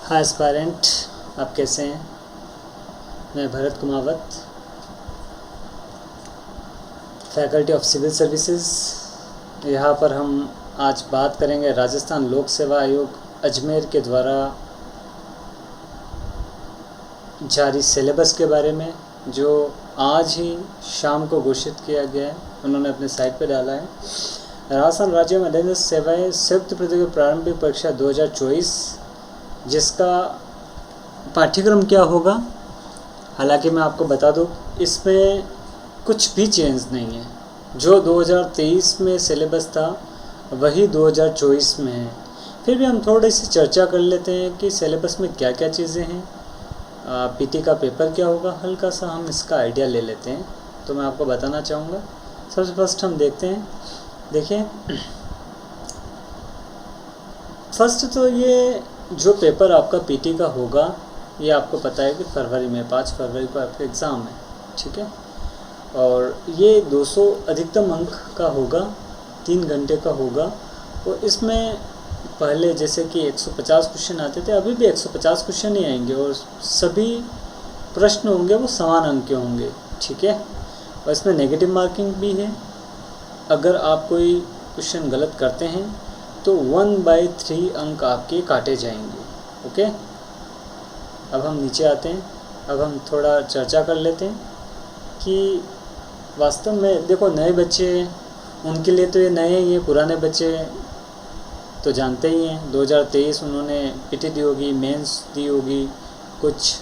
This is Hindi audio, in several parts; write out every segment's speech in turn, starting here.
हाय एस्पायरेंट, आप कैसे हैं? मैं Bharat Kumawat, faculty of civil services. यहाँ पर हम आज बात करेंगे राजस्थान लोक सेवा आयोग अजमेर के द्वारा जारी सिलेबस के बारे में, जो आज ही शाम को घोषित किया गया है। उन्होंने अपने साइट पर डाला है। राजस्थान राज्य मध्यस्थ सेवाएं संयुक्त प्रतियोगी प्रारंभिक परीक्षा 2024, जिसका पाठ्यक्रम क्या होगा। हालांकि मैं आपको बता दूं, इसमें कुछ भी चेंज नहीं है। जो 2023 में सिलेबस था वही 2024 में है। फिर भी हम थोड़ी सी चर्चा कर लेते हैं कि सिलेबस में क्या क्या चीज़ें हैं, पीटी का पेपर क्या होगा, हल्का सा हम इसका आइडिया ले लेते हैं। तो मैं आपको बताना चाहूँगा। सबसे फर्स्ट हम देखते हैं। देखिए, फर्स्ट तो ये जो पेपर आपका पीटी का होगा, ये आपको पता है कि फरवरी में 5 फरवरी को आपका एग्ज़ाम है, ठीक है। और ये 200 अधिकतम अंक का होगा, 3 घंटे का होगा। और इसमें पहले जैसे कि 150 क्वेश्चन आते थे, अभी भी 150 क्वेश्चन ही आएंगे और सभी प्रश्न होंगे वो समान अंक के होंगे, ठीक है। और इसमें नेगेटिव मार्किंग भी है। अगर आप कोई क्वेश्चन गलत करते हैं तो 1/3 अंक आपके काटे जाएंगे, ओके। अब हम नीचे आते हैं। अब हम थोड़ा चर्चा कर लेते हैं कि वास्तव में देखो, नए बच्चे उनके लिए तो ये नए ही है, पुराने बच्चे तो जानते ही हैं। 2023 उन्होंने पीटी दी होगी, मेंस दी होगी, कुछ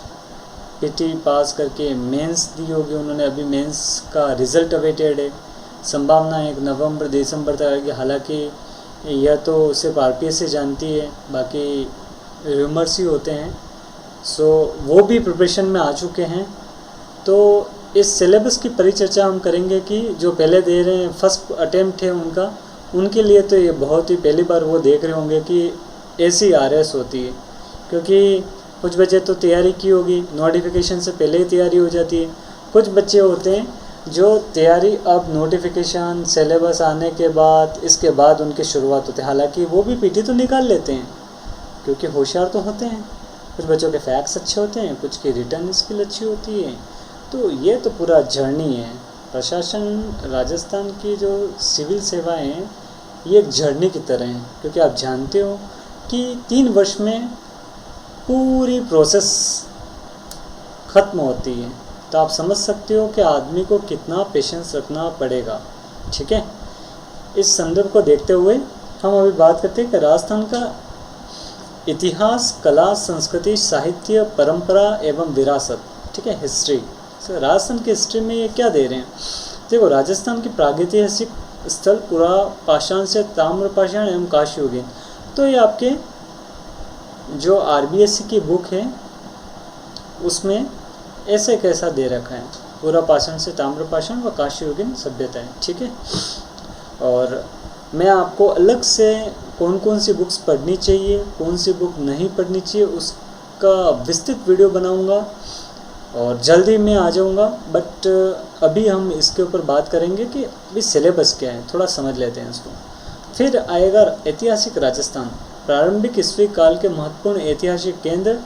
पीटी पास करके मेंस दी होगी उन्होंने। अभी मेंस का रिज़ल्ट अवेटेड है। संभावना है नवंबर दिसंबर तक आएगी। हालांकि यह तो सिर्फ आरपीएस से जानती है, बाकी रूमर्स ही होते हैं। सो वो भी प्रिपरेशन में आ चुके हैं। तो इस सिलेबस की परिचर्चा हम करेंगे कि जो पहले दे रहे हैं, फर्स्ट अटेम्प्ट है उनका, उनके लिए तो ये बहुत ही पहली बार वो देख रहे होंगे कि ऐसी आरएस होती है। क्योंकि कुछ बच्चे तो तैयारी की होगी, नोटिफिकेशन से पहले ही तैयारी हो जाती है। कुछ बच्चे होते हैं जो तैयारी अब नोटिफिकेशन सिलेबस आने के बाद, इसके बाद उनकी शुरुआत होती है। हालांकि वो भी पीटी तो निकाल लेते हैं क्योंकि होशियार तो होते हैं। कुछ बच्चों के फैक्ट्स अच्छे होते हैं, कुछ की रिटर्न स्किल अच्छी होती है। तो ये तो पूरा जर्नी है। प्रशासन राजस्थान की जो सिविल सेवाएं हैं, ये एक जर्नी की तरह हैं। क्योंकि आप जानते हो कि 3 वर्ष में पूरी प्रोसेस ख़त्म होती है। तो आप समझ सकते हो कि आदमी को कितना पेशेंस रखना पड़ेगा, ठीक है। इस संदर्भ को देखते हुए हम अभी बात करते हैं कि राजस्थान का इतिहास, कला, संस्कृति, साहित्य, परंपरा एवं विरासत, ठीक है, हिस्ट्री। तो राजस्थान की हिस्ट्री में ये क्या दे रहे हैं? देखो, राजस्थान की प्रागैतिहासिक स्थल पुरा पाषाण से ताम्र पाषाण एवं काशयुगीन। तो ये आपके जो आरबीएससी की बुक है उसमें ऐसे कैसा दे रखा है, पूरा पाषाण से ताम्र पाषाण व काशयुगीन सभ्यताएं, ठीक है। और मैं आपको अलग से कौन कौन सी बुक्स पढ़नी चाहिए, कौन सी बुक नहीं पढ़नी चाहिए, उसका विस्तृत वीडियो बनाऊंगा और जल्दी में आ जाऊंगा। बट अभी हम इसके ऊपर बात करेंगे कि अभी सिलेबस क्या है, थोड़ा समझ लेते हैं इसको। फिर आएगा ऐतिहासिक राजस्थान। प्रारंभिक ईस्वी काल के महत्वपूर्ण ऐतिहासिक केंद्र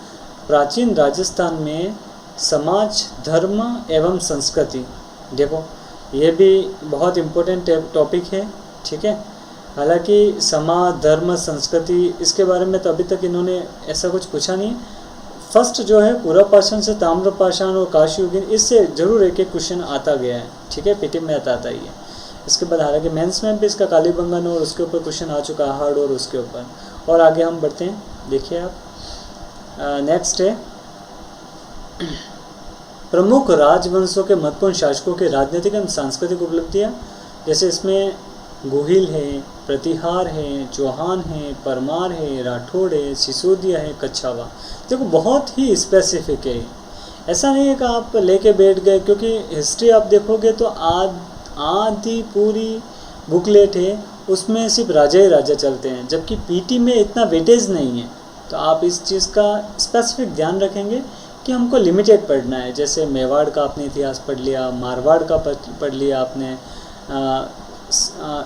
प्राचीन राजस्थान में समाज, धर्म एवं संस्कृति। देखो, ये भी बहुत इम्पोर्टेंट टॉपिक है, ठीक है। हालांकि समाज, धर्म, संस्कृति, इसके बारे में तो अभी तक इन्होंने ऐसा कुछ पूछा नहीं। फर्स्ट जो है पूरा पाषाण से ताम्र पाषाण और काशयुगीन, इससे जरूर एक एक क्वेश्चन आता गया है, ठीक है, पीटी में आता ही है। इसके बाद हालांकि मेंस में भी इसका कालीबंगन और उसके ऊपर क्वेश्चन आ चुका है, हार्ड और उसके ऊपर। और आगे हम बढ़ते हैं। देखिए आप, नेक्स्ट है प्रमुख राजवंशों के महत्वपूर्ण शासकों के राजनीतिक एवं सांस्कृतिक उपलब्धियाँ। जैसे इसमें गोहिल है, प्रतिहार है, चौहान है, परमार है, राठौड़ है, सिसोदिया है, कच्छावा। देखो, बहुत ही स्पेसिफिक है। ऐसा नहीं है कि आप लेके बैठ गए, क्योंकि हिस्ट्री आप देखोगे तो आधी पूरी बुकलेट है, उसमें सिर्फ राजा ही राजा चलते हैं, जबकि पीटी में इतना वेटेज नहीं है। तो आप इस चीज़ का स्पेसिफिक ध्यान रखेंगे कि हमको लिमिटेड पढ़ना है। जैसे मेवाड़ का आपने इतिहास पढ़ लिया, मारवाड़ का पढ़ लिया आपने,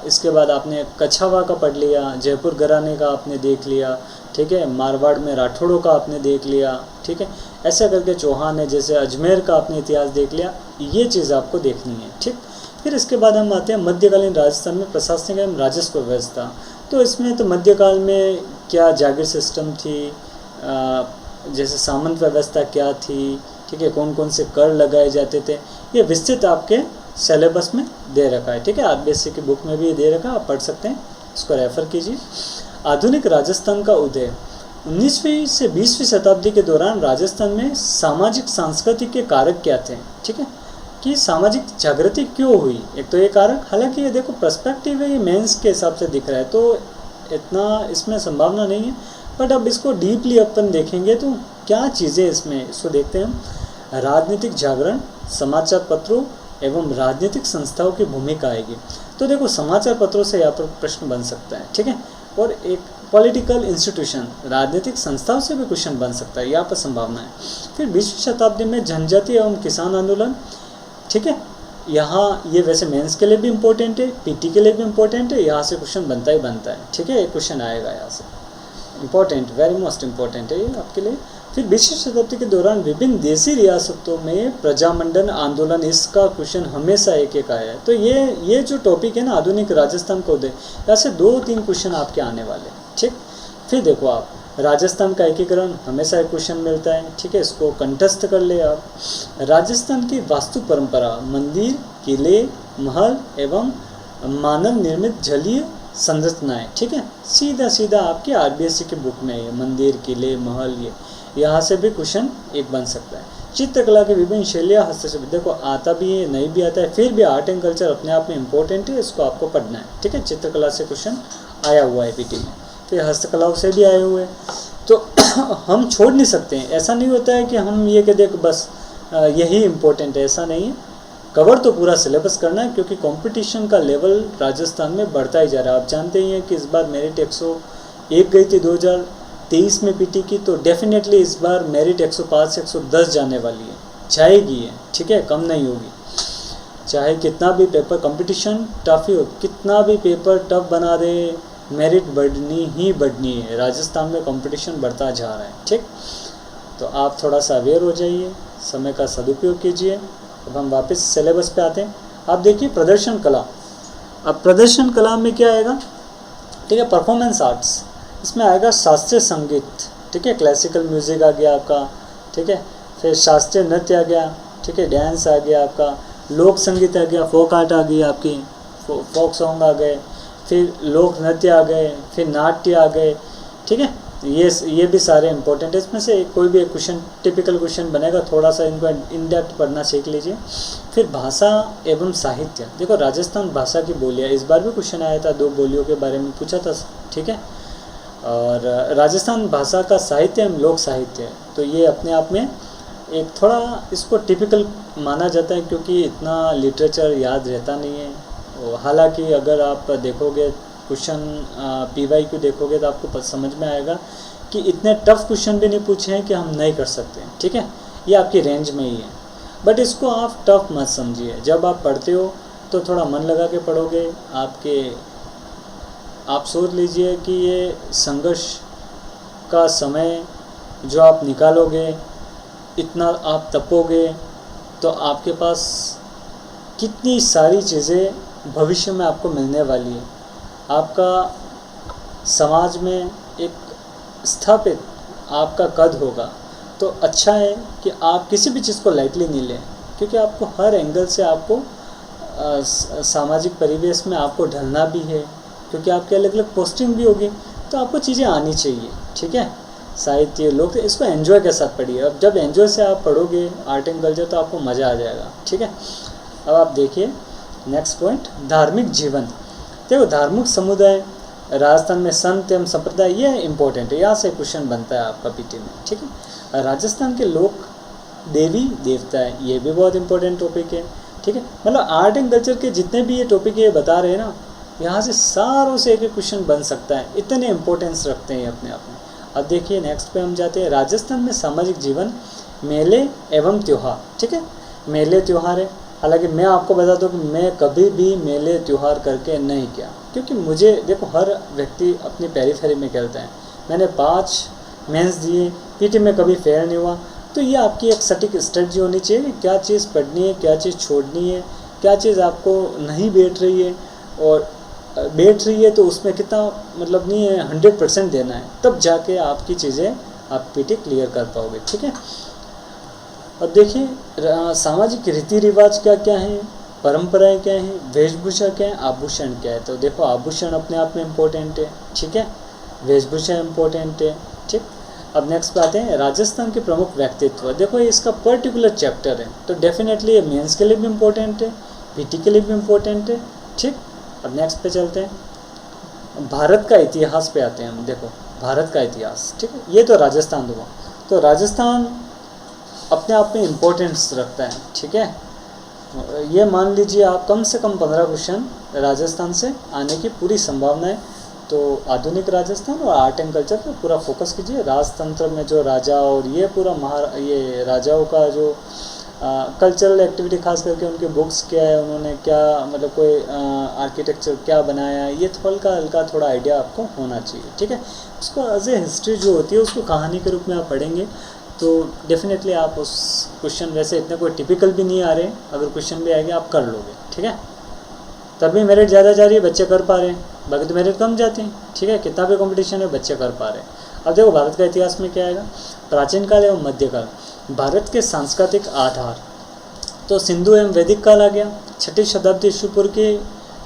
इसके बाद आपने कछावा का पढ़ लिया, जयपुर घराने का आपने देख लिया, ठीक है, मारवाड़ में राठौड़ों का आपने देख लिया, ठीक है, ऐसा करके चौहान है, जैसे अजमेर का आपने इतिहास देख लिया, ये चीज़ आपको देखनी है, ठीक। फिर इसके बाद हम आते हैं मध्यकालीन राजस्थान में प्रशासनिक एवं राजस्व व्यवस्था। तो इसमें तो मध्यकाल में क्या जागीर सिस्टम थी, जैसे सामंत व्यवस्था क्या थी, ठीक है, कौन कौन से कर लगाए जाते थे, ये विस्तृत आपके सिलेबस में दे रखा है, ठीक है, आरबीएससी की बुक में भी ये दे रखा है, आप पढ़ सकते हैं, इसको रेफ़र कीजिए। आधुनिक राजस्थान का उदय 19वीं से 20वीं शताब्दी के दौरान राजस्थान में सामाजिक सांस्कृतिक के कारक क्या थे, ठीक है, कि सामाजिक जागृति क्यों हुई, एक तो ये कारक, हालांकि ये देखो पर्सपेक्टिव है, ये मेंस के हिसाब से दिख रहा है तो इतना इसमें संभावना नहीं है, बट अब इसको डीपली अपन देखेंगे तो क्या चीज़ें इसमें, इसको देखते हैं हम। राजनीतिक जागरण, समाचार पत्रों एवं राजनीतिक संस्थाओं की भूमिका आएगी। तो देखो समाचार पत्रों से यहाँ पर प्रश्न बन सकता है, ठीक है, और एक पॉलिटिकल इंस्टीट्यूशन, राजनीतिक संस्थाओं से भी क्वेश्चन बन सकता है, यहाँ पर संभावना है। फिर 20वीं शताब्दी में जनजाति एवं किसान आंदोलन, ठीक है, यहाँ ये वैसे मेंस के लिए भी इम्पोर्टेंट है, पीटी के लिए भी इम्पोर्टेंट है, यहाँ से क्वेश्चन बनता ही बनता है, ठीक है, एक क्वेश्चन आएगा यहाँ से, इम्पोर्टेंट, वेरी मोस्ट इम्पोर्टेंट है ये आपके लिए। फिर 20वीं शताब्दी के दौरान विभिन्न देशी रियासतों में प्रजामंडन आंदोलन, इसका क्वेश्चन हमेशा एक एक आया है। तो ये जो टॉपिक है ना, आधुनिक राजस्थान को दे, यहाँ से 2-3 क्वेश्चन आपके आने वाले हैं, ठीक। फिर देखो आप राजस्थान का एकीकरण, हमेशा एक क्वेश्चन मिलता है, ठीक है, इसको कंठस्थ कर ले आप। राजस्थान की वास्तु परंपरा, मंदिर, किले, महल एवं मानव निर्मित जलीय संरचनाएं, ठीक है, सीधा सीधा आपके आरबीएससी की बुक में है, मंदिर, किले, महल, ये यहाँ से भी क्वेश्चन एक बन सकता है। चित्रकला की विभिन्न शैलियाँ, हस्तशिल्प, देखो आता भी है नहीं भी आता है, फिर भी आर्ट एंड कल्चर अपने आप में इम्पोर्टेंट है, इसको आपको पढ़ना है, ठीक है। चित्रकला से क्वेश्चन आया हुआ है पीटी में, फिर हस्तकलाओं से भी आए हुए हैं, तो हम छोड़ नहीं सकते हैं। ऐसा नहीं होता है कि हम ये कह दें बस यही इम्पोर्टेंट है, ऐसा नहीं है, कवर तो पूरा सिलेबस करना है, क्योंकि कंपटीशन का लेवल राजस्थान में बढ़ता ही जा रहा है। आप जानते ही हैं कि इस बार मेरिट 101 गई थी 2023 में पीटी की, तो डेफिनेटली इस बार मेरिट 105 से 110 जाने वाली है, जाएगी है, ठीक है, कम नहीं होगी। चाहे कितना भी पेपर कंपटीशन टफ ही हो, कितना भी पेपर टफ बना दे, मेरिट बढ़नी ही बढ़नी है। राजस्थान में कंपटीशन बढ़ता जा रहा है, ठीक। तो आप थोड़ा सा अवेयर हो जाइए, समय का सदुपयोग कीजिए। अब हम वापस सिलेबस पे आते हैं। आप देखिए प्रदर्शन कला, अब प्रदर्शन कला में क्या आएगा, ठीक है, परफॉर्मेंस आर्ट्स, इसमें आएगा शास्त्रीय संगीत, ठीक है, क्लासिकल म्यूज़िक आ गया आपका, ठीक है, फिर शास्त्रीय नृत्य आ गया, ठीक है, डांस आ गया आपका, लोक संगीत आ गया, फोक आर्ट आ गई आपकी, फोक सॉन्ग आ गए, फिर लोक नृत्य आ गए, फिर नाट्य आ गए, ठीक है, ये भी सारे इंपॉर्टेंट है। इसमें से कोई भी एक क्वेश्चन टिपिकल क्वेश्चन बनेगा, थोड़ा सा इनको इन डेप्थ पढ़ना सीख लीजिए। फिर भाषा एवं साहित्य, देखो राजस्थान भाषा की बोलियाँ, इस बार भी क्वेश्चन आया था, 2 बोलियों के बारे में पूछा था, ठीक है, और राजस्थान भाषा का साहित्य एवं लोक साहित्य, तो ये अपने आप में एक थोड़ा इसको टिपिकल माना जाता है, क्योंकि इतना लिटरेचर याद रहता नहीं है। हालांकि अगर आप देखोगे क्वेश्चन PYQ देखोगे तो आपको समझ में आएगा कि इतने टफ क्वेश्चन भी नहीं पूछे हैं कि हम नहीं कर सकते, ठीक है, ये आपकी रेंज में ही है, बट इसको आप टफ मत समझिए। जब आप पढ़ते हो तो थोड़ा मन लगा के पढ़ोगे, आप सोच लीजिए कि ये संघर्ष का समय जो आप निकालोगे, इतना आप तपोगे, तो आपके पास कितनी सारी चीज़ें भविष्य में आपको मिलने वाली है। आपका समाज में एक स्थापित आपका कद होगा, तो अच्छा है कि आप किसी भी चीज़ को लाइटली नहीं लें, क्योंकि आपको हर एंगल से आपको सामाजिक परिवेश में आपको ढलना भी है, क्योंकि आपकी अलग अलग पोस्टिंग भी होगी, तो आपको चीज़ें आनी चाहिए, ठीक है। साहित्य लोग इसको एंजॉय के साथ पढ़िए। अब जब एंजॉय से आप पढ़ोगे आर्ट एंड कल्चर, तो आपको मज़ा आ जाएगा, ठीक है। अब आप देखिए नेक्स्ट पॉइंट, धार्मिक जीवन। देखो धार्मिक समुदाय राजस्थान में संत एवं संप्रदाय, ये इंपॉर्टेंट है, यहाँ से क्वेश्चन बनता है आपका पीटी में, ठीक है। राजस्थान के लोक देवी देवता है, ये भी बहुत इंपॉर्टेंट टॉपिक है, ठीक है। मतलब आर्ट एंड कल्चर के जितने भी ये टॉपिक ये बता रहे हैं ना, यहाँ से सारों से एक क्वेश्चन बन सकता है, इतने इंपॉर्टेंस रखते हैं अपने आप में। अब देखिए नेक्स्ट पे हम जाते हैं, राजस्थान में सामाजिक जीवन, मेले एवं त्यौहार, ठीक है। मेले त्यौहार है, हालांकि मैं आपको बता दूं कि मैं कभी भी मेले त्यौहार करके नहीं किया, क्योंकि मुझे देखो हर व्यक्ति अपनी पेरीफेरी में खेलता है। मैंने 5 मेंस दिए, पीटी में कभी फेल नहीं हुआ। तो ये आपकी एक सटीक स्ट्रेटजी होनी चाहिए कि क्या चीज़ पढ़नी है, क्या चीज़ छोड़नी है, क्या चीज़ आपको नहीं बैठ रही है, और बैठ रही है तो उसमें कितना मतलब नहीं है 100% देना है, तब जाके आपकी चीज़ें आप पीटी क्लियर कर पाओगे। ठीक है। अब देखिए सामाजिक रीति रिवाज क्या क्या हैं, परंपराएं क्या हैं, वेशभूषा क्या है, आभूषण क्या है। तो देखो आभूषण अपने आप में इम्पोर्टेंट है, ठीक है, वेशभूषा इम्पोर्टेंट है। ठीक। अब नेक्स्ट बात है राजस्थान के प्रमुख व्यक्तित्व। देखो ये इसका पर्टिकुलर चैप्टर है, तो डेफिनेटली ये मेंस के लिए भी इम्पोर्टेंट है, पीटी के लिए भी इम्पोर्टेंट है। ठीक। अब नेक्स्ट पे चलते हैं, भारत का इतिहास पे आते हैं हम। देखो भारत का इतिहास, ठीक है, ये तो राजस्थान हुआ। तो राजस्थान अपने आप में इम्पोर्टेंस रखता है। ठीक है। ये मान लीजिए आप कम से कम 15 क्वेश्चन राजस्थान से आने की पूरी संभावना है। तो आधुनिक राजस्थान और आर्ट एंड कल्चर पे पूरा फोकस कीजिए। राजतंत्र में जो राजा और ये पूरा ये राजाओं का जो कल्चरल एक्टिविटी, खास करके उनके बुक्स क्या है, उन्होंने क्या मतलब कोई आर्किटेक्चर क्या बनाया, ये हल्का हल्का थोड़ा आइडिया आपको होना चाहिए। ठीक है। उसको एज ए हिस्ट्री जो होती है उसको कहानी के रूप में आप पढ़ेंगे तो डेफिनेटली आप उस क्वेश्चन, वैसे इतने कोई टिपिकल भी नहीं आ रहे, अगर क्वेश्चन भी आएंगे आप कर लोगे। ठीक है। तभी मेरिट ज़्यादा जा रही है, बच्चे कर पा रहे हैं, बाकी तो मेरिट कम जाती हैं। ठीक है। कितना भी कंपटीशन है बच्चे कर पा रहे हैं। अब देखो भारत का इतिहास में क्या आएगा, प्राचीन काल एवं मध्यकाल, भारत के सांस्कृतिक आधार। तो सिंधु एवं वैदिक काल आ गया, 6वीं शताब्दी ईस्वी पूर्व की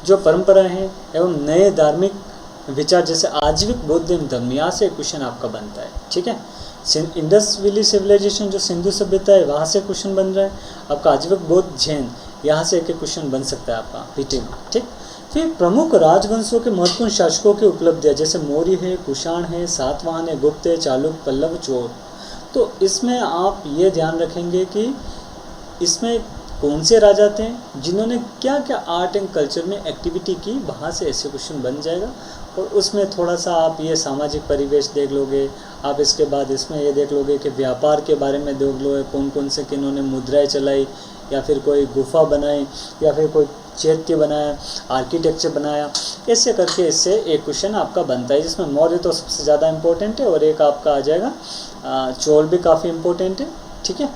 जो परंपरा है एवं नए धार्मिक विचार जैसे आजीविक बौद्ध धर्म, यहाँ से क्वेश्चन आपका बनता है। ठीक है। इंडस वैली सिविलाइजेशन जो सिंधु सभ्यता है वहाँ से क्वेश्चन बन रहा है आपका। आजीविक बौद्ध जैन, यहाँ से एक क्वेश्चन बन सकता है आपका पीटी में। ठीक। फिर प्रमुख राजवंशों के महत्वपूर्ण शासकों की उपलब्धियाँ जैसे मौर्य है, कुषाण है, सातवाहन है, गुप्त है, चालुक्य, पल्लव, चोल। तो इसमें आप ये ध्यान रखेंगे कि इसमें कौन से राजा थे जिन्होंने क्या क्या आर्ट एंड कल्चर में एक्टिविटी की, वहाँ से ऐसे क्वेश्चन बन जाएगा। और उसमें थोड़ा सा आप ये सामाजिक परिवेश देख लोगे, आप इसके बाद इसमें ये देख लोगे कि व्यापार के बारे में देख लोगे, कौन कौन से किन्होंने मुद्राएं चलाई, या फिर कोई गुफा बनाई, या फिर कोई चैत्य बनाया, आर्किटेक्चर बनाया, ऐसे करके इससे एक क्वेश्चन आपका बनता है, जिसमें मौर्य तो सबसे ज़्यादा इम्पोर्टेंट है और एक आपका आ जाएगा चोल भी काफ़ी इम्पोर्टेंट है। ठीक है।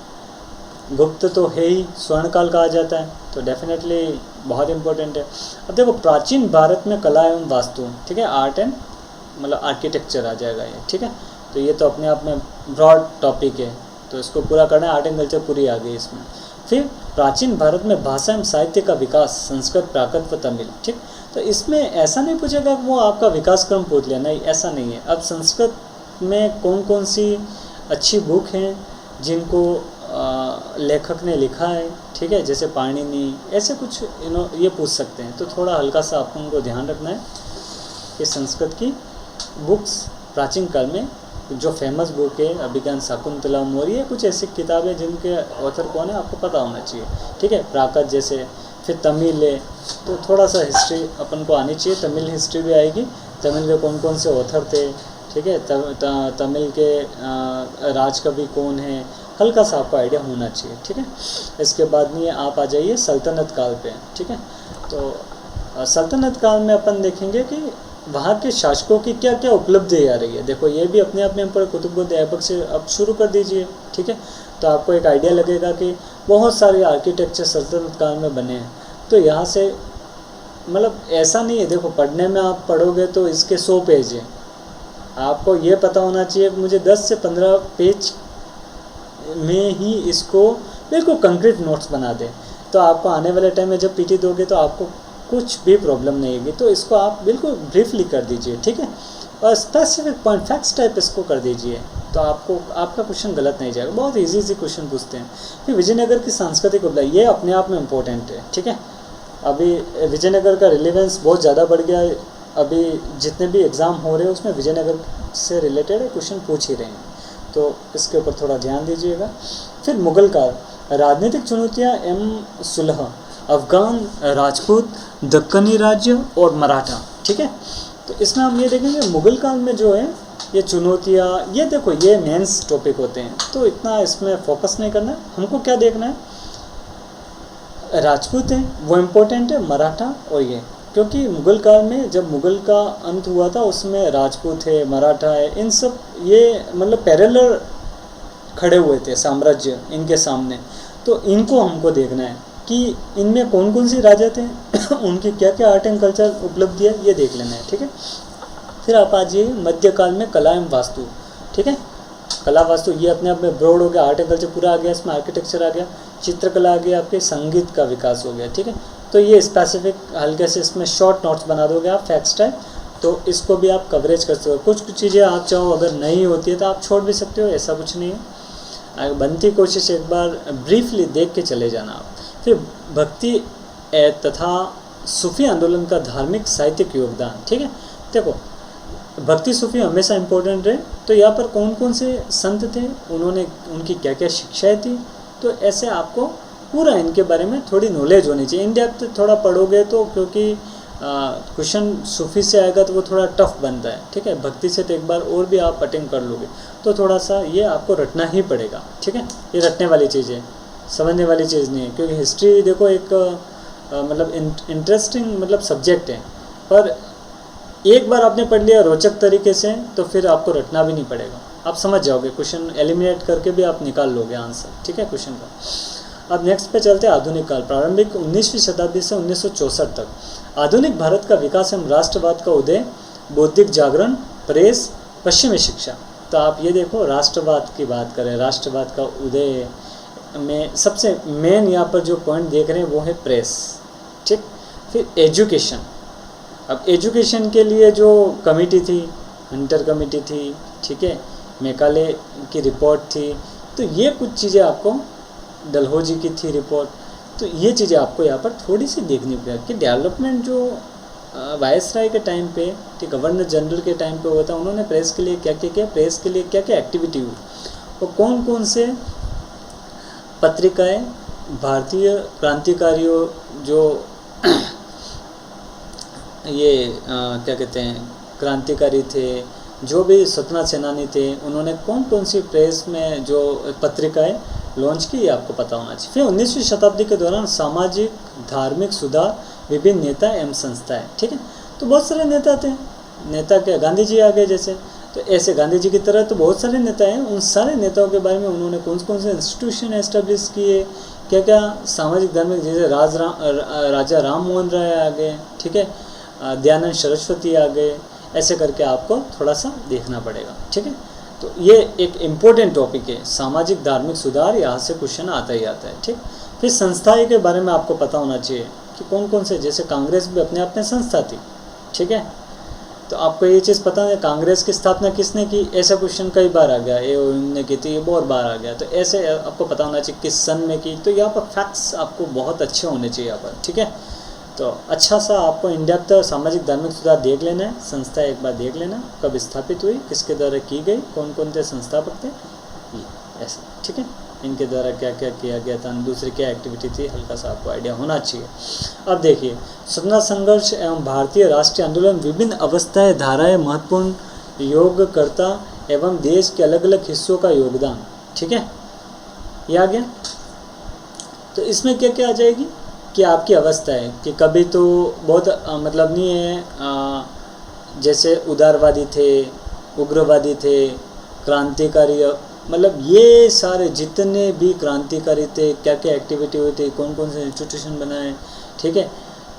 गुप्त तो है ही, स्वर्णकाल कहा जाता है, तो डेफिनेटली बहुत इम्पोर्टेंट है। अब देखो प्राचीन भारत में कला एवं वास्तु, ठीक है, आर्ट एंड मतलब आर्किटेक्चर आ जाएगा ये। ठीक है। तो ये तो अपने आप में ब्रॉड टॉपिक है, तो इसको पूरा करना है, आर्ट एंड कल्चर पूरी आ गई इसमें। फिर प्राचीन भारत में भाषा एवं साहित्य का विकास, संस्कृत, प्राकृत व तमिल। ठीक। तो इसमें ऐसा नहीं पूछेगा वो आपका विकास क्रम पूछ लिया, नहीं ऐसा नहीं है। अब संस्कृत में कौन कौन सी अच्छी बुक हैं जिनको लेखक ने लिखा है, ठीक है, जैसे पाणिनि, ऐसे कुछ ये पूछ सकते हैं। तो थोड़ा हल्का सा आपको उनको ध्यान रखना है कि संस्कृत की बुक्स प्राचीन काल में जो फेमस बुक है, अभिज्ञान, शाकुंतला, मौर्य, कुछ ऐसी किताबें जिनके ऑथर कौन है आपको पता होना चाहिए। ठीक है। प्राकृत जैसे, फिर तमिल है तो थोड़ा सा हिस्ट्री अपन को आनी चाहिए, तमिल हिस्ट्री भी आएगी, तमिल के कौन कौन से ऑथर थे। ठीक है। तमिल के राजकवि कौन है, हल्का सा आपको आइडिया होना चाहिए। ठीक है। इसके बाद में आप आ जाइए सल्तनत काल पे। ठीक है। तो सल्तनत काल में अपन देखेंगे कि वहाँ के शासकों की क्या क्या उपलब्धि आ रही है। देखो ये भी अपने आप में पर कुतुबुद्दीन ऐबक से अब शुरू कर दीजिए। ठीक है। तो आपको एक आइडिया लगेगा कि बहुत सारे आर्किटेक्चर सल्तनत काल में बने हैं। तो यहाँ से मतलब ऐसा नहीं है, देखो पढ़ने में आप पढ़ोगे तो इसके 100 पेज हैं, आपको ये पता होना चाहिए कि मुझे 10 से 15 पेज में ही इसको बिल्कुल कंक्रीट नोट्स बना दें, तो आपको आने वाले टाइम में जब पीटी दोगे तो आपको कुछ भी प्रॉब्लम नहीं होगी। तो इसको आप बिल्कुल ब्रीफली कर दीजिए। ठीक है। और स्पेसिफिक पॉइंट फैक्ट्स टाइप इसको कर दीजिए, तो आपको आपका क्वेश्चन गलत नहीं जाएगा। बहुत इजी क्वेश्चन पूछते हैं। फिर विजयनगर की सांस्कृतिक उपलब्धि, ये अपने आप में इम्पोर्टेंट है। ठीक है। अभी विजयनगर का रिलेवेंस बहुत ज़्यादा बढ़ गया है, अभी जितने भी एग्ज़ाम हो रहे हैं उसमें विजयनगर से रिलेटेड क्वेश्चन पूछ ही रहे हैं, तो इसके ऊपर थोड़ा ध्यान दीजिएगा। फिर मुगल काल, राजनीतिक चुनौतियाँ एवं सुलह, अफगान, राजपूत, दक्कनी राज्य और मराठा। ठीक है। तो इसमें हम ये देखेंगे मुगल काल में जो है ये चुनौतियाँ, ये देखो ये मेंस टॉपिक होते हैं, तो इतना इसमें फोकस नहीं करना है। हमको क्या देखना है, राजपूत है वो इम्पोर्टेंट है, मराठा और ये, क्योंकि मुग़ल काल में जब मुग़ल का अंत हुआ था उसमें राजपूत है, मराठा है, इन सब ये मतलब पैरेलल खड़े हुए थे साम्राज्य इनके सामने। तो इनको हमको देखना है कि इनमें कौन कौन सी राजा थे उनकी क्या क्या आर्ट एंड कल्चर उपलब्धि है, ये देख लेना है, ठीक है। फिर आप आ जाइए मध्यकाल में कला एवं वास्तु, ठीक है। कला वास्तु ये अपने आप में ब्रॉड हो गया, आर्ट एंड कल्चर पूरा आ गया, इसमें आर्किटेक्चर आ गया, चित्रकला आ गया, आपके संगीत का विकास हो गया, ठीक है। तो ये स्पेसिफिक हल्के से इसमें शॉर्ट नोट्स बना दोगे आप फैक्ट्स टाइप, तो इसको भी आप कवरेज कर सकते हो। कुछ कुछ चीज़ें आप चाहो अगर नहीं होती है तो आप छोड़ भी सकते हो, ऐसा कुछ नहीं है। बनती कोशिश एक बार ब्रीफली देख के चले जाना आप। फिर भक्ति तथा सूफी आंदोलन का धार्मिक साहित्यिक योगदान, ठीक है। देखो भक्ति सूफी हमेशा इम्पोर्टेंट रहे, तो यहाँ पर कौन कौन से संत थे, उन्होंने उनकी क्या क्या शिक्षाएं थी, तो ऐसे आपको पूरा इनके बारे में थोड़ी नॉलेज होनी चाहिए। इन डेप्थ थोड़ा पढ़ोगे तो, क्योंकि क्वेश्चन सूफी से आएगा तो वो थोड़ा टफ बनता है, ठीक है। भक्ति से तो एक बार और भी आप अटेम्प्ट कर लोगे, तो थोड़ा सा ये आपको रटना ही पड़ेगा, ठीक है। ये रटने वाली चीज़ है, समझने वाली चीज़ नहीं है, क्योंकि हिस्ट्री देखो एक मतलब इंटरेस्टिंग मतलब सब्जेक्ट है, पर एक बार आपने पढ़ लिया रोचक तरीके से तो फिर आपको रटना भी नहीं पड़ेगा, आप समझ जाओगे, क्वेश्चन एलिमिनेट करके भी आप निकाल लोगे आंसर, ठीक है, क्वेश्चन का। अब नेक्स्ट पे चलते हैं आधुनिक काल, प्रारंभिक 19वीं शताब्दी से 1964 तक। आधुनिक भारत का विकास एवं राष्ट्रवाद का उदय, बौद्धिक जागरण, प्रेस, पश्चिमी शिक्षा। तो आप ये देखो राष्ट्रवाद की बात करें, राष्ट्रवाद का उदय में सबसे मेन यहाँ पर जो पॉइंट देख रहे हैं वो है प्रेस, ठीक। फिर एजुकेशन, अब एजुकेशन के लिए जो कमेटी थी, हंटर कमेटी थी, ठीक है, मेकाले की रिपोर्ट थी, तो ये कुछ चीज़ें आपको, डलहौजी की थी रिपोर्ट, तो ये चीज़ें आपको यहाँ पर थोड़ी सी देखनी पड़ेगी कि डेवलपमेंट जो वायसराय के टाइम पे, ठीक, गवर्नर जनरल के टाइम पे हुआ था, उन्होंने प्रेस के लिए क्या क्या किया, प्रेस के लिए क्या क्या एक्टिविटी हुई, और कौन कौन से पत्रिकाएं भारतीय क्रांतिकारियों जो ये क्या कहते हैं क्रांतिकारी थे, जो भी स्वतंत्रता सेनानी थे, उन्होंने कौन कौन सी प्रेस में जो पत्रिकाएं लॉन्च की, ये आपको पता होना चाहिए। फिर 19वीं शताब्दी के दौरान सामाजिक धार्मिक सुधार, विभिन्न नेता एवं संस्थाएं, ठीक है। तो बहुत सारे नेता थे, नेता क्या गांधी जी आ गए जैसे, तो ऐसे गांधी जी की तरह तो बहुत सारे नेता हैं, उन सारे नेताओं के बारे में उन्होंने कौन कौन से इंस्टीट्यूशन एस्टेब्लिश किए, क्या क्या सामाजिक धार्मिक, जैसे राजा राम मोहन राय आ गए, ठीक है, दयानंद सरस्वती आ गए, ऐसे करके आपको थोड़ा सा देखना पड़ेगा, ठीक है। तो ये एक इम्पोर्टेंट टॉपिक है, सामाजिक धार्मिक सुधार, यहाँ से क्वेश्चन आता ही आता है, ठीक। फिर संस्थाएं के बारे में आपको पता होना चाहिए कि कौन कौन से, जैसे कांग्रेस भी अपने आप में संस्था थी, ठीक है। तो आपको ये चीज़ पता है कांग्रेस की स्थापना किसने की, ऐसा क्वेश्चन कई बार आ गया, ये उन्होंने की थी, ये बहुत बार आ गया, तो ऐसे आपको पता होना चाहिए किस सन में की। तो यहाँ पर फैक्ट्स आपको बहुत अच्छे होने चाहिए यहाँ पर, ठीक है। तो अच्छा सा आपको इन डेप्थ सामाजिक धार्मिक सुधार देख लेना है, संस्था एक बार देख लेना, कब स्थापित हुई, किसके द्वारा की गई, कौन कौन थे संस्थापक थे, ये ऐसा, ठीक है। इनके द्वारा क्या क्या किया गया था, दूसरी क्या एक्टिविटी थी, हल्का सा आपको आइडिया होना चाहिए। अब देखिए स्वतंत्रता संघर्ष एवं भारतीय राष्ट्रीय आंदोलन, विभिन्न अवस्थाएं, धाराएं, महत्वपूर्ण योगकर्ता एवं देश के अलग अलग हिस्सों का योगदान, ठीक है, ये आ गया। तो इसमें क्या क्या आ जाएगी कि आपकी अवस्था है कि कभी तो बहुत मतलब नहीं है, जैसे उदारवादी थे, उग्रवादी थे, क्रांतिकारी, मतलब ये सारे जितने भी क्रांतिकारी थे, क्या क्या एक्टिविटी हुई थी, कौन कौन से इंस्टीट्यूशन बनाए, ठीक है।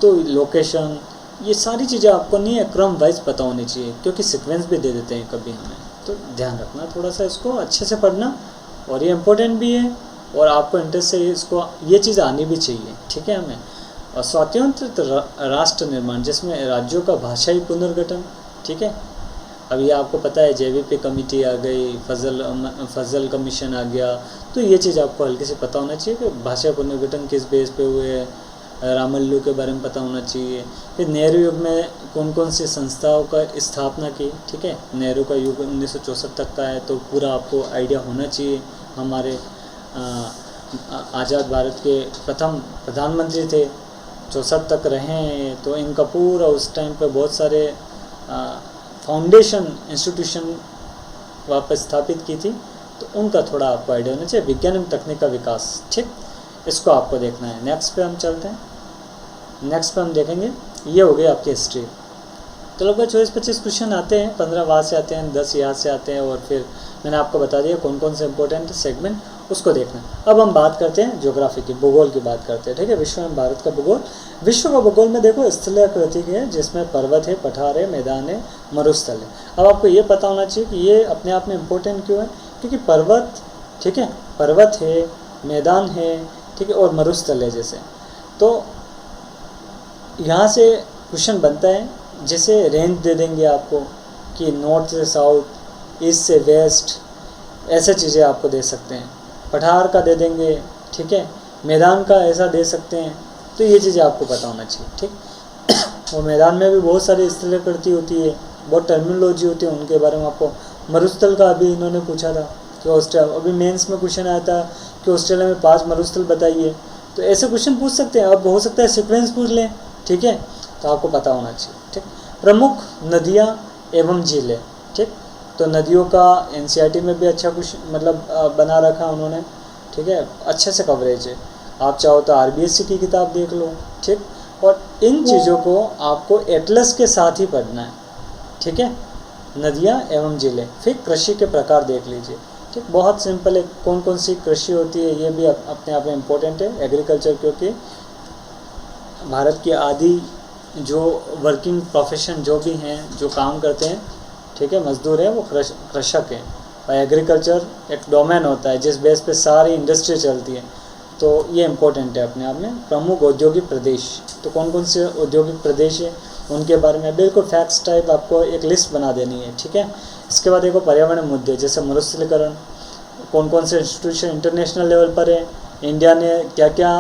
तो लोकेशन, ये सारी चीज़ें आपको नहीं है क्रम वाइज पता होनी चाहिए, क्योंकि सीक्वेंस भी दे देते हैं कभी हमें, तो ध्यान रखना थोड़ा सा, इसको अच्छे से पढ़ना, और ये इम्पोर्टेंट भी है, और आपको इंटरेस्ट से इसको ये चीज़ आनी भी चाहिए, ठीक है हमें। और स्वतंत्र राष्ट्र निर्माण, जिसमें राज्यों का भाषाई पुनर्गठन, ठीक है। अब ये आपको पता है जेवीपी कमेटी आ गई, फजल कमीशन आ गया, तो ये चीज़ आपको हल्के से पता होना चाहिए कि भाषा पुनर्गठन किस बेस पे हुए, रामल्लू के बारे में पता होना चाहिए। फिर नेहरू युग में कौन कौन सी संस्थाओं का स्थापना की, ठीक है, नेहरू का युग 1964 तक का है, तो पूरा आपको आइडिया होना चाहिए। हमारे आज़ाद भारत के प्रथम प्रधानमंत्री थे, 64 तक रहे हैं, तो इनका पूरा उस टाइम पे बहुत सारे फाउंडेशन इंस्टीट्यूशन वापस स्थापित की थी, तो उनका थोड़ा आपको आइडिया होना चाहिए। विज्ञान एवं तकनीक का विकास, ठीक, इसको आपको देखना है। नेक्स्ट पे हम चलते हैं। नेक्स्ट पे हम देखेंगे, ये हो गई आपकी हिस्ट्री। तो लगभग 24-25 क्वेश्चन आते हैं, 15 वहाँ से आते हैं, 10 यहाँ से आते हैं, और फिर मैंने आपको बता दिया कौन कौन से इंपॉर्टेंट सेगमेंट, उसको देखना है। अब हम बात करते हैं ज्योग्राफी की, भूगोल की बात करते हैं, ठीक है। विश्व में भारत का भूगोल, विश्व का भूगोल में देखो स्थलीय आकृति है, जिसमें पर्वत है, पठार है, मैदान है, मरुस्थल है। अब आपको ये पता होना चाहिए कि ये अपने आप में इम्पोर्टेंट क्यों है, क्योंकि पर्वत, ठीक है, पर्वत है, मैदान है, ठीक है, और मरुस्थल है जैसे, तो यहाँ से क्वेश्चन बनता है, जैसे रेंज दे देंगे आपको कि नॉर्थ से साउथ, ईस्ट से वेस्ट, ऐसे चीज़ें आपको दे सकते हैं। पठार का दे देंगे, ठीक है, मैदान का ऐसा दे सकते हैं। तो ये चीज़ें आपको पता होना चाहिए, ठीक। और मैदान में भी बहुत सारी स्थलीय आकृति होती है, बहुत टर्मिनोलॉजी होती है, उनके बारे में आपको। मरुस्थल का अभी इन्होंने पूछा था कि ऑस्ट्रेलिया, अभी मेंस में क्वेश्चन आया था कि ऑस्ट्रेलिया में 5 मरुस्थल बताइए, तो ऐसे क्वेश्चन पूछ सकते हैं। अब हो सकता है सीक्वेंस पूछ लें, ठीक है, तो आपको पता होना चाहिए, ठीक। प्रमुख नदियाँ एवं झीलें, ठीक, तो नदियों का एनसीईआरटी में भी अच्छा कुछ मतलब बना रखा है उन्होंने, ठीक है, अच्छे से कवरेज है। आप चाहो तो आरबीएससी की किताब देख लो, ठीक। और इन चीज़ों को आपको एटलस के साथ ही पढ़ना है, ठीक है, नदियाँ एवं झीलें। फिर कृषि के प्रकार देख लीजिए, ठीक, बहुत सिंपल है, कौन कौन सी कृषि होती है, ये भी अपने आप में इम्पोर्टेंट है। एग्रीकल्चर, क्योंकि भारत की आधी जो वर्किंग प्रोफेशन जो भी हैं, जो काम करते हैं, ठीक है, मजदूर हैं, वो कृषक हैं। और एग्रीकल्चर एक डोमेन होता है जिस बेस पे सारी इंडस्ट्री चलती है, तो ये इम्पोर्टेंट है अपने आप में। प्रमुख औद्योगिक प्रदेश, तो कौन कौन से औद्योगिक प्रदेश है उनके बारे में बिल्कुल फैक्ट्स टाइप आपको एक लिस्ट बना देनी है, ठीक है। इसके बाद देखो पर्यावरण मुद्दे, जैसे मरुस्थलीकरण, कौन कौन से इंस्टीट्यूशन इंटरनेशनल लेवल पर है, इंडिया ने क्या क्या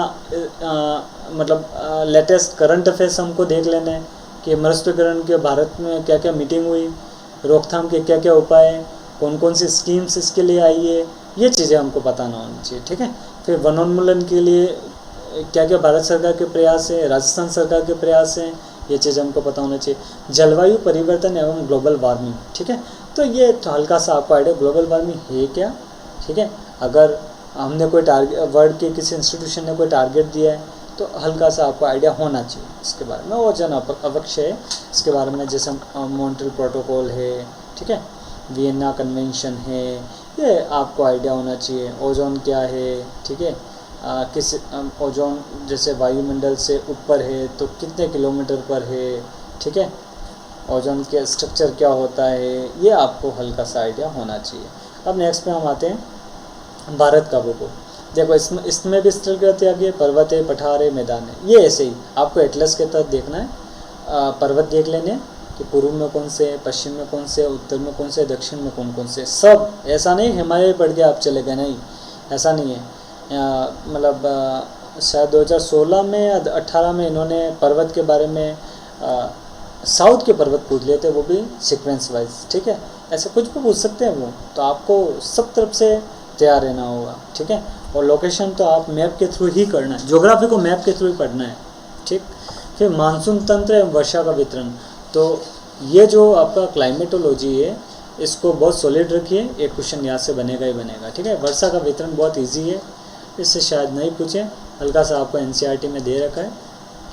मतलब लेटेस्ट करंट अफेयर्स हमको देख लेना है कि मरुस्थलीकरण के भारत में क्या क्या मीटिंग हुई, रोकथाम के क्या क्या उपाय हैं, कौन कौन सी स्कीम्स इसके लिए आई है, ये चीज़ें हमको बताना होनी चाहिए, ठीक है। फिर वनोन्मूलन के लिए क्या क्या भारत सरकार के प्रयास है, राजस्थान सरकार के प्रयास हैं, ये चीज़ हमको पता होना चाहिए। जलवायु परिवर्तन एवं ग्लोबल वार्मिंग, ठीक है, तो ये तो हल्का सा आपको आइडिया ग्लोबल वार्मिंग है क्या, ठीक है। अगर हमने कोई टारगेट, वर्ल्ड के किसी इंस्टीट्यूशन ने कोई टारगेट दिया है, तो हल्का सा आपको आइडिया होना चाहिए इसके बारे में। ओजोन अवक्षय है, इसके बारे में जैसे मॉन्ट्रियल प्रोटोकॉल है, ठीक है, वियना कन्वेंशन है, ये आपको आइडिया होना चाहिए। ओजोन क्या है, ठीक है, किस ओजोन जैसे वायुमंडल से ऊपर है तो कितने किलोमीटर पर है, ठीक है, ओजोन के स्ट्रक्चर क्या होता है, ये आपको हल्का सा आइडिया होना चाहिए। अब नेक्स्ट पे हम आते हैं भारत का भूगोल। देखो इसमें भी स्थल आती है, पर्वत है, पठार है, मैदान है, ये ऐसे ही आपको एटलस के तहत देखना है। पर्वत देख लेने कि पूर्व में कौन से, पश्चिम में कौन से, उत्तर में कौन से, दक्षिण में कौन कौन से, सब। ऐसा नहीं हिमालय पढ़ के आप चले गए, नहीं, ऐसा नहीं है। मतलब शायद 2016 में या 18 में इन्होंने पर्वत के बारे में साउथ के पर्वत पूछ लिए थे, वो भी सीक्वेंस वाइज, ठीक है। ऐसे कुछ भी पूछ सकते हैं वो, तो आपको सब तरफ से तैयार रहना होगा, ठीक है। और लोकेशन तो आप मैप के थ्रू ही करना है, ज्योग्राफी को मैप के थ्रू ही पढ़ना है, ठीक। फिर मानसून तंत्र एवं वर्षा का वितरण, तो ये जो आपका क्लाइमेटोलॉजी है इसको बहुत सॉलिड रखिए, एक क्वेश्चन यहाँ से बनेगा ही बनेगा, ठीक है। वर्षा का वितरण बहुत ईजी है, इससे शायद नहीं पूछें, हल्का सा आपको एनसीईआरटी में दे रखा है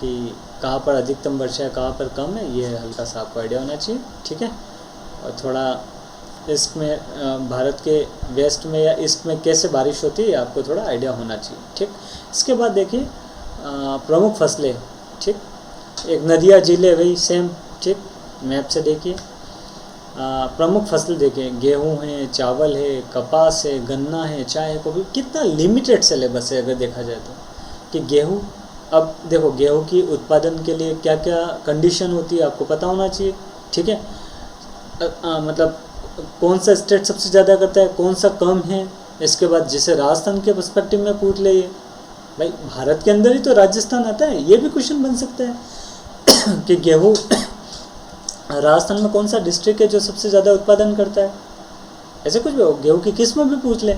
कि कहाँ पर अधिकतम वर्षा है, कहाँ पर कम है, ये हल्का सा आपको आइडिया होना चाहिए, ठीक है। और थोड़ा इसमें भारत के वेस्ट में या ईस्ट में कैसे बारिश होती है आपको थोड़ा आइडिया होना चाहिए, ठीक। इसके बाद देखिए प्रमुख फसलें, ठीक, एक नदियाँ झीलें वही सेम, ठीक, मैप से देखिए। प्रमुख फसल देखिए, गेहूं है, चावल है, कपास है, गन्ना है, चाय है, कॉफ़ी, कितना लिमिटेड सिलेबस है अगर देखा जाए तो। कि गेहूं, अब देखो गेहूं की उत्पादन के लिए क्या क्या कंडीशन होती है आपको पता होना चाहिए, ठीक है। मतलब कौन सा स्टेट सबसे ज़्यादा करता है, कौन सा कम है। इसके बाद जैसे राजस्थान के पर्सपेक्टिव में पूछ ले, ये भाई भारत के अंदर ही तो राजस्थान आता है, ये भी क्वेश्चन बन सकता है कि गेहूँ राजस्थान में कौन सा डिस्ट्रिक्ट है जो सबसे ज़्यादा उत्पादन करता है, ऐसे कुछ भी हो, गेहूँ की किस्म भी पूछ ले।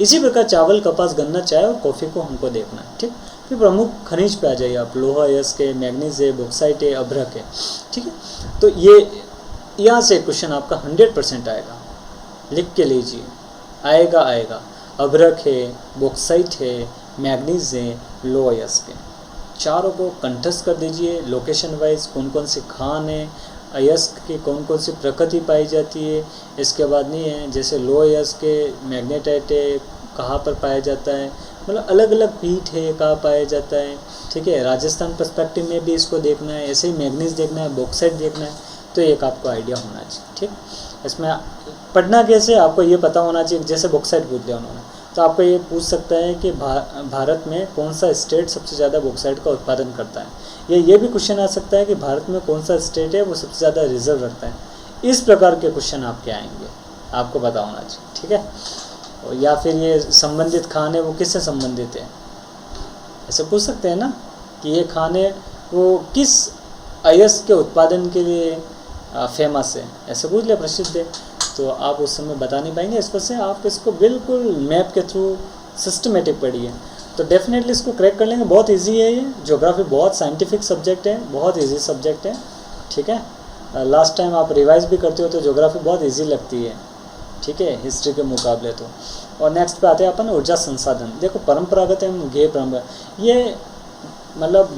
इसी प्रकार चावल, कपास, गन्ना, चाय और कॉफ़ी को हमको देखना है, ठीक। फिर प्रमुख खनिज पे आ जाइए आप, लोहा, यस्क है, मैग्नीज है, बॉक्साइट है, अभ्रक है, ठीक है। तो ये यहाँ से क्वेश्चन आपका 100% आएगा, लिख के लीजिए, आएगा। अभ्रक है, बॉक्साइट है, मैंगनीज है, लो अयस्क है। चारों को कंठस्थ कर दीजिए लोकेशन वाइज, कौन कौन से खान है, अयस्क की कौन कौन सी प्रकृति पाई जाती है। इसके बाद नहीं है जैसे लो अयस्क के मैग्नेटाइट है कहाँ पर पाया जाता है, मतलब अलग अलग पीठ है कहाँ पाया जाता है। ठीक है, राजस्थान पर्सपेक्टिव में भी इसको देखना है, ऐसे ही मैग्नीज देखना है, बॉक्साइट देखना है, तो एक आपको आइडिया होना चाहिए। ठीक, इसमें पढ़ना कैसे आपको ये पता होना चाहिए। जैसे बॉक्साइट पूछ लिया उन्होंने, तो आपको ये पूछ सकता है कि भारत में कौन सा स्टेट सबसे ज़्यादा बॉक्साइट का उत्पादन करता है। ये भी क्वेश्चन आ सकता है कि भारत में कौन सा स्टेट है वो सबसे ज़्यादा रिजर्व रखता है। इस प्रकार के क्वेश्चन आपके आएंगे, आपको पता होना चाहिए। ठीक है, या फिर ये संबंधित खान है वो किससे संबंधित है, ऐसे पूछ सकते हैं ना कि ये खान है वो किस अयस्क के उत्पादन के लिए फेमस है, ऐसे पूछ लिया प्रसिद्ध है, तो आप उस समय बता नहीं पाएंगे। इस पर से आप इसको बिल्कुल मैप के थ्रू सिस्टमेटिक पढ़िए तो डेफिनेटली इसको क्रैक कर लेंगे। बहुत इजी है ये, ज्योग्राफी बहुत साइंटिफिक सब्जेक्ट है, बहुत इजी सब्जेक्ट है। ठीक है, लास्ट टाइम आप रिवाइज भी करते हो तो ज्योग्राफी बहुत इजी लगती है। ठीक है, हिस्ट्री के मुकाबले तो। और नेक्स्ट पे आते हैं अपन ऊर्जा संसाधन। देखो परंपरागत एवं गैर परंपरागत, ये मतलब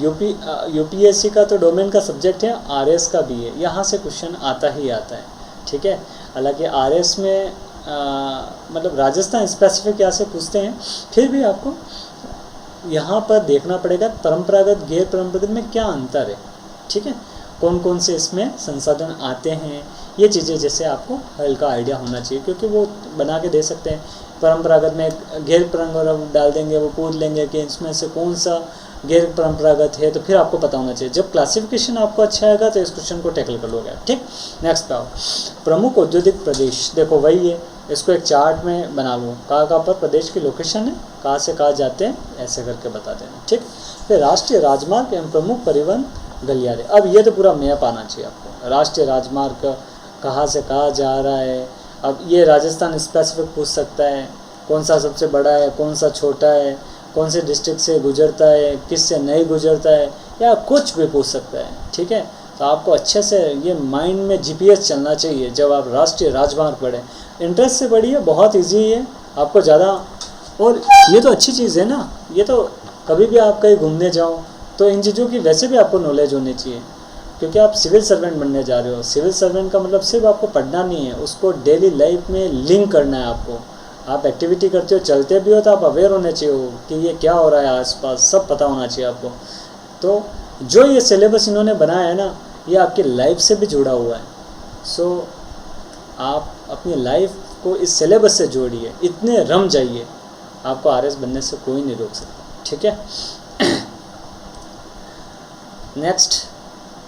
यूपीएससी का तो डोमेन का सब्जेक्ट है, आरएस का भी है, यहाँ से क्वेश्चन आता ही आता है। ठीक है, हालांकि आरएस में मतलब राजस्थान स्पेसिफिक यहाँ से पूछते हैं, फिर भी आपको यहाँ पर देखना पड़ेगा परंपरागत गैर परंपरागत में क्या अंतर है। ठीक है, कौन कौन से इसमें संसाधन आते हैं, ये चीज़ें जैसे आपको हल्का आइडिया होना चाहिए, क्योंकि वो बना के दे सकते हैं। परंपरागत में गैर परंपरागत डाल देंगे, वो पूछ लेंगे कि इसमें से कौन सा गैर परंपरागत है, तो फिर आपको पता होना चाहिए। जब क्लासिफिकेशन आपको अच्छा आएगा तो इस क्वेश्चन को टैकल कर लोगे। ठीक, नेक्स्ट पे आओ, प्रमुख औद्योगिक प्रदेश। देखो वही है, इसको एक चार्ट में बना लो, कहाँ पर प्रदेश की लोकेशन है, कहाँ से कहाँ जाते हैं, ऐसे करके बता देना। ठीक, फिर राष्ट्रीय राजमार्ग एवं प्रमुख परिवहन गलियारे। अब ये तो पूरा मैप आना चाहिए आपको, राष्ट्रीय राजमार्ग कहाँ से कहाँ जा रहा है। अब ये राजस्थान स्पेसिफिक पूछ सकता है, कौन सा सबसे बड़ा है, कौन सा छोटा है, कौन से डिस्ट्रिक्ट से गुजरता है, किस से नहीं गुजरता है, या कुछ भी पूछ सकता है। ठीक है, तो आपको अच्छे से ये माइंड में जीपीएस चलना चाहिए जब आप राष्ट्रीय राजमार्ग पढ़ें। इंटरेस्ट से पढ़िए, बहुत इजी है आपको ज़्यादा। और ये तो अच्छी चीज़ है ना, ये तो कभी भी आप कहीं घूमने जाओ तो इन चीज़ों की वैसे भी आपको नॉलेज होनी चाहिए, क्योंकि आप सिविल सर्वेंट बनने जा रहे हो। सिविल सर्वेंट का मतलब सिर्फ आपको पढ़ना नहीं है, उसको डेली लाइफ में लिंक करना है आपको। आप एक्टिविटी करते हो, चलते भी हो, तो आप अवेयर होने चाहिए हो कि ये क्या हो रहा है आसपास, सब पता होना चाहिए आपको। तो जो ये सिलेबस इन्होंने बनाया है ना, ये आपकी लाइफ से भी जुड़ा हुआ है। सो आप अपनी लाइफ को इस सिलेबस से जोड़िए, इतने रम जाइए, आपको आरएस बनने से कोई नहीं रोक सकता। ठीक है, नेक्स्ट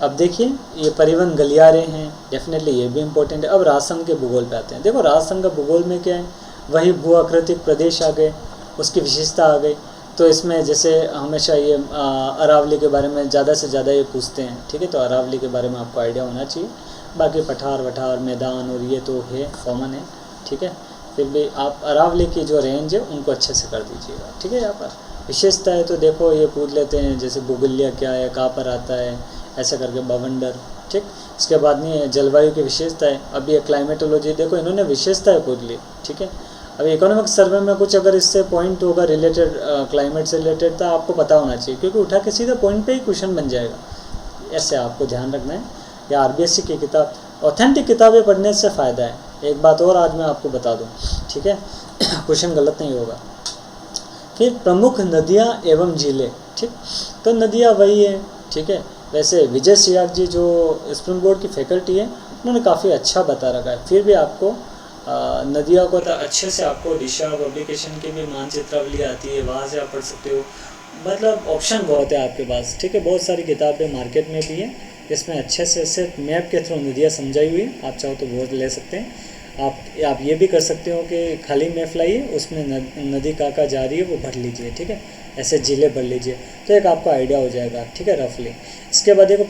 अब देखिए, ये परिवहन गलियारे हैं, डेफिनेटली ये भी इम्पोर्टेंट है। अब राजस्थान के भूगोल पे आते हैं। देखो राजस्थान का भूगोल में क्या है, वही भूआकृतिक प्रदेश आ गए, उसकी विशेषता आ गई। तो इसमें जैसे हमेशा ये अरावली के बारे में ज़्यादा से ज़्यादा ये पूछते हैं। ठीक है, तो अरावली के बारे में आपको आइडिया होना चाहिए। बाकी पठार वठार मैदान और ये तो है, कॉमन है। ठीक है, फिर भी आप अरावली की जो रेंज है उनको अच्छे से कर दीजिएगा। ठीक है, यहाँ पर विशेषता है तो देखो ये पूछ लेते हैं, जैसे बुगलिया क्या है, कहाँ पर आता है, ऐसे करके बवंडर। ठीक, इसके बाद नहीं है जलवायु की विशेषता है। अब ये क्लाइमेटोलॉजी, देखो इन्होंने विशेषताएं पूछ ली। ठीक है, अब इकोनॉमिक सर्वे में कुछ अगर इससे पॉइंट होगा रिलेटेड क्लाइमेट से रिलेटेड, तो आपको पता होना चाहिए, क्योंकि उठा के सीधा पॉइंट पे ही क्वेश्चन बन जाएगा। ऐसे आपको ध्यान रखना है। या आरबीएससी की किताब, ऑथेंटिक किताबें पढ़ने से फ़ायदा है। एक बात और आज मैं आपको बता दूँ, ठीक है, क्वेश्चन गलत नहीं होगा। फिर प्रमुख नदियाँ एवं झीलें। ठीक, तो नदियाँ वही है। ठीक है, वैसे विजय सियाग जी जो स्प्रिंग बोर्ड की फैकल्टी है, उन्होंने काफ़ी अच्छा बता रखा है। फिर भी आपको नदियों को अच्छे से, आपको दिशा पब्लिकेशन की भी मानचित्रावली आती है, वहाँ से आप पढ़ सकते हो। मतलब ऑप्शन बहुत है आपके पास। ठीक है, बहुत सारी किताबें मार्केट में भी हैं, इसमें अच्छे से सिर्फ मैप के थ्रू नदियाँ समझाई हुई है। आप चाहो तो वो ले सकते हैं। आप ये भी कर सकते हो कि खाली मैप लाइए, उसमें नदी का जा रही है वो भर लीजिए। ठीक है, ऐसे जिले भर लीजिए, तो एक आपको आइडिया हो जाएगा। ठीक है, रफली। इसके बाद देखो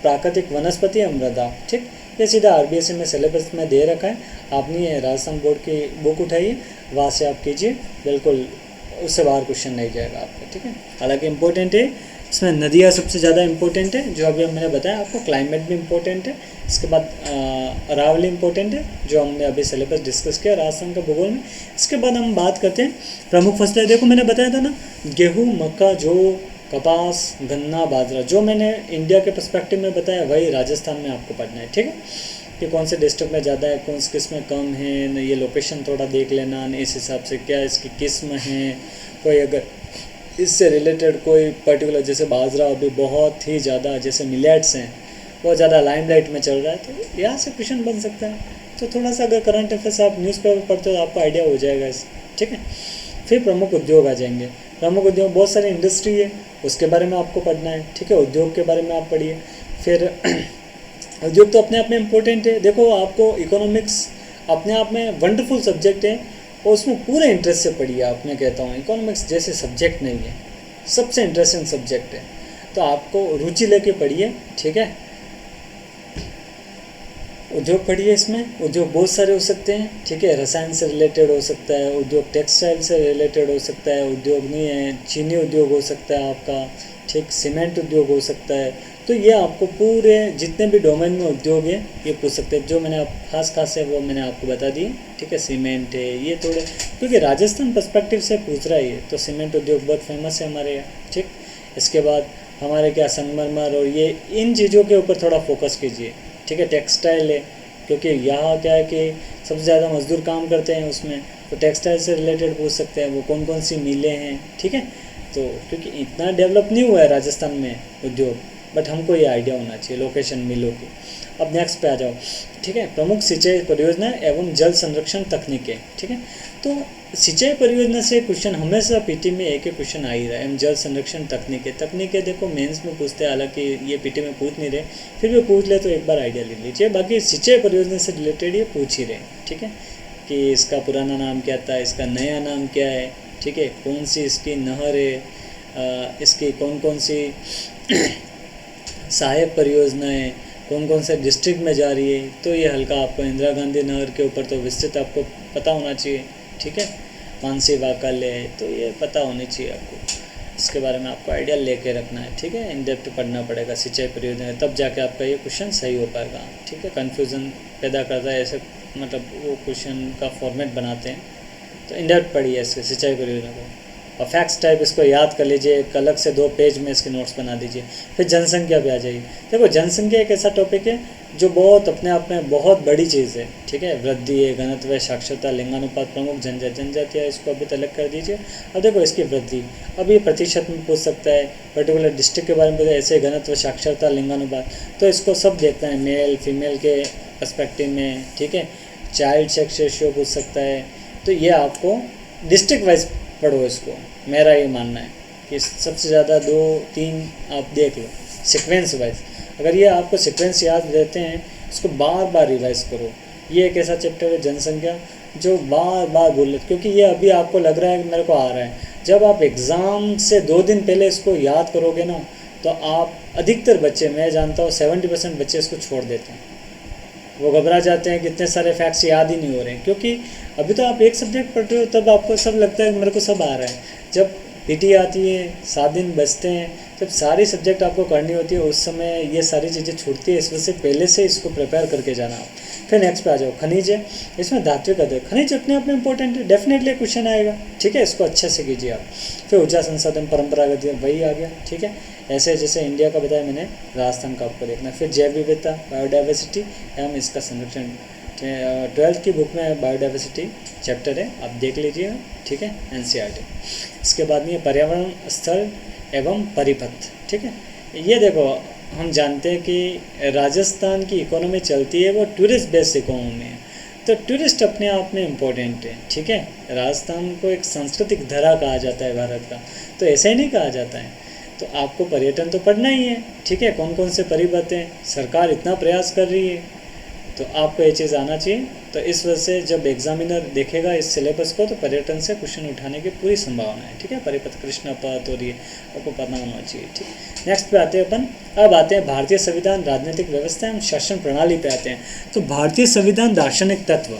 प्राकृतिक वनस्पति मृदा। ठीक, ये सीधा आरबीएससी में सिलेबस में दे रखा है। आपने राजस्थान बोर्ड की बुक उठाइए, वहाँ से आप कीजिए, बिल्कुल उससे बाहर क्वेश्चन नहीं जाएगा आपका। ठीक है, हालांकि इम्पोर्टेंट है इसमें नदियाँ सबसे ज़्यादा इम्पोर्टेंट है, जो अभी मैंने बताया आपको। क्लाइमेट भी इम्पोर्टेंट है। इसके बाद अरावली इम्पोर्टेंट है, जो हमने अभी सिलेबस डिस्कस किया राजस्थान का भूगोल में। इसके बाद हम बात करते हैं प्रमुख फसलें। देखो मैंने बताया था ना, गेहूँ, मक्का, जौ, कपास, गन्ना, बाजरा, जो मैंने इंडिया के पर्सपेक्टिव में बताया वही राजस्थान में आपको पढ़ना है, ठीक है। कि कौन से डिस्ट्रिक्ट में ज़्यादा है, कौन से किस में कम है, ये लोकेशन थोड़ा देख लेना, इस हिसाब से क्या इसकी किस्म है। कोई अगर इससे रिलेटेड कोई पर्टिकुलर, जैसे बाजरा अभी बहुत ही ज़्यादा, जैसे मिलेट्स हैं बहुत ज़्यादा लाइमलाइट में चल रहा है, तो यहाँ से क्वेश्चन बन सकता है। तो थोड़ा सा अगर करंट अफेयर्स आप न्यूज़पेपर पढ़ते हो तो आपको आइडिया हो जाएगा इस, ठीक है। फिर प्रमुख उद्योग आ जाएंगे। प्रमुख उद्योग बहुत सारी इंडस्ट्री है, उसके बारे में आपको पढ़ना है, ठीक है। उद्योग के बारे में आप पढ़िए। फिर उद्योग तो अपने आप में इम्पोर्टेंट है। देखो आपको इकोनॉमिक्स अपने आप में वंडरफुल सब्जेक्ट है और उसमें पूरे इंटरेस्ट से पढ़िए आप। मैं कहता हूँ इकोनॉमिक्स जैसे सब्जेक्ट नहीं है, सबसे इंटरेस्टिंग सब्जेक्ट है, तो आपको रुचि लेके पढ़िए, ठीक है। उद्योग पढ़िए। इसमें उद्योग बहुत सारे हो सकते हैं, ठीक है। रसायन से रिलेटेड हो सकता है उद्योग, टेक्सटाइल से रिलेटेड हो सकता है उद्योग, नहीं है चीनी उद्योग हो सकता है आपका, ठीक। सीमेंट उद्योग हो सकता है। तो ये आपको पूरे जितने भी डोमेन में उद्योग है ये पूछ सकते हैं। जो मैंने आप खास है वो मैंने आपको बता दिए, ठीक है। सीमेंट है, ये थोड़े क्योंकि राजस्थान पर्सपेक्टिव से पूछ रहा है ये, तो सीमेंट उद्योग बहुत फेमस है हमारे यहाँ, ठीक। इसके बाद हमारे क्या संगमरमर और ये इन चीज़ों के ऊपर थोड़ा फोकस कीजिए, ठीक है। टेक्सटाइल है, क्योंकि यहाँ क्या है कि सबसे ज़्यादा मजदूर काम करते हैं उसमें, तो टेक्सटाइल से रिलेटेड पूछ सकते हैं वो कौन कौन सी मिलें हैं, ठीक है। तो क्योंकि इतना डेवलप नहीं हुआ है राजस्थान में उद्योग, बट हमको ये आइडिया होना चाहिए लोकेशन मिलों की। अब नेक्स्ट पे आ जाओ, ठीक है। प्रमुख सिंचाई परियोजना एवं जल संरक्षण तकनीकें, ठीक है। तो सिंचाई परियोजना से क्वेश्चन हमेशा पीटी में एक ही क्वेश्चन आ ही रहा है, एवं जल संरक्षण तकनीकें देखो मेंस में पूछते हैं, हालांकि ये पीटी में पूछ नहीं रहे, फिर भी पूछ ले तो एक बार आइडिया ले लीजिए। बाकी सिंचाई परियोजना से रिलेटेड ये पूछ ही रहे, ठीक है। कि इसका पुराना नाम क्या था, इसका नया नाम क्या है, ठीक है। कौन सी इसकी नहर है, इसकी कौन कौन सी सहायक परियोजनाएं कौन कौन से डिस्ट्रिक्ट में जा रही है, तो ये हल्का आपको इंदिरा गांधी नहर के ऊपर तो विस्तृत आपको पता होना चाहिए, ठीक है। मानसी वाकालय है, तो ये पता होनी चाहिए आपको, इसके बारे में आपको आइडिया लेके रखना है, ठीक है। इन डेप्थ पढ़ना पड़ेगा सिंचाई परियोजना, तब जाके आपका ये क्वेश्चन सही हो पाएगा, ठीक है। कन्फ्यूज़न पैदा करता है ऐसे, मतलब वो क्वेश्चन का फॉर्मेट बनाते हैं, तो इन डेप्थ पढ़िए इसके सिंचाई परियोजना को। और फैक्ट्स टाइप इसको याद कर लीजिए, एक अलग से 2 पेज में इसके नोट्स बना दीजिए। फिर जनसंख्या पे आ जाइए। देखो जनसंख्या एक ऐसा टॉपिक है जो बहुत अपने आप में बहुत बड़ी चीज़ है, ठीक है। वृद्धि है, घनत्व, साक्षरता, लिंगानुपात, प्रमुख जनजातियाँ, इसको अभी तक कर दीजिए। अब देखो इसकी वृद्धि, अब ये प्रतिशत में पूछ सकता है, पर्टिकुलर डिस्ट्रिक्ट के बारे में पूछा, ऐसे घनत्व, साक्षरता, लिंगानुपात, तो इसको सब देखना है मेल फीमेल के पर्सपेक्टिव में, ठीक है। चाइल्ड सेक्स रेशियो पूछ सकता है, तो ये आपको डिस्ट्रिक्ट वाइज पढ़ो इसको, मेरा ये मानना है कि सबसे ज़्यादा 2-3 आप देख लो सीक्वेंस वाइज। अगर ये आपको सीक्वेंस याद रहते हैं, इसको बार बार रिवाइज करो। ये एक ऐसा चैप्टर है जनसंख्या जो बार बार बोल, क्योंकि ये अभी आपको लग रहा है कि मेरे को आ रहा है, जब आप एग्ज़ाम से 2 दिन पहले इसको याद करोगे ना, तो आप अधिकतर बच्चे, मैं जानता हूँ 70% बच्चे इसको छोड़ देते हैं, वो घबरा जाते हैं कि इतने सारे फैक्ट्स याद ही नहीं हो रहे हैं। क्योंकि अभी तो आप एक सब्जेक्ट पढ़ रहे हो, तब आपको सब लगता है कि मेरे को सब आ रहा है। जब पीटी आती है, 7 दिन बचते हैं, जब सारी सब्जेक्ट आपको करनी होती है, उस समय ये सारी चीज़ें छूटती है। इस वजह से पहले से इसको प्रिपेयर करके जाना आप। फिर नेक्स्ट पे आ जाओ, खनिज है। इसमें धात्विक अध्ययन, खनिज अपने आप में इंपॉर्टेंट है, डेफिनेटली क्वेश्चन आएगा, ठीक है। इसको अच्छे से कीजिए आप। फिर ऊर्जा संसाधन, परंपरागत, वही आ गया, ठीक है। ऐसे जैसे इंडिया का बताया मैंने, राजस्थान का आपको देखना। फिर जैव विविधता, बायोडाइवर्सिटी एवं इसका संरक्षण, 12th की बुक में बायोडाइवर्सिटी चैप्टर है, आप देख लीजिएगा, ठीक है, एनसीईआरटी। इसके बाद में पर्यावरण, स्थल एवं परिपथ, ठीक है। ये देखो हम जानते हैं कि राजस्थान की इकोनॉमी चलती है वो टूरिस्ट बेस्ड इकोनॉमी है, तो टूरिस्ट अपने आप में इम्पोर्टेंट है, ठीक है। राजस्थान को एक सांस्कृतिक धरा कहा जाता है भारत का, तो ऐसे ही नहीं कहा जाता है। तो आपको पर्यटन तो पढ़ना ही है, ठीक है। कौन कौन से परिपथ हैं, सरकार इतना प्रयास कर रही है, तो आपको ये चीज़ आना चाहिए। तो इस वजह से जब एग्जामिनर देखेगा इस सिलेबस को, तो पर्यटन से क्वेश्चन उठाने की पूरी संभावना है, ठीक है। परिपथ, कृष्णपथ और ये आपको पता होना चाहिए, ठीक। नेक्स्ट पे आते हैं अपन, अब आते हैं भारतीय संविधान, राजनीतिक व्यवस्था एवं शासन प्रणाली पे आते हैं। तो भारतीय संविधान, दार्शनिक तत्व।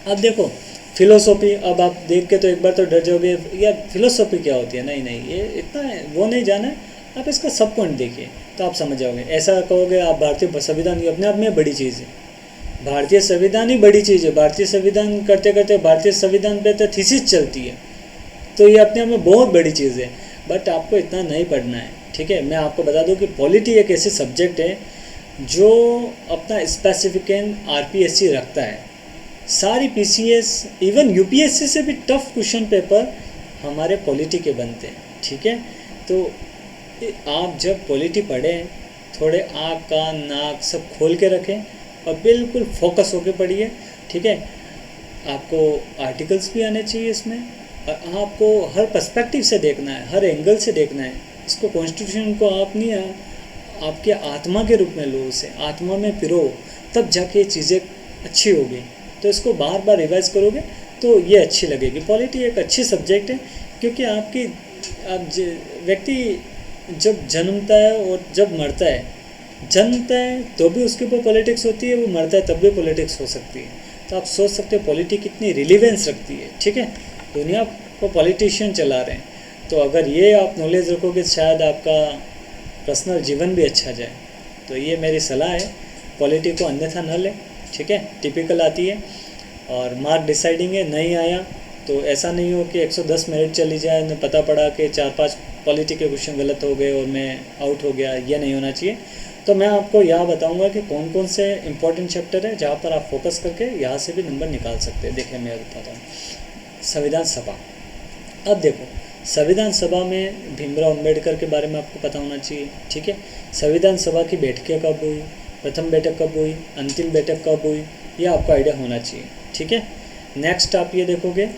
अब देखो फिलोसॉफी, अब आप देख के तो एक बार तो डर जाओगे यार फिलोसॉफी क्या होती है, नहीं ये इतना वो नहीं जाना है। आप इसका सब पॉइंट देखिए तो आप समझ जाओगे। ऐसा कहोगे आप भारतीय संविधान अपने आप में बड़ी चीज़ है, भारतीय संविधान ही बड़ी चीज़ है, भारतीय संविधान करते करते भारतीय संविधान पे तो थीसिस चलती है, तो ये अपने आप में बहुत बड़ी चीज़ है। बट आपको इतना नहीं पढ़ना है, ठीक है। मैं आपको बता दूं कि पॉलिटी एक ऐसे सब्जेक्ट है जो अपना स्पेसिफिकेशन आरपीएससी रखता है। सारी पीसीएस इवन यूपीएससी से भी टफ क्वेश्चन पेपर हमारे पॉलिटी के बनते हैं, ठीक है। तो आप जब पॉलिटी पढ़ें थोड़े आँख कान नाक सब खोल के रखें और बिल्कुल फोकस होके पढ़िए, ठीक है। आपको आर्टिकल्स भी आने चाहिए इसमें, और आपको हर पर्सपेक्टिव से देखना है, हर एंगल से देखना है इसको। कॉन्स्टिट्यूशन को आप नहीं आपके आत्मा के रूप में लो, उसे आत्मा में पिरो, तब जाके चीज़ें अच्छी होगी। तो इसको बार बार रिवाइज करोगे तो ये अच्छी लगेगी। पॉलिटी एक अच्छी सब्जेक्ट है क्योंकि आप व्यक्ति जब जन्मता है और जब मरता है, जन्मता है तो भी उसके ऊपर पॉलिटिक्स होती है, वो मरता है तब भी पॉलिटिक्स हो सकती है। तो आप सोच सकते हो पॉलिटिक्स कितनी रिलीवेंस रखती है, ठीक है। दुनिया को पॉलिटिशियन चला रहे हैं, तो अगर ये आप नॉलेज रखोगे शायद आपका पर्सनल जीवन भी अच्छा जाए। तो ये मेरी सलाह है, पॉलिटी को अन्यथा न लें, ठीक है। टिपिकल आती है और मार्क डिसाइडिंग है, नहीं आया तो ऐसा नहीं हो कि 110 मिनट चली जाए न पता पड़ा कि 4-5 पॉलिटी के क्वेश्चन गलत हो गए और मैं आउट हो गया, ये नहीं होना चाहिए। तो मैं आपको यह बताऊंगा कि कौन कौन से इंपॉर्टेंट चैप्टर है जहाँ पर आप फोकस करके यहाँ से भी नंबर निकाल सकते हैं। देखिए मैं बताता हूँ संविधान सभा। अब देखो संविधान सभा में भीमराव अंबेडकर के बारे में आपको पता होना चाहिए, ठीक है। संविधान सभा की बैठकें कब हुई, प्रथम बैठक कब हुई, अंतिम बैठक कब हुई, ये आपको आइडिया होना चाहिए, ठीक है। नेक्स्ट आप ये देखोगे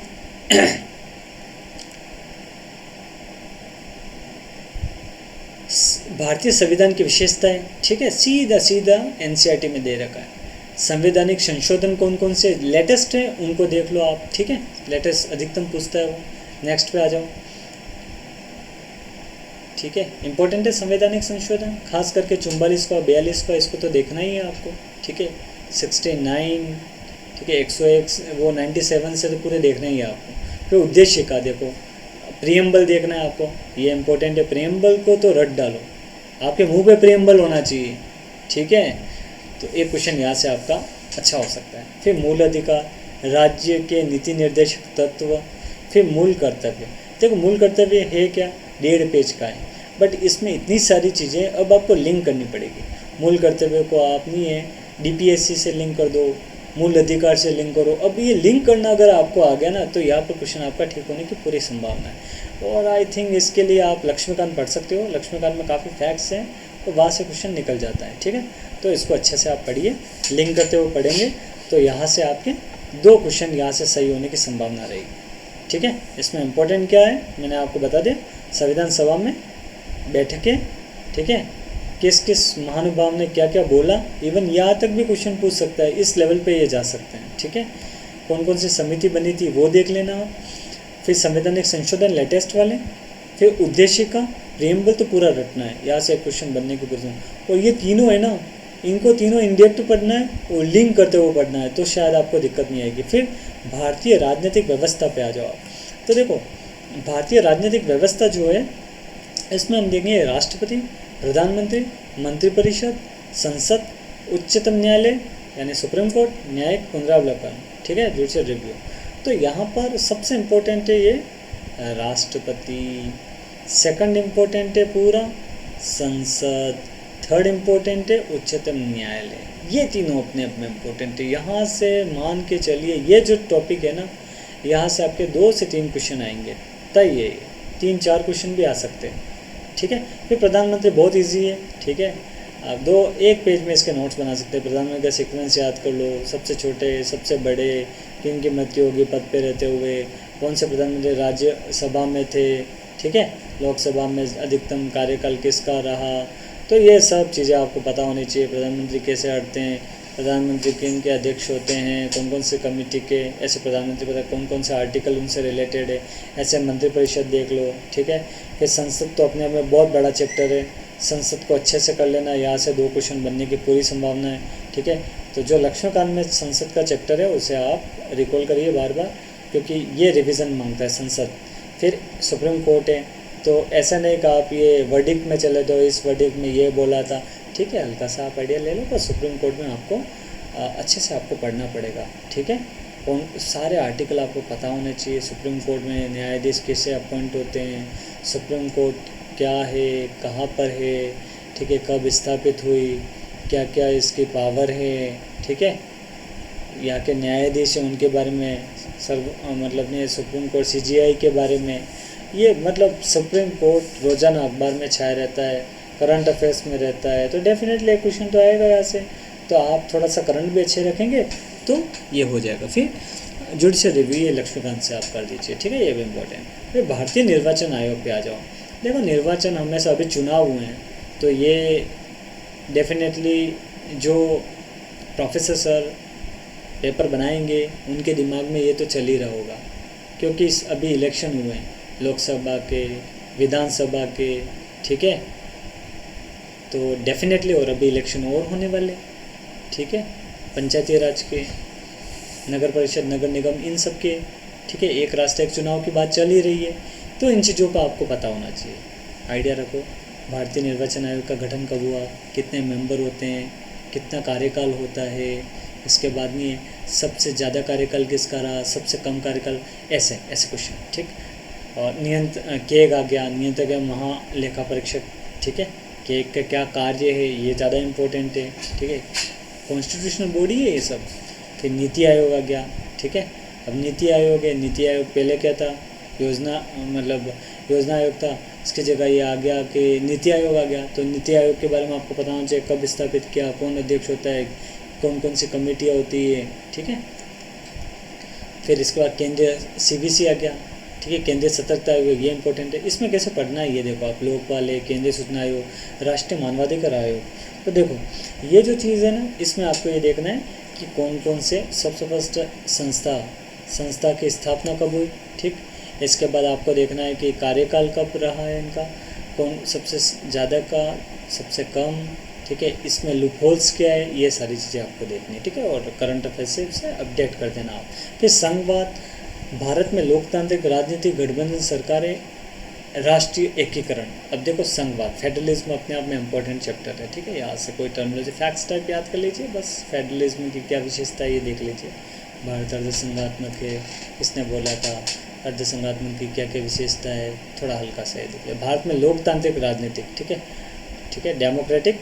भारतीय संविधान की विशेषताएं, ठीक है, सीधा सीधा एनसीईआरटी में दे रखा है। संवैधानिक संशोधन कौन कौन से लेटेस्ट हैं उनको देख लो आप, ठीक है। लेटेस्ट अधिकतम पूछता है वो। नेक्स्ट पे आ जाओ, ठीक है। इंपॉर्टेंट है संवैधानिक संशोधन, खास करके 44 का 42 का, इसको तो देखना ही है आपको, ठीक है। 69, ठीक है, 101 वो 97 से तो पूरे देखना ही है आपको। फिर उद्देश्य का देखो, प्रियम्बल देखना है आपको, ये इंपॉर्टेंट है। प्रियम्बल को तो रट डालो, आपके मुंह पे प्रियम्बल होना चाहिए, ठीक है। तो एक क्वेश्चन यहाँ से आपका अच्छा हो सकता है। फिर मूल अधिकार, राज्य के नीति निर्देशक तत्व, फिर मूल कर्तव्य। देखो मूल कर्तव्य है क्या, 1.5 पेज का है, बट इसमें इतनी सारी चीज़ें अब आपको लिंक करनी पड़ेगी। मूल कर्तव्य को आप नहीं है डीपीएससी से लिंक कर दो, मूल अधिकार से लिंक करो। अब ये लिंक करना अगर आपको आ गया ना तो यहाँ पर क्वेश्चन आपका ठीक होने की पूरी संभावना है। और आई थिंक इसके लिए आप लक्ष्मीकांत पढ़ सकते हो, लक्ष्मीकांत में काफ़ी फैक्ट्स हैं तो वहाँ से क्वेश्चन निकल जाता है, ठीक है। तो इसको अच्छे से आप पढ़िए, लिंक करते हुए पढ़ेंगे तो यहाँ से आपके 2 क्वेश्चन यहाँ से सही होने की संभावना रहेगी, ठीक है। इसमें इम्पोर्टेंट क्या है मैंने आपको बता दिया, संविधान सभा में बैठकें, ठीक है, किस किस महानुभाव ने क्या क्या बोला, इवन यहाँ तक भी क्वेश्चन पूछ सकता है, इस लेवल पे ये जा सकते हैं, ठीक है। कौन कौन सी समिति बनी थी वो देख लेना आप। फिर संवैधानिक संशोधन लेटेस्ट वाले, फिर उद्देश्य का, प्रियम्बल तो पूरा रटना है, यहाँ से क्वेश्चन बनने की पूरी। और ये तीनों है ना, इनको तीनों इंडेप्थ पढ़ना है और लिंक करते हुए पढ़ना है, तो शायद आपको दिक्कत नहीं आएगी। फिर भारतीय राजनीतिक व्यवस्था पे आ जाओ आप। तो देखो भारतीय राजनीतिक व्यवस्था जो है इसमें हम देखेंगे राष्ट्रपति, प्रधानमंत्री, मंत्रिपरिषद, संसद, उच्चतम न्यायालय यानी सुप्रीम कोर्ट, न्यायिक पुनरावलोकन, ठीक है, जुडिशियल रिव्यू। तो यहाँ पर सबसे इम्पोर्टेंट है ये राष्ट्रपति, सेकंड इम्पोर्टेंट है पूरा संसद, थर्ड इम्पोर्टेंट है उच्चतम न्यायालय। ये तीनों अपने अपने इम्पोर्टेंट है। यहाँ से मान के चलिए ये जो टॉपिक है ना, यहाँ से आपके 2 से 3 क्वेश्चन आएंगे, तय है, 3-4 क्वेश्चन भी आ सकते हैं, ठीक है। फिर प्रधानमंत्री बहुत इजी है, ठीक है, आप 1 पेज में इसके नोट्स बना सकते हैं। प्रधानमंत्री का सीक्वेंस याद कर लो, सबसे छोटे, सबसे बड़े, किन की मृत्यु होगी पद पे रहते हुए, कौन से प्रधानमंत्री राज्यसभा में थे, ठीक है, लोकसभा में अधिकतम कार्यकाल किसका रहा। तो ये सब चीज़ें आपको पता होनी चाहिए। प्रधानमंत्री कैसे हटते हैं, प्रधानमंत्री किन के अध्यक्ष होते हैं, कौन कौन से कमेटी के, ऐसे प्रधानमंत्री पता कौन कौन से आर्टिकल उनसे रिलेटेड है, ऐसे मंत्रिपरिषद देख लो, ठीक है। फिर संसद तो अपने आप में बहुत बड़ा चैप्टर है, संसद को अच्छे से कर लेना, यहाँ से 2 क्वेश्चन बनने की पूरी संभावना है, ठीक है। तो जो लक्ष्मीकांत में संसद का चैप्टर है उसे आप रिकॉल करिए बार बार, क्योंकि ये रिवीजन मांगता है संसद। फिर सुप्रीम कोर्ट है, तो ऐसा नहीं कि आप ये वर्डिक्ट में चले तो इस वर्डिक्ट में ये बोला था, ठीक है, हल्का सा आप आइडिया ले लो। पर सुप्रीम कोर्ट में आपको अच्छे से आपको पढ़ना पड़ेगा, ठीक है। उन सारे आर्टिकल आपको पता होने चाहिए। सुप्रीम कोर्ट में न्यायाधीश कैसे अपॉइंट होते हैं, सुप्रीम कोर्ट क्या है, कहाँ पर है, ठीक है, कब स्थापित हुई, क्या क्या इसकी पावर है, ठीक है, यहाँ के न्यायाधीश हैं उनके बारे में मतलब नहीं, सुप्रीम कोर्ट CGI के बारे में, ये मतलब सुप्रीम कोर्ट रोज़ाना अखबार में छाया रहता है, करंट अफेयर्स में रहता है। तो डेफिनेटली एक क्वेश्चन तो आएगा यहाँ से। तो आप थोड़ा सा करंट भी अच्छे रखेंगे तो ये हो जाएगा। फिर जुडिशियल रिव्यू ये लक्ष्मीकांत से आप कर दीजिए, ठीक है, ये भी इम्पोर्टेंट। फिर भारतीय निर्वाचन आयोग पे आ जाओ। देखो निर्वाचन हमेशा अभी चुनाव हुए हैं, तो ये डेफिनेटली जो प्रोफेसर सर पेपर बनाएंगे उनके दिमाग में ये तो चल ही रहा होगा, क्योंकि अभी इलेक्शन हुए हैं, लोकसभा के, विधानसभा के, ठीक है। तो डेफिनेटली और अभी इलेक्शन और होने वाले, ठीक है, पंचायती राज के, नगर परिषद, नगर निगम, इन सब के, ठीक है। एक राष्ट्र एक चुनाव की बात चल ही रही है, तो इन चीज़ों का आपको पता होना चाहिए। आइडिया रखो, भारतीय निर्वाचन आयोग का गठन कब हुआ, कितने मेंबर होते हैं, कितना कार्यकाल होता है, इसके बाद में सबसे ज़्यादा कार्यकाल किसका रहा, सबसे कम कार्यकाल, ऐसे ऐसे क्वेश्चन, ठीक। और केग आ गया, नियंत्रक है महालेखा परीक्षक, ठीक है, केग का क्या कार्य है ये ज़्यादा इम्पोर्टेंट है, ठीक है, कॉन्स्टिट्यूशनल बॉडी है ये सब। फिर नीति आयोग आ गया, ठीक है। अब नीति आयोग है, नीति आयोग पहले क्या था, योजना आयोग था, इसकी जगह ये आ गया कि नीति आयोग आ गया। तो नीति आयोग के बारे में आपको पता होना चाहिए, कब स्थापित किया, कौन अध्यक्ष होता है, कौन कौन सी कमेटियाँ होती है, ठीक है। फिर इसके बाद केंद्रीय CBC आ गया, ठीक है, केंद्रीय सतर्कता आयोग, ये इंपॉर्टेंट है। इसमें कैसे पढ़ना है ये देखो आप, लोकपाल है, केंद्रीय सूचना आयोग, राष्ट्रीय मानवाधिकार आयोग। तो देखो ये जो चीज़ है ना, इसमें आपको ये देखना है कि कौन कौन से, सबसे फर्स्ट संस्था की स्थापना कब हुई, ठीक। इसके बाद आपको देखना है कि कार्यकाल कब रहा है इनका, कौन सबसे ज़्यादा का, सबसे कम, ठीक है, इसमें लूपहोल्स क्या है, ये सारी चीज़ें आपको देखनी है, ठीक है। और करंट अफेयर्स से अपडेट कर देना आप। फिर संघवाद, भारत में लोकतांत्रिक राजनीतिक गठबंधन सरकारें, राष्ट्रीय एकीकरण। अब देखो संघवाद, फेडरलिज्म अपने आप में इम्पोर्टेंट चैप्टर है, ठीक है। यहाँ से कोई टर्मिनोलॉजी फैक्ट्स टाइप याद कर लीजिए बस, फेडरलिज्म की क्या विशेषता है ये देख लीजिए। भारत अर्धसंघात्मक है, किसने बोला था, अर्धसंघात्मक की क्या क्या विशेषता है, थोड़ा हल्का सा ये देखिए। भारत में लोकतांत्रिक राजनीतिक, ठीक है, ठीक है, डेमोक्रेटिक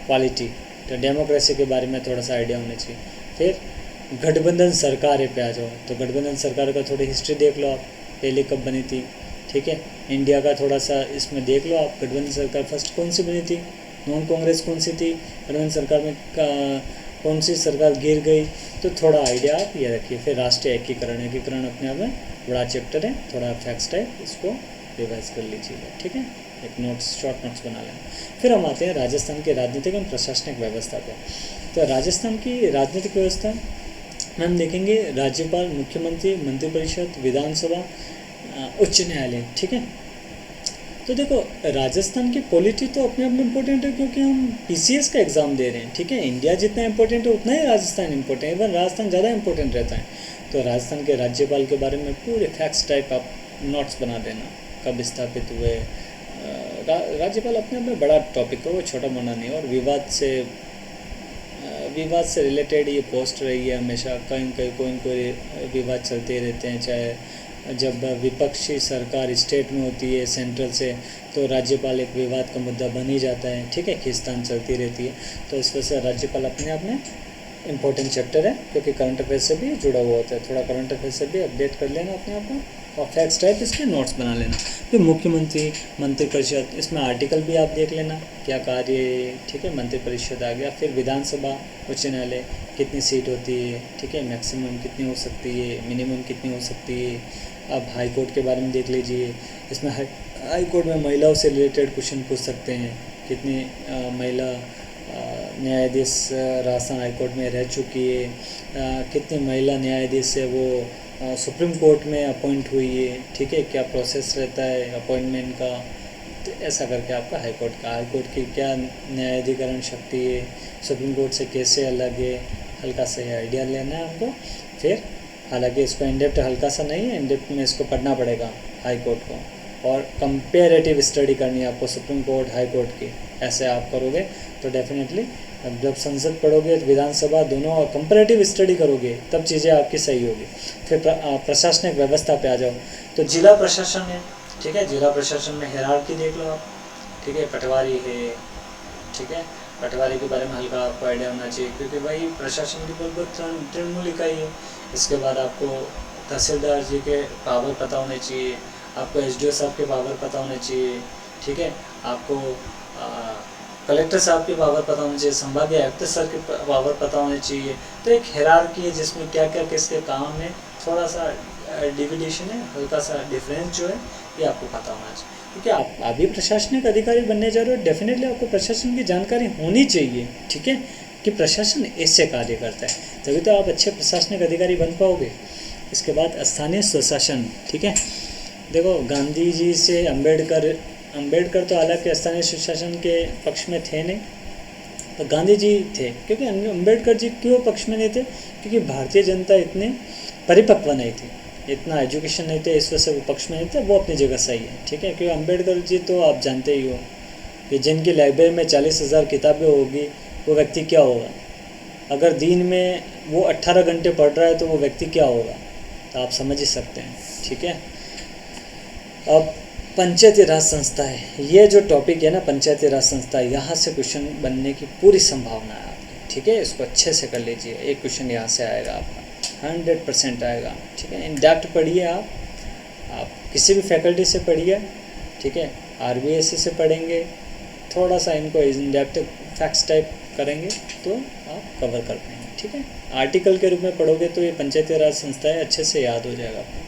क्वालिटी, तो डेमोक्रेसी के बारे में थोड़ा सा आइडिया होना चाहिए। फिर गठबंधन सरकार पे आ जाओ, तो गठबंधन सरकार का थोड़ी हिस्ट्री देख लो आप, पहले कब बनी थी, ठीक है। इंडिया का थोड़ा सा इसमें देख लो आप, गठबंधन सरकार फर्स्ट कौन सी बनी थी, नॉन कांग्रेस कौन सी थी, गठबंधन सरकार में कौन सी सरकार गिर गई, तो थोड़ा आइडिया आप ये रखिए। फिर राष्ट्रीय एकीकरण अपने आप में बड़ा चैप्टर है, थोड़ा फैक्ट्स टाइप इसको रिवाइज कर लीजिएगा, ठीक है, एक नोट्स, शॉर्ट नोट्स बना लें। फिर हम आते हैं राजस्थान की राजनीतिक एवं प्रशासनिक व्यवस्था पर। तो राजस्थान की राजनीतिक व्यवस्था में हम देखेंगे राज्यपाल, मुख्यमंत्री, मंत्रिपरिषद, विधानसभा, उच्च न्यायालय, ठीक है। तो देखो राजस्थान की पॉलिटी तो अपने आप में इम्पोर्टेंट है, क्योंकि हम PCS का एग्ज़ाम दे रहे हैं, ठीक है। इंडिया जितना इम्पोर्टेंट है उतना ही राजस्थान इम्पोर्टेंट है, इवन राजस्थान ज़्यादा इम्पोर्टेंट रहता है। तो राजस्थान के राज्यपाल के बारे में पूरे फैक्ट्स टाइप आप नोट्स बना देना, कब स्थापित हुए। राज्यपाल अपने आप में बड़ा टॉपिक है, वो छोटा बना नहीं है। और विवाद से रिलेटेड ये पोस्ट रही है हमेशा, कहीं कोई विवाद चलते रहते हैं, चाहे जब विपक्षी सरकार स्टेट में होती है सेंट्रल से, तो राज्यपाल एक विवाद का मुद्दा बन ही जाता है, ठीक है, खींचतान चलती रहती है। तो इस वजह से राज्यपाल अपने आप में इम्पोर्टेंट चैप्टर है, क्योंकि करंट अफेयर से भी जुड़ा हुआ होता है। थोड़ा करंट अफेयर से भी अपडेट कर लेना अपने आप को, और फैक्ट्स टाइप इसके नोट्स बना लेना। फिर मुख्यमंत्री, मंत्रिपरिषद, इसमें आर्टिकल भी आप देख लेना क्या कार्य है, ठीक है, मंत्रिपरिषद आ गया। फिर विधानसभा, उच्च न्यायालय, कितनी सीट होती है, ठीक है, मैक्सिमम कितनी हो सकती है, मिनिमम कितनी हो सकती है। अब हाई कोर्ट के बारे में देख लीजिए, इसमें हाई कोर्ट में महिलाओं से रिलेटेड क्वेश्चन पूछ सकते हैं, कितनी महिला न्यायाधीश राजस्थान हाई कोर्ट में रह चुकी है, कितनी महिला न्यायाधीश है वो सुप्रीम कोर्ट में अपॉइंट हुई है, ठीक है, क्या प्रोसेस रहता है अपॉइंटमेंट का। तो ऐसा करके आपका हाई कोर्ट की क्या न्यायाधिकरण शक्ति है, सुप्रीम कोर्ट से कैसे अलग है, हल्का सा आइडिया लेना है हमको। फिर हालांकि इसको इनडेप्थ हल्का सा नहीं है, इनडेप्थ में इसको पढ़ना पड़ेगा हाई कोर्ट को। और कंपेरेटिव स्टडी करनी है आपको सुप्रीम कोर्ट हाई कोर्ट की, ऐसे आप करोगे तो डेफिनेटली जब संसद पढ़ोगे तो विधानसभा दोनों और कंपेरेटिव स्टडी करोगे तब चीज़ें आपकी सही होगी। फिर प्रशासनिक व्यवस्था पे आ जाओ तो जिला प्रशासन है, ठीक है, जिला प्रशासन में हायरार्की देख लो आप, ठीक है, पटवारी है, ठीक है, पटवारी के बारे में हल्का आपको आइडिया होना चाहिए क्योंकि भाई प्रशासन की बहुत तृणमूल इकाई है। इसके बाद आपको तहसीलदार जी के पावर पता होने चाहिए, आपको एसडीओ साहब के पावर पता होने चाहिए, ठीक है, आपको कलेक्टर साहब के पावर पता होने चाहिए, संभागीय आयुक्त सर के पावर पता होने चाहिए। तो एक हायरार्की है जिसमें क्या क्या किसके काम में थोड़ा सा डिविडेशन है, हल्का सा डिफरेंस जो है ये आपको पता होना चाहिए क्योंकि आप अभी प्रशासनिक अधिकारी बनने जा रहे हो, डेफिनेटली आपको प्रशासन की जानकारी होनी चाहिए, ठीक है, कि प्रशासन ऐसे कार्य करता है, तभी तो आप अच्छे प्रशासनिक अधिकारी बन पाओगे। इसके बाद स्थानीय स्वशासन, ठीक है, देखो गांधी जी से अम्बेडकर तो हालांकि स्थानीय स्वशासन के पक्ष में थे नहीं, तो गांधी जी थे, क्योंकि अम्बेडकर जी क्यों पक्ष में नहीं थे, क्योंकि भारतीय जनता इतने परिपक्व नहीं थी, इतना एजुकेशन नहीं थे, इस वजह से वो पक्ष में नहीं थे। वो अपनी जगह सही है, ठीक है, क्योंकि अम्बेडकर जी तो आप जानते ही हो कि जिनकी लाइब्रेरी में 40,000 किताबें होगी वो व्यक्ति क्या होगा, अगर दिन में वो 18 घंटे पढ़ रहा है तो वो व्यक्ति क्या होगा, तो आप समझ ही सकते हैं, ठीक है। अब पंचायती राज संस्था है, ये जो टॉपिक है ना पंचायती राज संस्था, यहाँ से क्वेश्चन बनने की पूरी संभावना है आपकी, ठीक है, इसको अच्छे से कर लीजिए। एक क्वेश्चन यहाँ से आएगा आपका 100% आएगा, ठीक है। इन डेप्थ पढ़िए आप किसी भी फैकल्टी से पढ़िए, ठीक है, RBSC से पढ़ेंगे, थोड़ा सा इनको इन डेप्थ फैक्ट्स टाइप करेंगे तो आप कवर कर पाएंगे, ठीक है। आर्टिकल के रूप में पढ़ोगे तो ये पंचायती राज संस्था है, अच्छे से याद हो जाएगा आपको।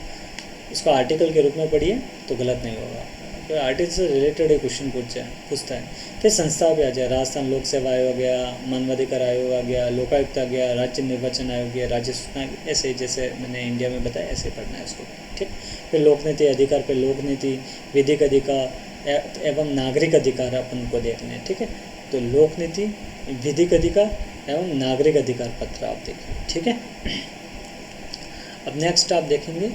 इसको आर्टिकल के रूप में पढ़िए तो गलत नहीं होगा, तो आर्टिकल से रिलेटेड एक क्वेश्चन पूछता है। फिर संस्था भी आ जाए, राजस्थान लोक सेवा आयोग आ गया, मानवाधिकार आयोग आ गया, लोकायुक्त आ गया, राज्य निर्वाचन आयोग गया, राज्य सूचना, ऐसे जैसे मैंने इंडिया में बताया ऐसे पढ़ना है इसको, ठीक। फिर लोक नीति, अधिकार पे लोक नीति, विधिक अधिकार एवं नागरिक अधिकार अपन को देखने हैं, ठीक है। तो लोक नीति, विधिक अधिकार एवं नागरिक अधिकार पत्र आप देखिए, ठीक है। अब नेक्स्ट आप देखेंगे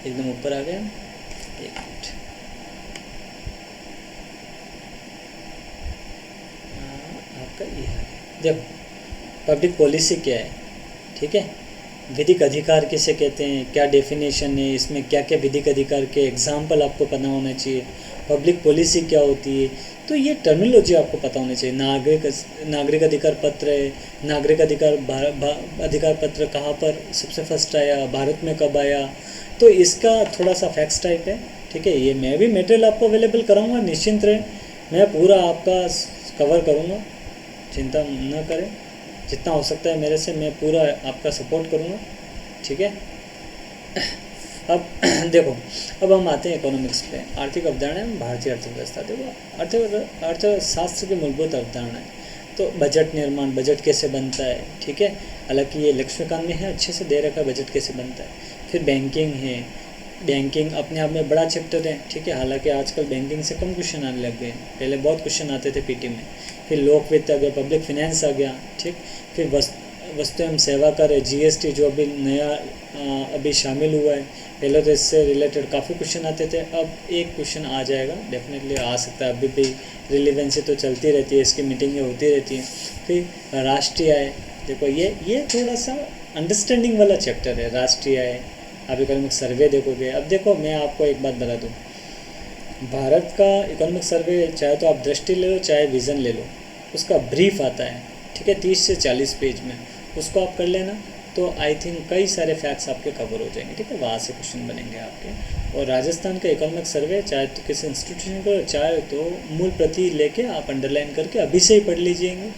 एकदम ऊपर आ गया, एक मिनट, आपका ये है, देखो पब्लिक पॉलिसी क्या है, ठीक है, विधिक अधिकार किसे कहते हैं, क्या डेफिनेशन है, इसमें क्या क्या विधिक अधिकार के एग्जाम्पल आपको पता होना चाहिए, पब्लिक पॉलिसी क्या होती है, तो ये टर्मिनोलॉजी आपको पता होनी चाहिए। नागरिक अधिकार पत्र है, नागरिक अधिकार पत्र कहाँ पर सबसे फर्स्ट आया, भारत में कब आया, तो इसका थोड़ा सा फैक्ट्स टाइप है, ठीक है। ये मैं भी मटेरियल आपको अवेलेबल कराऊंगा, निश्चिंत रहें, मैं पूरा आपका कवर करूंगा, चिंता न करें, जितना हो सकता है मेरे से मैं पूरा आपका सपोर्ट करूंगा, ठीक है। अब देखो, अब हम आते हैं इकोनॉमिक्स पे, आर्थिक अवधारणा में भारतीय अर्थव्यवस्था। देखो अर्थशास्त्र की मूलभूत अवधारणा है, तो बजट निर्माण, बजट कैसे बनता है, ठीक है, हालांकि ये लक्ष्मीकांत में है, अच्छे से दे रखा है बजट कैसे बनता है। फिर बैंकिंग है, बैंकिंग अपने आप में बड़ा चैप्टर है, ठीक है, हालांकि आजकल बैंकिंग से कम क्वेश्चन आने लग गए, पहले बहुत क्वेश्चन आते थे पीटी में। फिर लोक वित्त आ गया, पब्लिक फाइनेंस आ गया, ठीक। फिर वस्तु एवं सेवा कर है, GST जो अभी नया अभी शामिल हुआ है, पहले तो इससे रिलेटेड काफ़ी क्वेश्चन आते थे, अब एक क्वेश्चन आ जाएगा, डेफिनेटली आ सकता है, अभी भी रिलेवेंसी तो चलती रहती है, इसकी मीटिंगें होती रहती हैं। फिर राष्ट्रीय आय, देखो ये थोड़ा सा अंडरस्टैंडिंग वाला चैप्टर है, राष्ट्रीय आय। आप इकोनॉमिक सर्वे देखोगे, अब देखो मैं आपको एक बात बता दूं, भारत का इकोनॉमिक सर्वे चाहे तो आप दृष्टि ले लो चाहे विज़न ले लो, उसका ब्रीफ आता है, ठीक है, 30 से 40 पेज में, उसको आप कर लेना तो आई थिंक कई सारे फैक्ट्स आपके कवर हो जाएंगे, ठीक है, वहाँ से क्वेश्चन बनेंगे आपके। और राजस्थान का इकोनॉमिक सर्वे चाहे तो किसी इंस्टीट्यूशन को, चाहे तो मूल प्रति लेके आप अंडरलाइन करके अभी से ही पढ़ लीजिएंगे।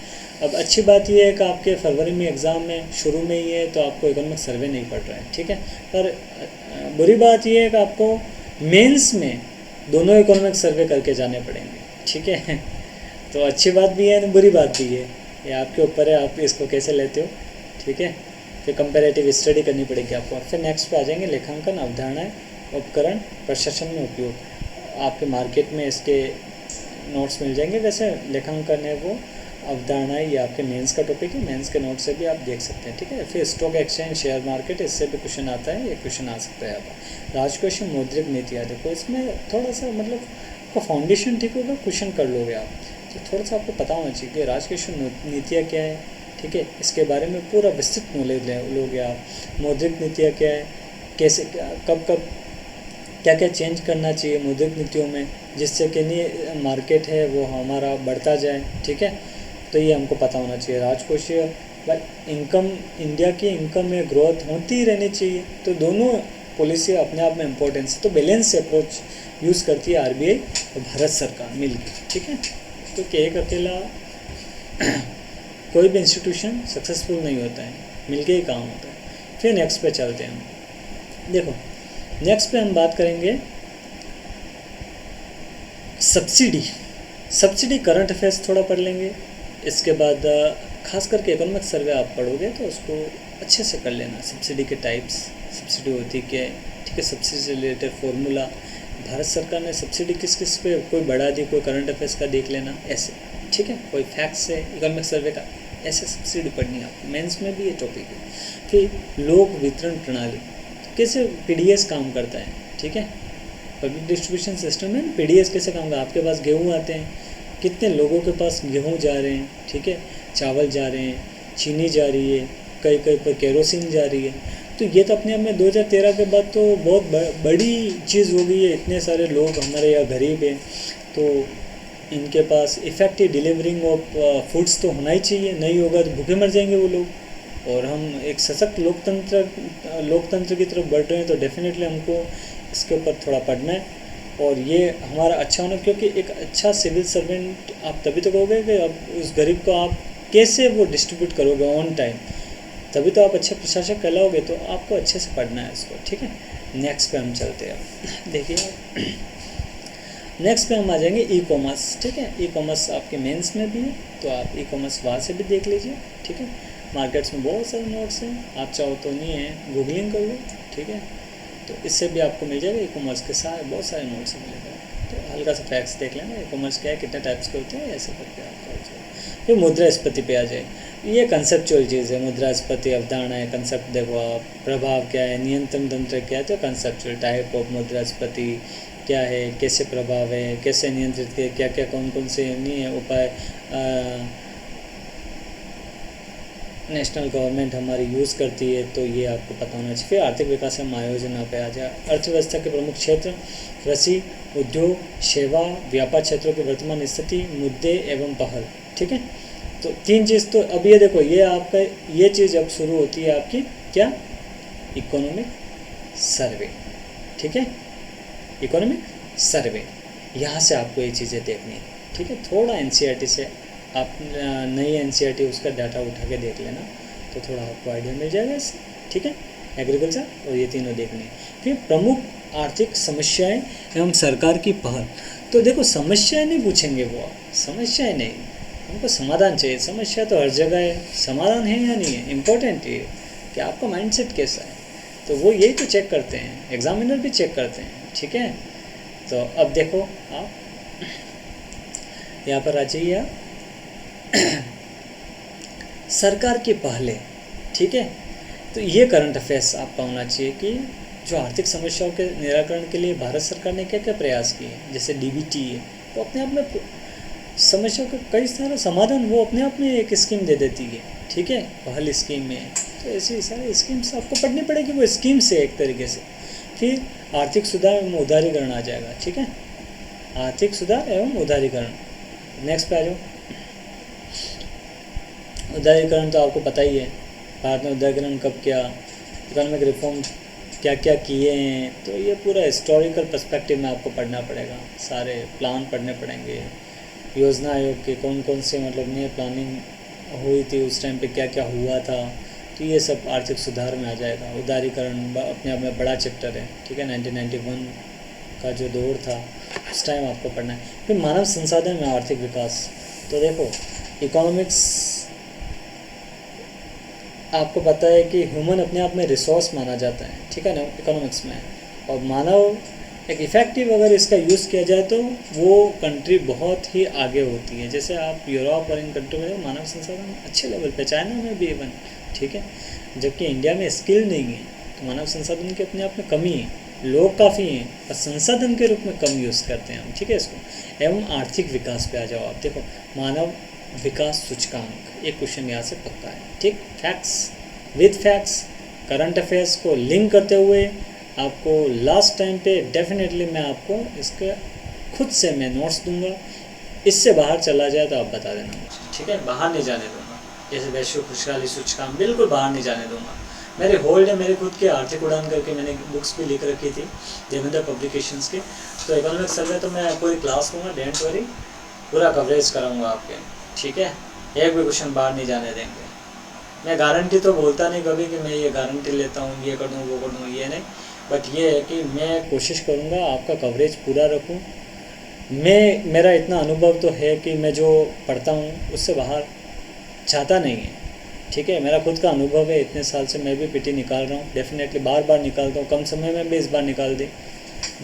अब अच्छी बात यह है कि आपके फरवरी में एग्ज़ाम में शुरू में ही है तो आपको इकोनॉमिक सर्वे नहीं पढ़ रहा है, ठीक है, पर बुरी बात यह है कि आपको मेंस में दोनों इकोनॉमिक सर्वे करके जाने पड़ेंगे, ठीक है। तो अच्छी बात भी है, बुरी बात भी है, ये आपके ऊपर है, आप इसको कैसे लेते हो, ठीक है। फिर कंपैरेटिव स्टडी करनी पड़ेगी आपको। फिर नेक्स्ट पे आ जाएंगे लेखांकन, अवधारणाएं, उपकरण, प्रशासन में उपयोग। आपके मार्केट में इसके नोट्स मिल जाएंगे। वैसे लेखांकन है वो अवधारणाएं, ये आपके मेंस का टॉपिक है, मेंस के नोट से भी आप देख सकते हैं, ठीक है। फिर स्टॉक एक्सचेंज, शेयर मार्केट, इससे भी क्वेश्चन आता है, ये क्वेश्चन आ सकता है यहाँ पर। राजकोषीय मौद्रिक नीतियाँ, देखो इसमें थोड़ा सा मतलब आपका फाउंडेशन ठीक होगा, क्वेश्चन कर लोगे आप, तो थोड़ा सा आपको पता होना चाहिए कि राजकोषीय नीतियाँ क्या है, ठीक है, इसके बारे में पूरा विस्तृत नॉलेज लोगे आप। मौद्रिक नीतियाँ क्या है, कैसे कब कब क्या क्या चेंज करना चाहिए मौद्रिक नीतियों में, जिससे कि नहीं मार्केट है वो हमारा बढ़ता जाए, ठीक है, तो ये हमको पता होना चाहिए। राजकोषीय इनकम, इंडिया की इनकम में ग्रोथ होती ही रहनी चाहिए, तो दोनों पॉलिसी अपने आप में इम्पोर्टेंस है, तो बैलेंस अप्रोच यूज़ करती है आरबीआई और भारत सरकार मिलकर, ठीक है। क्योंकि एक अकेला कोई भी इंस्टीट्यूशन सक्सेसफुल नहीं होता है, मिलके ही काम होता है। फिर नेक्स्ट पे चलते हैं हम। देखो नेक्स्ट पे हम बात करेंगे सब्सिडी करंट अफेयर्स थोड़ा पढ़ लेंगे। इसके बाद खास करके इकोनॉमिक सर्वे आप पढ़ोगे तो उसको अच्छे से कर लेना। सब्सिडी के टाइप्स, सब्सिडी होती क्या है, ठीक है, सब्सिडी से रिलेटेड फार्मूला, भारत सरकार ने सब्सिडी किस किस पे कोई बढ़ा दी, कोई करंट अफेयर्स का देख लेना ऐसे, ठीक है, कोई फैक्ट्स है इकोनॉमिक सर्वे का, ऐसे सब्सिडी पढ़नी है आपको। मेंस में भी ये टॉपिक है कि लोक वितरण प्रणाली कैसे पीडीएस काम करता है, ठीक है, पब्लिक डिस्ट्रीब्यूशन सिस्टम में पीडीएस कैसे काम करता है। आपके पास गेहूँ आते हैं, कितने लोगों के पास गेहूँ जा रहे हैं, ठीक है, चावल जा रहे हैं, चीनी जा रही है, कई कई पर केरोसिन जा रही है, तो ये तो अपने आप में 2013 के बाद तो बहुत बड़ी चीज़ हो गई है। इतने सारे लोग हमारे यहाँ गरीब हैं, तो इनके पास इफ़ेक्टिव डिलीवरिंग ऑफ फूड्स तो होना ही चाहिए, नहीं होगा तो भूखे मर जाएंगे वो लोग। और हम एक सशक्त लोकतंत्र की तरफ बढ़ रहे हैं, तो डेफिनेटली हमको इसके ऊपर थोड़ा पढ़ना है और ये हमारा अच्छा होना, क्योंकि एक अच्छा सिविल सर्वेंट आप तभी तो कहोगे कि अब उस गरीब को आप कैसे वो डिस्ट्रीब्यूट करोगे ऑन टाइम, तभी तो आप अच्छे प्रशासक कहलाओगे। तो आपको अच्छे से पढ़ना है इसको, ठीक है। नेक्स्ट पे हम चलते हैं। देखिए नेक्स्ट पे हम आ जाएंगे ई कॉमर्स, ठीक है। ई कॉमर्स आपके मेंस में भी है, तो आप ई कॉमर्स वहाँ से भी देख लीजिए, ठीक है। मार्केट्स में बहुत सारे नोट्स हैं, आप चाहो तो नहीं है गूगलिंग कर लो, ठीक है, तो इससे भी आपको मिल जाएगा। ई कॉमर्स के साथ बहुत सारे नोट्स मिलेगा, तो हल्का सा फैक्ट्स देख लेना, ई कॉमर्स क्या है, कितने टाइप्स के होते हैं, ऐसे करके आपका हो जाएगा। फिर मुद्रास्फीति पे आ जाए, ये कंसेप्चुअल चीज़ है। मुद्रास्फीति अवधारणा है, कंसेप्ट देखो आप, प्रभाव क्या है, नियंत्रण तंत्र क्या है, तो कंसेप्चुअल टाइप ऑफ मुद्रास्फीति क्या है, कैसे प्रभाव है, कैसे नियंत्रित किए, क्या क्या कौन कौन से नहीं है उपाय नेशनल गवर्नमेंट हमारी यूज़ करती है, तो ये आपको पता होना चाहिए। फिर आर्थिक विकास एवं आयोजन पे आ जाए। अर्थव्यवस्था के प्रमुख क्षेत्र कृषि, उद्योग, सेवा, व्यापार क्षेत्रों की वर्तमान स्थिति, मुद्दे एवं पहल, ठीक है। तो तीन चीज़, तो अब ये देखो, ये आपका ये चीज़ अब शुरू होती है आपकी क्या, इकोनॉमिक सर्वे, ठीक है, इकोनॉमिक सर्वे, यहाँ से आपको ये चीज़ें देखनी है, ठीक है। थोड़ा एनसीईआरटी से आप नई एनसीईआरटी उसका डाटा उठा के देख लेना, तो थोड़ा आपको आइडिया मिल जाएगा इससे, ठीक है। एग्रीकल्चर और ये तीनों देखने। फिर प्रमुख आर्थिक समस्याएं एवं सरकार की पहल, तो देखो समस्याएं नहीं पूछेंगे वो, आप समस्याएं नहीं, हमको समाधान चाहिए। समस्या तो हर जगह है, समाधान है या नहीं है, इम्पोर्टेंट ये कि आपका माइंडसेट कैसा है, तो वो यही तो चेक करते हैं, एग्जामिनर भी चेक करते हैं, ठीक है। तो अब देखो आप यहाँ पर आ जाइए आप सरकार की पहले, ठीक है, तो ये करंट अफेयर्स आपका होना चाहिए कि जो आर्थिक समस्याओं के निराकरण के लिए भारत सरकार ने क्या क्या प्रयास किए, जैसे डीबीटी है, वो अपने आप में समस्याओं का कई सारा समाधान वो अपने आप में एक स्कीम दे देती है, ठीक है, पहल स्कीम में। तो ऐसी सारी स्कीम्स आपको पढ़नी पड़ेगी, वो स्कीम से एक तरीके से। फिर आर्थिक सुधार एवं उदारीकरण आ जाएगा, ठीक है, आर्थिक सुधार एवं उदारीकरण। नेक्स्ट पे आ जाओ। उदारीकरण तो आपको पता ही है, भारत ने उदारीकरण कब किया, इकोनॉमिक रिफॉर्म क्या क्या किए हैं, तो ये पूरा हिस्टोरिकल पर्सपेक्टिव में आपको पढ़ना पड़ेगा, सारे प्लान पढ़ने पड़ेंगे, योजना आयोग के कौन कौन से मतलब नई प्लानिंग हुई थी उस टाइम पे क्या क्या हुआ था, तो ये सब आर्थिक सुधार में आ जाएगा। उदारीकरण अपने आप में बड़ा चैप्टर है, ठीक है, 1991 का जो दौर था उस टाइम आपको पढ़ना है। फिर मानव संसाधन में आर्थिक विकास, तो देखो इकोनॉमिक्स आपको पता है कि ह्यूमन अपने आप में रिसोर्स माना जाता है, ठीक है ना, इकोनॉमिक्स में, और मानव एक इफ़ेक्टिव अगर इसका यूज़ किया जाए तो वो कंट्री बहुत ही आगे होती है। जैसे आप यूरोप और इन कंट्री में मानव संसाधन अच्छे लेवल पे, चाइना में भी इवन, ठीक है, जबकि इंडिया में स्किल नहीं है, तो मानव संसाधन की अपने आप में कमी है, लोग काफ़ी हैं पर संसाधन के रूप में कम यूज़ करते हैं हम, ठीक है इसको। एवं आर्थिक विकास पे आ जाओ आप, देखो मानव विकास सूचकांक, एक क्वेश्चन यहाँ से पक्का है, ठीक। Facts with facts, current affairs को लिंक करते हुए आपको लास्ट टाइम पे डेफिनेटली मैं आपको इसके खुद से मैं नोट्स दूंगा, इससे बाहर चला जाए तो आप बता देना मुझे, ठीक है, बाहर नहीं जाने दूंगा। जैसे वैश्विक खुशहाली सूचकांक बिल्कुल बाहर नहीं जाने दूंगा। मेरे होल्ड है, मेरे खुद के आर्थिक उड़ान करके मैंने बुक्स भी लिख रखी थी देवेंद्र पब्लिकेशंस की, तो इकोनॉमिक सर्वे तो मैं पूरी क्लास लूँगा, डेंट वरी पूरा कवरेज कराऊँगा आपके, ठीक है, एक भी क्वेश्चन बाहर नहीं जाने देंगे। मैं गारंटी तो बोलता नहीं कभी कि मैं ये गारंटी लेता हूँ, ये कर दूँ वो कर दूँ, ये नहीं, बट ये है कि मैं कोशिश करूँगा आपका कवरेज पूरा रखूँ। मेरा इतना अनुभव तो है कि मैं जो पढ़ता हूँ उससे बाहर चाहता नहीं है, ठीक है, मेरा खुद का अनुभव है, इतने साल से मैं भी पीटी निकाल रहा हूँ, डेफिनेटली बार बार निकालता हूँ, कम समय में भी इस बार निकाल दी,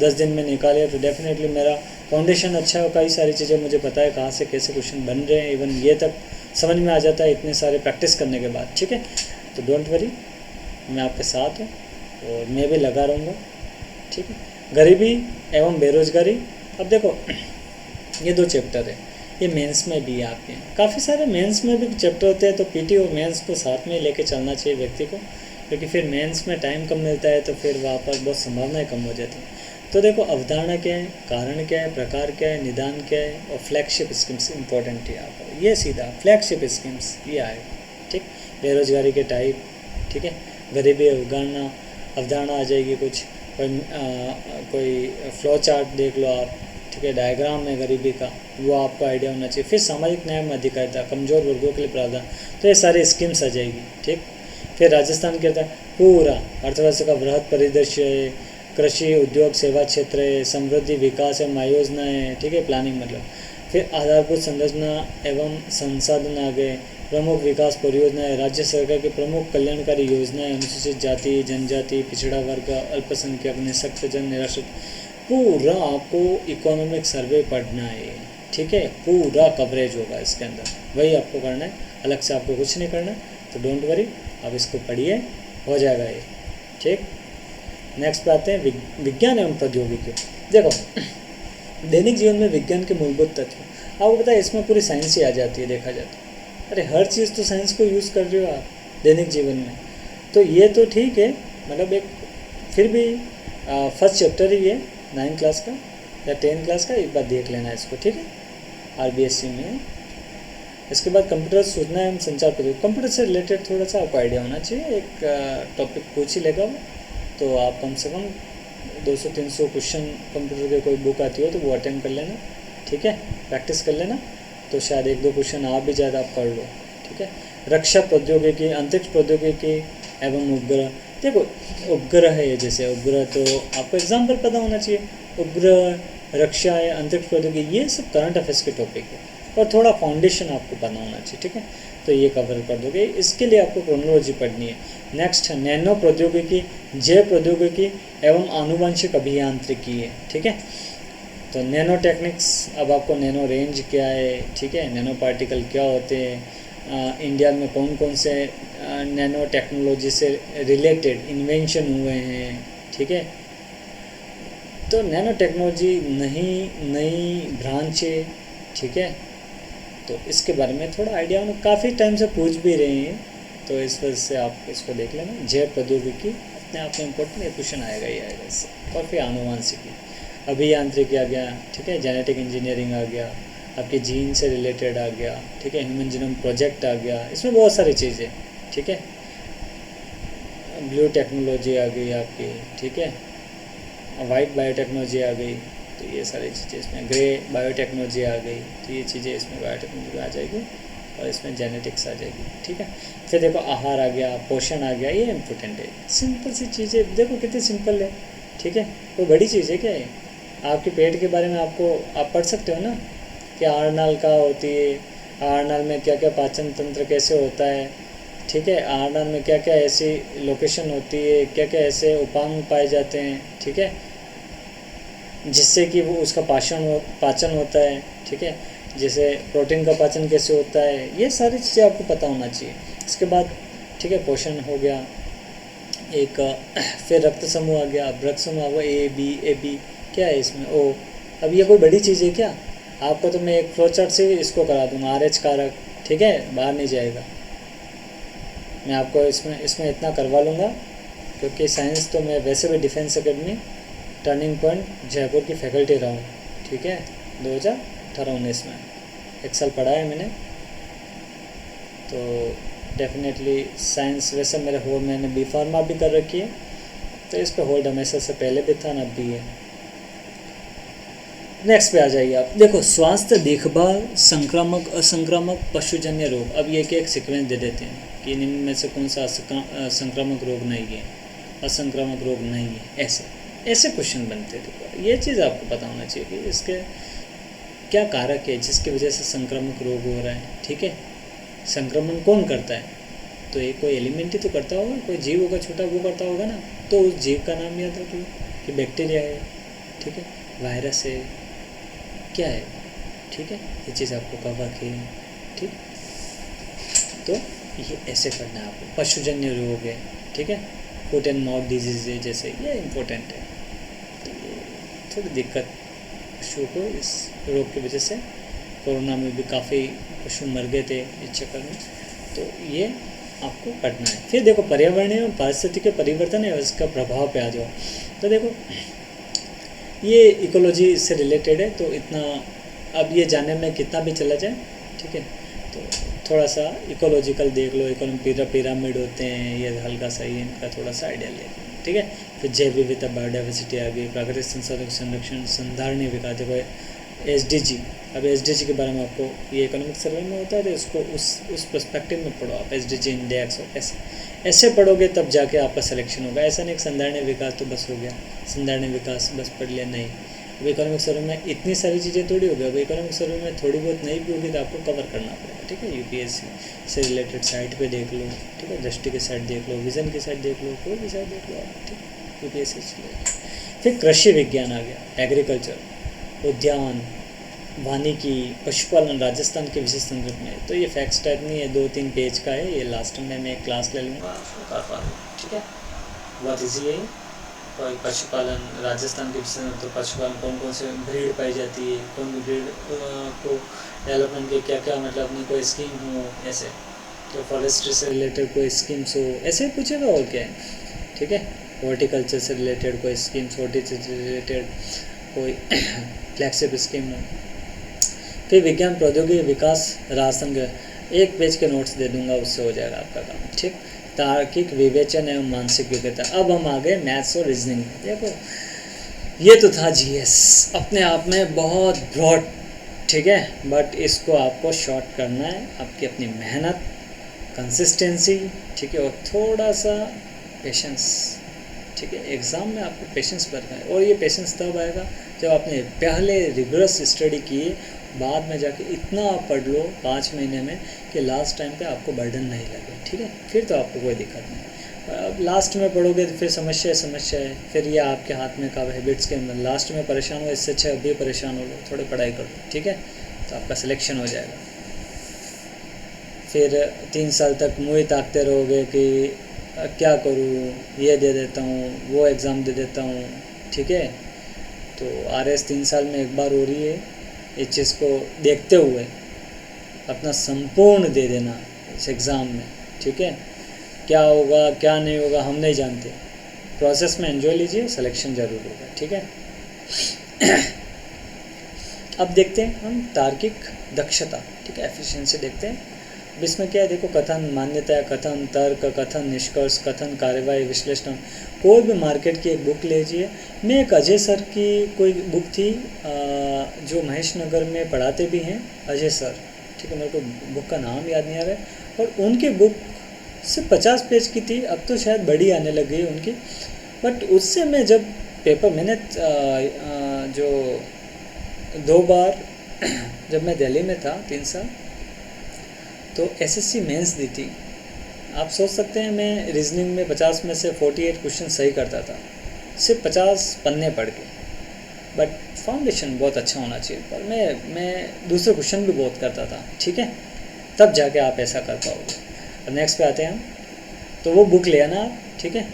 10 दिन में निकाले, तो डेफिनेटली मेरा फाउंडेशन अच्छा है, कई सारी चीज़ें मुझे पता है कहाँ से कैसे क्वेश्चन बन रहे हैं, इवन ये तक समझ में आ जाता है इतने सारे प्रैक्टिस करने के बाद, ठीक है। तो डोंट वरी, मैं आपके साथ हूँ और मैं भी लगा रहूँगा, ठीक है। गरीबी एवं बेरोजगारी, अब देखो ये 2 चैप्टर है, ये मेंस में भी है आपके, काफ़ी सारे मेंस में भी चैप्टर होते हैं, तो पीटी और मेंस को साथ में लेके चलना चाहिए व्यक्ति को, क्योंकि फिर मेंस में टाइम कम मिलता है तो फिर वहाँ पर बहुत संभावनाएं कम हो जाती हैं। तो देखो अवधारणा क्या है, कारण क्या है, प्रकार क्या है, निदान क्या है, और फ्लैगशिप स्कीम्स इंपॉर्टेंट है यहाँ पर, ये सीधा फ्लैगशिप स्कीम्स ये आएगा, ठीक। बेरोजगारी के टाइप, ठीक है, गरीबी अवधारणा आ जाएगी, कुछ कोई फ्लो चार्ट देख लो आप, ठीक है, डायग्राम है गरीबी का, वो आपको आइडिया होना चाहिए। फिर सामाजिक न्याय में अधिकारिता, कमज़ोर वर्गों के लिए प्रावधान, तो ये सारी स्कीम्स आ जाएगी, ठीक। फिर राजस्थान के अंदर पूरा अर्थव्यवस्था का बृहद परिदृश्य है, कृषि उद्योग सेवा क्षेत्र है, समृद्धि विकास एवं आयोजना है, ठीक है, प्लानिंग मतलब। फिर आधारभूत संरचना एवं संसाधन आ गए, प्रमुख विकास परियोजनाएं, राज्य सरकार की प्रमुख कल्याणकारी योजनाएं, अनुसूचित जाति जनजाति, पिछड़ा वर्ग, अल्पसंख्यक, निःशक्त जन, निराश्रित, पूरा आपको इकोनॉमिक सर्वे पढ़ना है, ठीक है, पूरा कवरेज होगा इसके अंदर, वही आपको करना है, अलग से आपको कुछ नहीं करना, तो डोंट वरी, आप इसको पढ़िए, हो जाएगा ये, ठीक। नेक्स्ट पे आते हैं विज्ञान एवं प्रौद्योगिकी। देखो दैनिक जीवन में विज्ञान के मूलभूत तत्व, आपको पता है इसमें पूरी साइंस ही आ जाती है, देखा जाता है, अरे हर चीज़ तो साइंस को यूज़ कर रहे हो आप दैनिक जीवन में, तो ये तो ठीक है, मतलब एक फिर भी फर्स्ट चैप्टर ही है 9 क्लास का या 10 क्लास का, एक बार देख लेना है इसको, ठीक है, RBSC में। इसके बाद कंप्यूटर सूचना एवं संचार प्रौद्योगिकी, कंप्यूटर से रिलेटेड थोड़ा सा आपको आइडिया होना चाहिए, एक टॉपिक पूछ ही लेगा वो, तो आप कम से कम 200-300 क्वेश्चन कंप्यूटर के कोई बुक आती हो तो वो अटेम्प्ट कर लेना, ठीक है, प्रैक्टिस कर लेना, तो शायद 1-2 क्वेश्चन आप भी ज़्यादा आप कर लो, ठीक है। रक्षा प्रौद्योगिकी, अंतरिक्ष प्रौद्योगिकी एवं उपग्रह, देखो उपग्रह है, जैसे उपग्रह तो आपको एग्जाम्पल पता होना चाहिए, उपग्रह, रक्षा है, अंतरिक्ष प्रौद्योगिकी, ये सब करंट अफेयर्स के टॉपिक है, और थोड़ा फाउंडेशन आपको पता होना चाहिए, ठीक है, तो ये कवर कर दोगे। इसके लिए आपको क्रोनोलॉजी पढ़नी है। नेक्स्ट है नैनो प्रौद्योगिकी, जैव प्रौद्योगिकी एवं आनुवंशिक अभियांत्रिकी है, ठीक है, तो नैनो टेक्निक्स, अब आपको नैनो रेंज क्या है, ठीक है, नैनो पार्टिकल क्या होते हैं, इंडिया में कौन कौन से नैनो टेक्नोलॉजी से रिलेटेड इन्वेंशन हुए हैं, ठीक है, तो नैनो टेक्नोलॉजी नई ब्रांच है, ठीक है, तो इसके बारे में थोड़ा आइडिया होना, काफ़ी टाइम से पूछ भी रहे हैं, तो इस वजह से आप इसको देख लेना। जैव प्रौद्योगिकी अपने आप में इम्पोर्टेंट क्वेश्चन आएगा ही आएगा इससे, और फिर आनुवांशिकी, अभियांत्रिकी आ गया, ठीक है, जेनेटिक इंजीनियरिंग आ गया, आपके जीन से रिलेटेड आ गया, ठीक है, ह्यूमन जीनोम प्रोजेक्ट आ गया, इसमें बहुत सारी चीज़ें, ठीक है, ब्लू टेक्नोलॉजी आ गई आपकी, ठीक है, वाइट बायोटेक्नोलॉजी आ गई, तो ये सारी चीज़ें इसमें, ग्रे बायोटेक्नोलॉजी आ गई, तो ये चीज़ें इसमें बायोटेक्नोलॉजी आ जाएगी, और इसमें जेनेटिक्स आ जाएगी, ठीक है। फिर देखो आहार आ गया, पोषण आ गया, ये इम्पोर्टेंट है, सिंपल सी चीज़ें, देखो कितनी सिंपल है, ठीक है, कोई बड़ी चीज़ है क्या है, आपके पेट के बारे में आपको आप पढ़ सकते हो ना, कि आहारनाल कहाँ होती है, आहारनाल में क्या क्या पाचन तंत्र कैसे होता है, ठीक है, आहारनाल में क्या क्या ऐसी लोकेशन होती है, क्या क्या ऐसे उपांग पाए जाते हैं, ठीक है, जिससे कि वो उसका पाचन होता है, ठीक है। जैसे प्रोटीन का पाचन कैसे होता है, ये सारी चीज़ें आपको पता होना चाहिए। इसके बाद ठीक है पोषण हो गया एक, फिर रक्त समूह आ गया, अब रक्त समूह आ गया ए बी क्या है इसमें ओ। अब ये कोई बड़ी चीज़ है क्या? आपको तो मैं एक फ्लो चार्ट से इसको करा दूँगा, RH कारक, ठीक है, बाहर नहीं जाएगा। मैं आपको इसमें इतना करवा लूँगा, क्योंकि साइंस तो मैं वैसे भी defence academy turning point Jaipur की फैकल्टी रहा हूँ, ठीक है, 2018-19 में 1 साल पढ़ा है मैंने। तो डेफिनेटली साइंस वैसे मेरे होल्ड, मैंने बी फार्मा भी कर रखी है, तो इस पे होल्ड हमेशा से पहले भी था ना, अब भी है। नेक्स्ट पे आ जाइए आप, देखो स्वास्थ्य देखभाल, संक्रामक असंक्रामक पशुजन्य रोग। अब ये एक सीक्वेंस दे देते हैं कि इनमें से कौन सा संक्रामक रोग नहीं है, असंक्रामक रोग नहीं है, ऐसे क्वेश्चन बनते हैं। देखो ये चीज़ आपको पता होना चाहिए कि इसके क्या कारक है जिसकी वजह से संक्रामक रोग हो रहा है, ठीक है। संक्रमण कौन करता है? तो ये कोई एलिमेंट ही तो करता होगा, कोई जीव होगा छोटा, वो करता होगा ना। तो उस जीव का नाम याद रखिए कि बैक्टीरिया है, ठीक है, वायरस है, क्या है, ठीक है, ये चीज़ आपको कवर की, ठीक। तो ये ऐसे करना है आपको। पशुजन्य रोग है, ठीक है, फुट एंड माउथ डिजीज है, जैसे ये इम्पोर्टेंट है। तो ये थोड़ी दिक्कत पशुओं को इस रोग की वजह से, कोरोना में भी काफ़ी पशु मर गए थे इस चक्कर में, तो ये आपको पढ़ना है। फिर देखो पर्यावरणीय और पारिस्थितिक परिवर्तन है, उसका प्रभाव पे आ जाओ। तो देखो ये इकोलॉजी से रिलेटेड है, तो इतना अब ये जानने में कितना भी चला जाए, ठीक है, तो थोड़ा सा इकोलॉजिकल देख लो, पिरामिड होते हैं, ये हल्का सा ही इनका थोड़ा सा आइडिया ले, ठीक है। फिर जैव विविधता, बायोडाइवर्सिटी आ गई, प्राकृतिक संसाधन संरक्षण, संधारणीय विकास। देखो SDG, अब SDG के बारे में आपको ये इकोनॉमिक सर्वे में होता है, तो इसको उस पर्सपेक्टिव में पढ़ो आप, SDG इंडेक्स और ऐसे पढ़ोगे तब जाके आपका सिलेक्शन होगा। ऐसा नहीं संधारणीय विकास तो बस हो गया, संधारणीय विकास बस पढ़ लिया, नहीं। अब इकोनॉमिक सर्वे में इतनी सारी चीज़ें थोड़ी होगी, अब इकोनॉमिक सर्वे में थोड़ी बहुत नहीं भी होगी तो आपको कवर करना पड़ेगा, ठीक है। UPSC से रिलेटेड साइट पे देख लो, ठीक है, दृष्टि की साइट देख लो, विजन की साइट देख लो, कोई भी साइट देख लो आप, ठीक है, UPSC से रिलेटेड। फिर कृषि विज्ञान आ गया, एग्रीकल्चर, उद्यान, वानिकी, पशुपालन, राजस्थान के विशेष संदर्भ में। तो ये फैक्ट्स टाइप नहीं है, 2-3 पेज का है, ये लास्ट में मैं एक क्लास ले लूँगा, ठीक है। व्हाट इज ये, कोई पशुपालन राजस्थान के विषय में, तो पशुपालन कौन कौन से ब्रीड पाई जाती है, कौन ब्रीड को डेवलपमेंट के क्या क्या मतलब अपनी कोई स्कीम हो, ऐसे। तो फॉरेस्ट्री से रिलेटेड कोई स्कीम्स हो, ऐसे पूछेगा और क्या है, ठीक है। हॉर्टिकल्चर से रिलेटेड कोई स्कीम्स, हॉर्टिकल्चर से रिलेटेड कोई फ्लैगशिप स्कीम हो। फिर विज्ञान प्रौद्योगिकी विकास राजसंघ, 1 पेज के नोट्स दे दूंगा, उससे हो जाएगा आपका काम, ठीक। तार्किक विवेचन एवं मानसिक विज्ञता। अब हम आ गए मैथ्स और रीजनिंग में। देखो ये तो था GS अपने आप में बहुत ब्रॉड, ठीक है, बट इसको आपको शॉर्ट करना है, आपकी अपनी मेहनत, कंसिस्टेंसी, ठीक है, और थोड़ा सा पेशेंस, ठीक है। एग्ज़ाम में आपको पेशेंस बरतना है, और ये पेशेंस तब आएगा जब आपने पहले रिगरस स्टडी की, बाद में जाके इतना आप पढ़ लो 5 महीने में कि लास्ट टाइम पे आपको बर्डन नहीं लगे, ठीक है। फिर तो आपको कोई दिक्कत नहीं। अब लास्ट में पढ़ोगे तो फिर समस्या है, फिर ये आपके हाथ में कब हैबिट्स के अंदर लास्ट में परेशान हो, इससे अच्छा अभी परेशान हो लो, थोड़ी पढ़ाई करो, ठीक है, तो आपका सिलेक्शन हो जाएगा। फिर 3 साल तक मुँह ही ताकते रहोगे कि क्या करूँ, ये दे देता हूँ, वो एग्ज़ाम दे देता हूँ, ठीक है। तो RS 3 साल में एक बार हो रही है, इस चीज़ को देखते हुए अपना संपूर्ण दे देना इस एग्ज़ाम में, ठीक है। क्या होगा क्या नहीं होगा हम नहीं जानते, प्रोसेस में एंजॉय लीजिए, सिलेक्शन जरूर होगा, ठीक है। अब देखते हैं हम तार्किक दक्षता, ठीक है, एफिशिएंसी देखते हैं। अब इसमें क्या है, देखो कथन, मान्यता, कथन, तर्क, कथन, निष्कर्ष, कथन, कार्यवाही, विश्लेषण। कोई भी मार्केट की एक बुक लीजिए। मैं एक अजय सर की कोई बुक थी जो महेश नगर में पढ़ाते भी हैं, अजय सर, ठीक है, मेरे को बुक का नाम याद नहीं आ रहा है, और उनकी बुक सिर्फ 50 पेज की थी, अब तो शायद बड़ी आने लग गई उनकी। बट उससे मैं जब पेपर, मैंने जो 2 बार जब मैं दिल्ली में था 3 साल, तो SSC मेंस दी थी। आप सोच सकते हैं मैं रीजनिंग में 50 में से 48 क्वेश्चन सही करता था, सिर्फ 50 पन्ने पढ़ के, बट फाउंडेशन बहुत अच्छा होना चाहिए। पर मैं दूसरे क्वेश्चन भी बहुत करता था, ठीक है, तब जाके आप ऐसा कर पाओगे। अब नेक्स्ट पे आते हैं हम। तो वो बुक ले आना आप, ठीक है।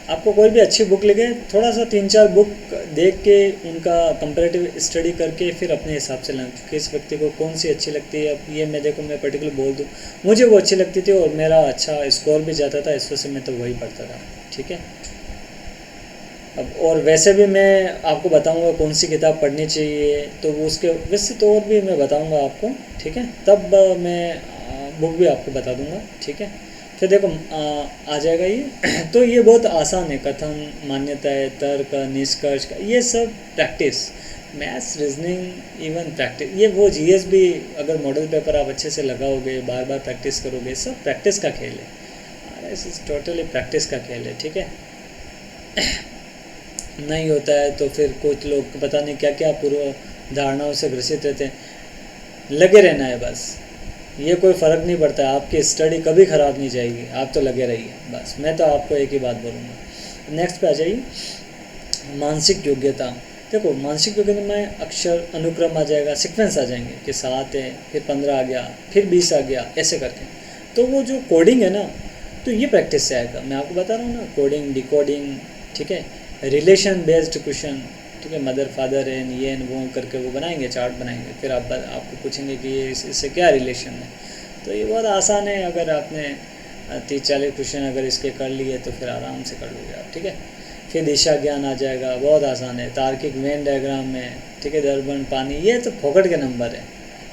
आपको कोई भी अच्छी बुक लगे, थोड़ा सा 3-4 बुक देख के उनका कंपैरेटिव स्टडी करके फिर अपने हिसाब से लें, किस व्यक्ति को कौन सी अच्छी लगती है। अब ये मैं देखो, मैं पर्टिकुलर बोल दूँ, मुझे वो अच्छी लगती थी और मेरा अच्छा स्कोर भी जाता था, इस वजह से मैं तो वही पढ़ता था, ठीक है। अब और वैसे भी मैं आपको बताऊंगा कौन सी किताब पढ़नी चाहिए, तो वो उसके वैसे तो और भी मैं बताऊंगा आपको, ठीक है। तब मैं बुक भी आपको बता दूंगा, ठीक है। फिर देखो आ जाएगा ये। तो ये बहुत आसान है, कथन, मान्यताएं, तर्क, निष्कर्ष, ये सब practice, maths, reasoning, even practice, ये वो जीएस भी अगर मॉडल पेपर आप अच्छे से लगाओगे, बार बार प्रैक्टिस करोगे, सब प्रैक्टिस का खेल है। इस टोटली प्रैक्टिस का खेल है, ठीक है। नहीं होता है तो फिर कुछ लोग पता नहीं क्या क्या पूर्व धारणाओं से ग्रसित रहते हैं। लगे रहना है बस, ये कोई फ़र्क नहीं पड़ता है, आपकी स्टडी कभी ख़राब नहीं जाएगी, आप तो लगे रहिए बस। मैं तो आपको एक ही बात बोलूँगा। नेक्स्ट पे आ जाइए, मानसिक योग्यता। देखो मानसिक योग्यता में अक्षर अनुक्रम आ जाएगा, सीक्वेंस आ जाएंगे कि 7 है, फिर 15 आ गया, फिर 20 आ गया, ऐसे करके। तो वो जो कोडिंग है ना, तो ये प्रैक्टिस से आएगा। मैं आपको बता रहा हूँ ना, कोडिंग, डिकोडिंग, ठीक है। रिलेशन बेस्ड क्वेश्चन, ठीक है, मदर फादर एन ये एन वो करके वो बनाएंगे, चार्ट बनाएंगे, फिर आपको पूछेंगे कि ये इससे क्या रिलेशन है। तो ये बहुत आसान है, अगर आपने 30-40 क्वेश्चन अगर इसके कर लिए तो फिर आराम से कर लोगे आप, ठीक है। फिर दिशा ज्ञान आ जाएगा, बहुत आसान है। तार्किक वेन डायग्राम में, ठीक है, दर्पण, पानी, ये तो फोकट के नंबर है।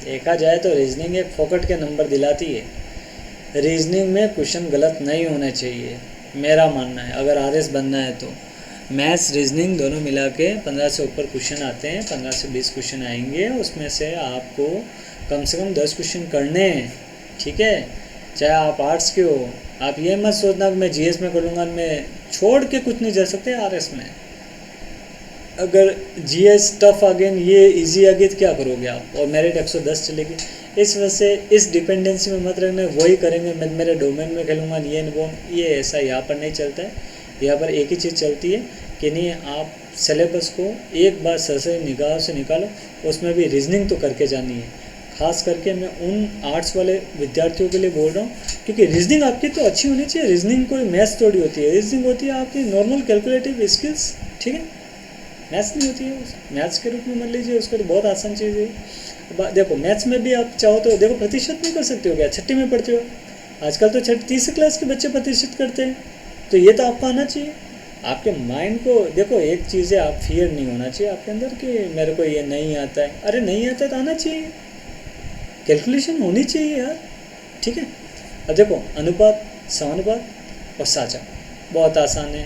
देखा जाए तो रीजनिंग एक फोकट के नंबर दिलाती है। रीजनिंग में क्वेश्चन गलत नहीं होने चाहिए, मेरा मानना है, अगर आरएस बनना है तो। मैथ्स रीजनिंग दोनों मिला के 15 से ऊपर क्वेश्चन आते हैं, 15 से 20 क्वेश्चन आएंगे, उसमें से आपको कम से कम 10 क्वेश्चन करने हैं, ठीक है। चाहे आप आर्ट्स के हो, आप ये मत सोचना कि मैं जीएस में कर लूँगा, मैं छोड़ के कुछ नहीं जा सकते आरएस में। अगर जीएस टफ आ गया, ये इजी आ गई तो क्या करोगे आप, और मेरिट 110 चलेगी। इस वजह से इस डिपेंडेंसी में मत रखना, वही करेंगे, मैं मेरे डोमेन में खेलूँगा, ये ऐसा यहाँ पर नहीं चलता है। यहाँ पर एक ही चीज़ चलती है कि नहीं, आप सिलेबस को एक बार सर से निगाह से निकालो, उसमें भी रीजनिंग तो करके जानी है। खास करके मैं उन आर्ट्स वाले विद्यार्थियों के लिए बोल रहा हूँ, क्योंकि रीजनिंग आपकी तो अच्छी होनी चाहिए। रीजनिंग कोई मैथ्स थोड़ी होती है, रीजनिंग होती है आपकी नॉर्मल कैलकुलेटिव स्किल्स, ठीक है, मैथ्स नहीं होती है। मैथ्स के रूप में मान लीजिए, उसको तो बहुत आसान चीज़ है। देखो मैथ्स में भी आप चाहो तो देखो प्रतिशत नहीं कर सकते हो क्या, छठी में पढ़ते हो, आजकल तो 3री क्लास के बच्चे प्रतिशत करते हैं। तो ये तो आपको आना चाहिए, आपके माइंड को देखो। एक चीज़ है, आप फियर नहीं होना चाहिए आपके अंदर कि मेरे को ये नहीं आता है। अरे नहीं आता है तो आना चाहिए, कैलकुलेशन होनी चाहिए यार, ठीक है। अब देखो अनुपात, समानुपात और साझा बहुत आसान है,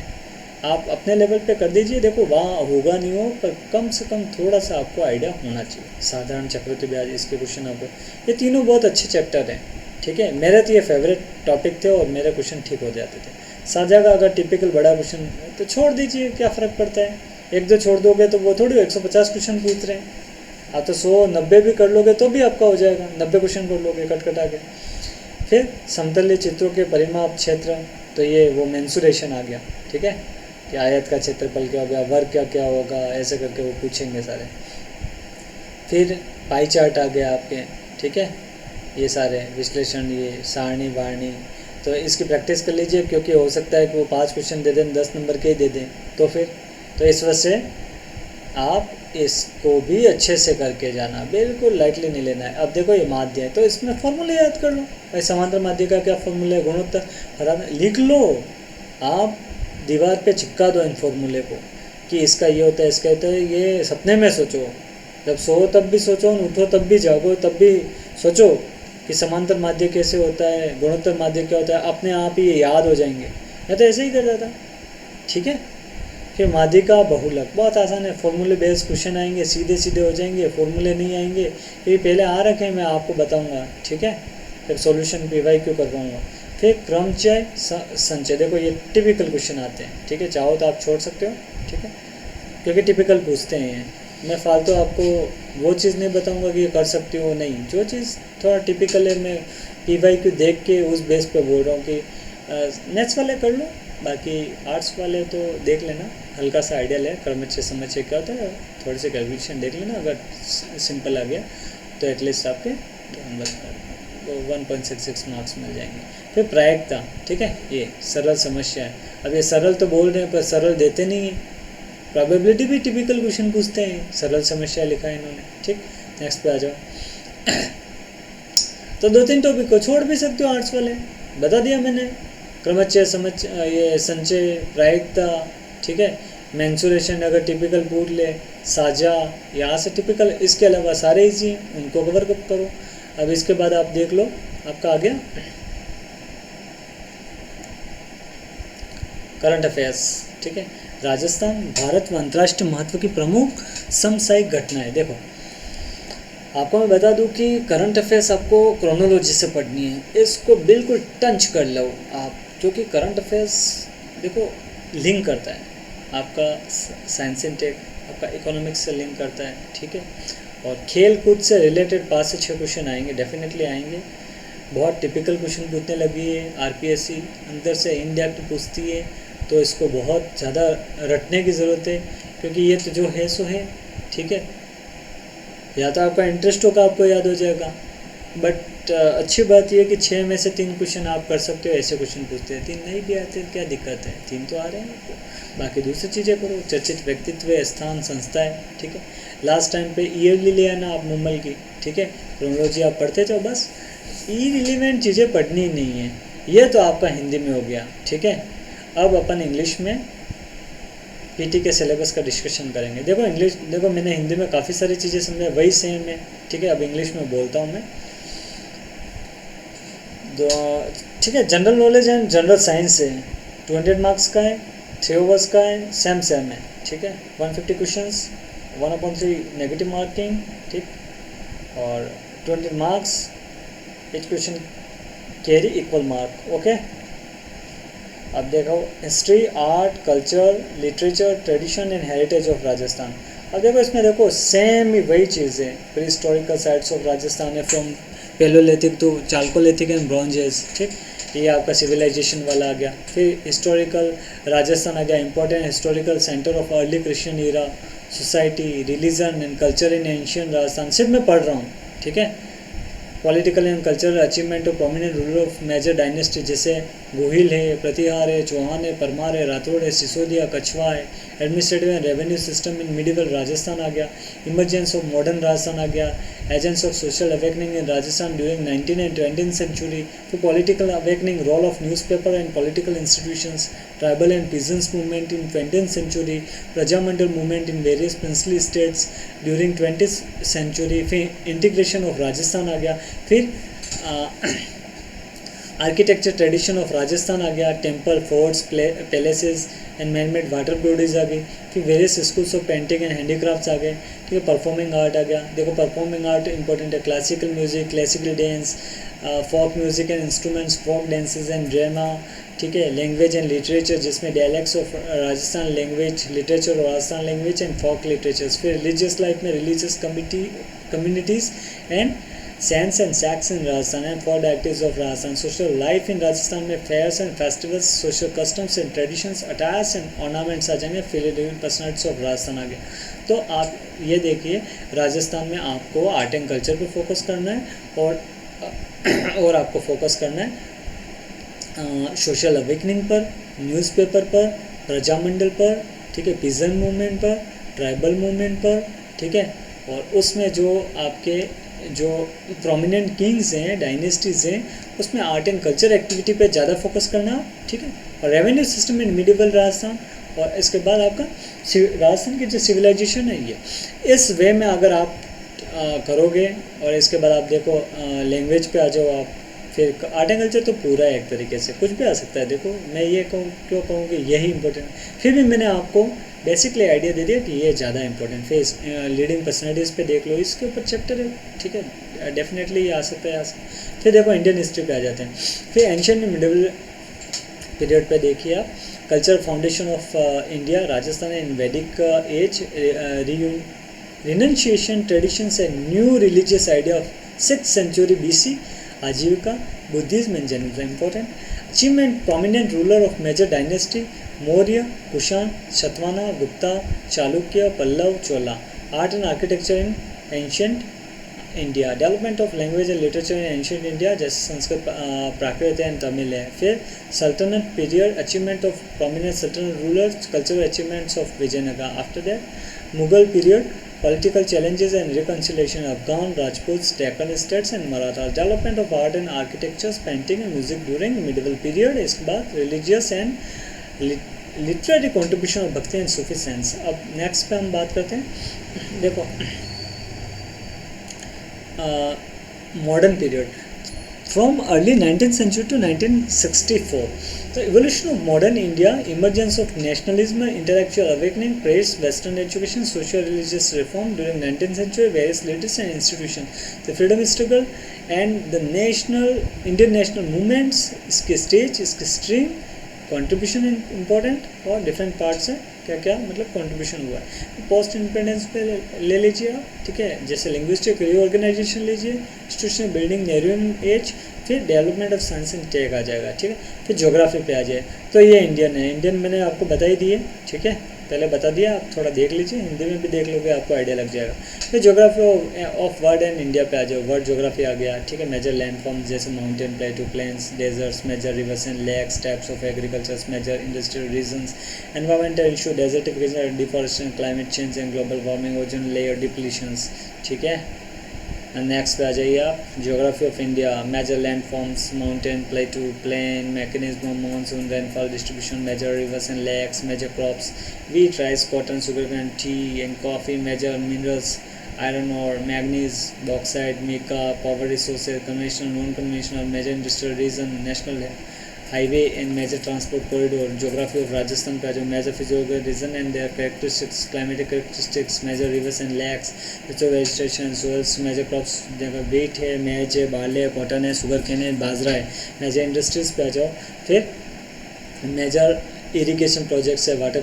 आप अपने लेवल पे कर दीजिए। देखो वहाँ होगा नहीं हो, पर कम से कम थोड़ा सा आपको आइडिया होना चाहिए। साधारण चक्रवृद्धि ब्याज, इसके क्वेश्चन आपको, ये तीनों बहुत अच्छे चैप्टर हैं, ठीक है। मेरे तो ये फेवरेट टॉपिक थे और मेरे क्वेश्चन ठीक हो जाते थे। साझा का अगर टिपिकल बड़ा क्वेश्चन तो छोड़ दीजिए, क्या फ़र्क पड़ता है, 1-2 छोड़ दोगे तो वो थोड़ी 150 क्वेश्चन पूछ रहे हैं। आप तो 100-90 भी कर लोगे तो भी आपका हो जाएगा, 90 क्वेश्चन कर लोगे कट कटा के। फिर समतल्य चित्रों के परिमाप क्षेत्र, तो ये वो मेंसुरेशन आ गया, ठीक है, कि आयत का क्षेत्रफल क्या हो गया, वर्ग क्या क्या होगा, ऐसे करके वो पूछेंगे सारे। फिर पाई चार्ट आ गया आपके, ठीक है, ये सारे विश्लेषण, ये सारणी बारणी, तो इसकी प्रैक्टिस कर लीजिए, क्योंकि हो सकता है कि वो 5 क्वेश्चन दे दें, 10 नंबर के ही दे दें, तो फिर तो इस वजह से आप इसको भी अच्छे से करके जाना, बिल्कुल लाइटली नहीं लेना है। अब देखो ये माध्य है, तो इसमें फॉर्मूले याद कर लो भाई, समांतर माध्य का क्या फॉर्मूला है, गुणोत्तर, हरा लिख लो, आप दीवार पे चिपका दो इन फॉर्मूले को कि इसका ये होता है, इसका होता है। ये सपने में सोचो, जब सो तब भी सोचो, उठो तब भी जागो तब भी सोचो कि समांतर माध्य कैसे होता है, गुणोत्तर माध्य क्या होता है, अपने आप ही ये याद हो जाएंगे। मैं तो ऐसे ही कर जाता, ठीक है। फिर माध्य का बहुलक बहुत आसान है, फॉर्मूले बेस्ड क्वेश्चन आएंगे, सीधे सीधे हो जाएंगे, फॉर्मूले नहीं आएंगे, ये पहले आ रखे हैं, मैं आपको बताऊंगा, ठीक है। फिर सॉल्यूशन PYQ करवाऊंगा। फिर क्रमचय संचय, देखो ये टिपिकल क्वेश्चन आते हैं, ठीक है, चाहो तो आप छोड़ सकते हो, ठीक है, क्योंकि टिपिकल पूछते हैं। मैं फालतू आपको वो चीज़ नहीं बताऊंगा कि ये कर सकते हो, नहीं, जो चीज़ थोड़ा टिपिकल है मैं PYQ देख के उस बेस पे बोल रहा हूँ कि नेक्स्ट वाले कर लो, बाकी आर्ट्स वाले तो देख लेना, हल्का सा आइडिया ले, क्रमच्छ समच्छ क्या होता है, थोड़े से कैलकुलेशन देख लेना, अगर सिंपल आ गया तो एटलीस्ट आपके 1.66 मार्क्स मिल जाएंगे। फिर प्रायिकता, ठीक है, ये सरल समस्या है। अब ये सरल तो बोल रहे हैं पर सरल देते नहीं है। प्रोबेबिलिटी भी टिपिकल क्वेश्चन पूछते हैं, सरल समस्या लिखा है इन्होंने। ठीक, नेक्स्ट पे आ जाओ। तो 2-3 टॉपिक को छोड़ भी सकते हो आर्ट्स वाले, बता दिया मैंने, क्रमच्छ समच्छ, ये संचय, प्रायिकता, ठीक है, मेंसुरेशन अगर टिपिकल पूछ ले, साझा, यहाँ से टिपिकल, इसके अलावा सारे इजी हैं, उनको कवर करो। अब इसके बाद आप देख लो, आपका आ गया करंट अफेयर्स। ठीक है, राजस्थान, भारत व अंतर्राष्ट्रीय महत्व की प्रमुख समसामयिक घटनाएं। देखो आपको मैं बता दूं कि करंट अफेयर्स आपको क्रोनोलॉजी से पढ़नी है, इसको बिल्कुल टंच कर लो आप, क्योंकि करंट अफेयर्स देखो लिंक करता है आपका साइंस एंड टेक, आपका इकोनॉमिक्स से लिंक करता है। ठीक है, और खेल कूद से रिलेटेड 5 से 6 क्वेश्चन आएंगे, डेफिनेटली आएंगे। बहुत टिपिकल क्वेश्चन पूछने लगी है आरपीएससी, अंदर से इनडायरेक्ट पूछती है, तो इसको बहुत ज़्यादा रटने की ज़रूरत है, क्योंकि ये तो जो है सो है। ठीक है, या तो आपका इंटरेस्ट होगा, आपको याद हो जाएगा, बट अच्छी बात यह है कि 6 में से 3 क्वेश्चन आप कर सकते हो। ऐसे क्वेश्चन पूछते हैं, 3 नहीं भी आते क्या दिक्कत है, 3 तो आ रहे हैं आपको, बाकी दूसरी चीज़ें करो। चर्चित व्यक्तित्व, स्थान, संस्थाएं। ठीक है, लास्ट टाइम पे ईयरली ले आना आप मुंबई की। ठीक है, क्रोनोलॉजी आप पढ़ते जाओ, बस इररिलेवेंट चीज़ें पढ़नी नहीं है। ये तो आपका हिंदी में हो गया। ठीक है, अब अपन इंग्लिश में पीटी के सिलेबस का डिस्कशन करेंगे। देखो इंग्लिश, देखो मैंने हिंदी में काफ़ी सारी चीज़ें समझा, वही सेम है। ठीक है, अब इंग्लिश में बोलता हूँ मैं। ठीक है, general knowledge and general science है, 200 मार्क्स का है, 3 ओवर्स का है, सेम है। ठीक है, 150 क्वेश्चंस, 1/3 नेगेटिव मार्किंग। ठीक, और 20 marks, each question carry equal mark. Okay, अब देखो history, art, culture, literature, tradition and heritage of Rajasthan. अब देखो इसमें देखो सेम ही वही चीज़ है, pre historical sites of Rajasthan है, from palaeolithic to chalcolithic and bronze age. ठीक, ये आपका सिविलाइजेशन वाला आ गया। फिर हिस्टोरिकल राजस्थान आ गया, important historical centre of early Christian era, society, religion and culture in ancient Rajasthan. सिर्फ मैं पढ़ रहा हूँ। ठीक है, political and cultural achievement of prominent ruler of major dynasty, जैसे गोहिल है, प्रतिहार है, चौहान है, परमार है, राठौड़ है, सिसोदिया, कछवा है। Administrative and revenue system in medieval Rajasthan आ गया। इमर्जेंस ऑफ मॉडर्न राजस्थान आ गया। Agents of social awakening in Rajasthan during 19th and 20th century। फिर political awakening, role of newspaper and political institutions, tribal and peasants movement in 20th century, Prajamandal movement in various princely states during 20th century। फिर इंटीग्रेशन ऑफ राजस्थान आ गया। फिर आर्किटेक्चर ट्रेडिशन ऑफ राजस्थान आ गया। Temple, forts, palaces and man made water bodies आ गई। फिर various schools of painting and handicrafts आ गए। ठीक है, परफॉर्मिंग आर्ट आ गया। देखो परफॉर्मिंग आर्ट इंपॉर्टेंट है, classical music, classical dance, folk music and instruments, folk dances and drama. ठीक है, लैंग्वेज एंड लिटरेचर, जिसमें dialects of Rajasthan language, literature of Rajasthan language and folk literatures. फिर रिलीजियस लाइफ में religious communities and saints and sects in Rajasthan and for the actives of Rajasthan. Social life in Rajasthan में fairs and festivals, social customs and traditions, attires and ornaments आ जाएंगे। फिलिपिन पर्सनैलिटीज ऑफ राजस्थान आ गया। तो आप ये देखिए, राजस्थान में आपको आर्ट एंड कल्चर पर फोकस करना है, और आपको फोकस करना है सोशल अवेकनिंग पर, न्यूज़पेपर पर, प्रजामंडल पर, ठीक है, पीजन मूवमेंट पर, ट्राइबल मूवमेंट पर। ठीक है, और उसमें जो आपके जो प्रोमिनेंट किंग्स हैं, डायनेस्टीज़ हैं, उसमें आर्ट एंड कल्चर एक्टिविटी पे ज़्यादा फोकस करना। ठीक है, और revenue system in medieval Rajasthan, और इसके बाद आपका राजस्थान की जो सिविलाइजेशन है ये, इस वे में अगर आप करोगे, और इसके बाद आप देखो लैंग्वेज पे आ जाओ आप। फिर आर्ट एंड कल्चर तो पूरा है, एक तरीके से कुछ भी आ सकता है। देखो मैं ये क्यों कहूँ कि यही इंपॉर्टेंट, फिर भी मैंने आपको बेसिकली आइडिया दे दिया कि ये ज़्यादा इंपॉर्टेंट। फिर लीडिंग पर्सनैलिटीज़ पे देख लो, इसके ऊपर चैप्टर है। ठीक है, डेफिनेटली ये आ सकता है, फिर देखो इंडियन हिस्ट्री पे आ जाते हैं। फिर एंशिएंट मिडिवल पीरियड पे देखिए आप, culture foundation of India, Rajasthan in Vedic age, renunciation traditions and new religious idea of 6th century BC। Ajivika, Buddhism and Jainism important. Achievement prominent ruler of major dynasty, Maurya, Kushan, Satavahana, Gupta, Chalukya, Pallava, Chola. Art and architecture in ancient India, development of language and literature in ancient India, जैसे संस्कृत, प्राकृत एंड तमिल है। फिर sultanate period, achievement of prominent sultanate rulers, cultural achievements of Vijayanagar. After that Mughal period, political challenges and reconciliation, Afghan, Rajputs, Deccan states and Marathas, development of art and architecture, painting and music during medieval period। इसके बाद religious and literary contribution of भक्ति and सूफी sense। अब नेक्स्ट पे हम बात करते हैं, देखो modern period from early 19th century to 1964। The evolution of modern India, emergence of nationalism, intellectual awakening, praise Western education, socio-religious reform during 19th century, various leaders and institutions, the freedom struggle and the Indian national movements, इसके स्टेज, इसके स्ट्रीम, कंट्रीब्यूशन इम्पोर्टेंट और डिफरेंट पार्ट्स है, क्या क्या मतलब कंट्रीब्यूशन हुआ है। पोस्ट इंडिपेंडेंस पे ले लीजिए आप, ठीक है, जैसे लिंग्विस्टिक रीऑर्गेनाइजेशन लीजिए, इंस्टीट्यूशनल बिल्डिंग, नेहरूइज्म एज, फिर development of science and tech आ जाएगा, ठीक है। फिर ज्योग्राफी पे आ जाए, तो ये इंडियन है, इंडियन मैंने आपको बता ही दी है, ठीक है, पहले बता दिया, आप थोड़ा देख लीजिए, हिंदी में भी देख लोगे आपको आइडिया लग जाएगा। फिर geography of world and India पे आ जाओ, वर्ल्ड ज्योग्राफी आ गया, ठीक है। मेजर लैंडफॉर्म्स जैसे mountain, plateau, plains, deserts, major rivers and lakes, types of agricultures, major industrial regions, environmental issue, desertification, deforestation, climate change and global warming, ozone layer depletions, ठीक है। नेक्स्ट पे आ जाइए आप, geography of India, major landforms, mountain, plateau, plain, mechanism of monsoon, rainfall distribution, major rivers and lakes, major crops, wheat, rice, cotton, sugarcane, tea and coffee, major minerals, iron ore, manganese, bauxite, mica, power resources, conventional, non-conventional, major industrial region, national highway and major transport corridor, geography of Rajasthan पे जो major physiographical region and their characteristics, climatic characteristics, major rivers and lakes, natural vegetation, soils, major crops, जगह wheat है, maize है, barley है, cotton है, sugarcane है, बाजरा है, major industries पे आ जाओ। फिर major इरीगेशन प्रोजेक्ट्स है, वाटर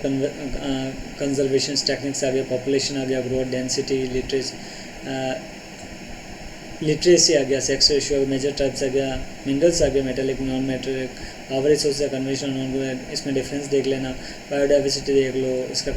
कंजर्वेशन टेक्निक्स आ गया, पॉपुलेशन आ गया, ग्रोथ, डेंसिटी, लिटरेसी आ गया, सेक्स रेशियो, मेजर टाइप्स आ गया, मिनरल्स आ गया, metallic, non metallic, power resource, conventional, non, इसमें डिफरेंस देख लेना, बायोडाइवर्सिटी देख लो, इसका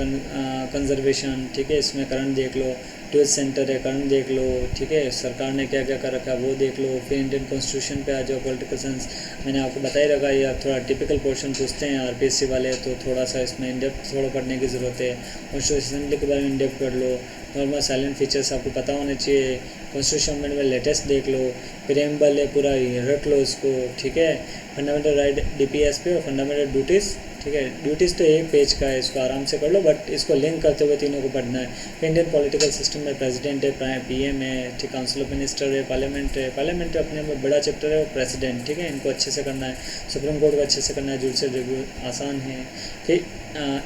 कंजर्वेशन, ठीक है, इसमें करंट देख लो, ट्वेल्थ सेंटर है, करंट देख लो, ठीक है, सरकार ने क्या क्या कर रखा है वो देख लो। फिर इंडियन कॉन्स्टिट्यूशन पे आ जाओ, पॉलिटिकल साइंस मैंने आपको बता ही रखा है, या थोड़ा टिपिकल पोर्शन पूछते हैं आरपीएससी वाले, तो थोड़ा सा इसमें इंडेप्थ थोड़ा पढ़ने की ज़रूरत है। कॉन्स्टिट्यूशन असेंबली के बारे में इंडेप्थ पढ़ लो, नॉर्मल साइलेंट फीचर्स आपको पता होने चाहिए, कॉन्स्टिट्यूशन अमेंडमेंट में लेटेस्ट देख लो, प्रीएम्बल है पूरा रट लो इसको, ठीक है। फंडामेंटल राइट डीपीएस पे और फंडामेंटल ड्यूटीज़, ठीक है, ड्यूटीज़ तो एक पेज का है, इसको आराम से कर लो, बट इसको लिंक करते हुए तीनों को पढ़ना है। इंडियन पॉलिटिकल सिस्टम में प्रेसिडेंट है, पीएम है, ठीक, काउंसिल ऑफ मिनिस्टर है, पार्लियामेंट अपने में बड़ा चैप्टर है, प्रेसिडेंट, ठीक है, इनको अच्छे से करना है। सुप्रीम कोर्ट को अच्छे से करना है, जुडिशल रिव्यू आसान है। फिर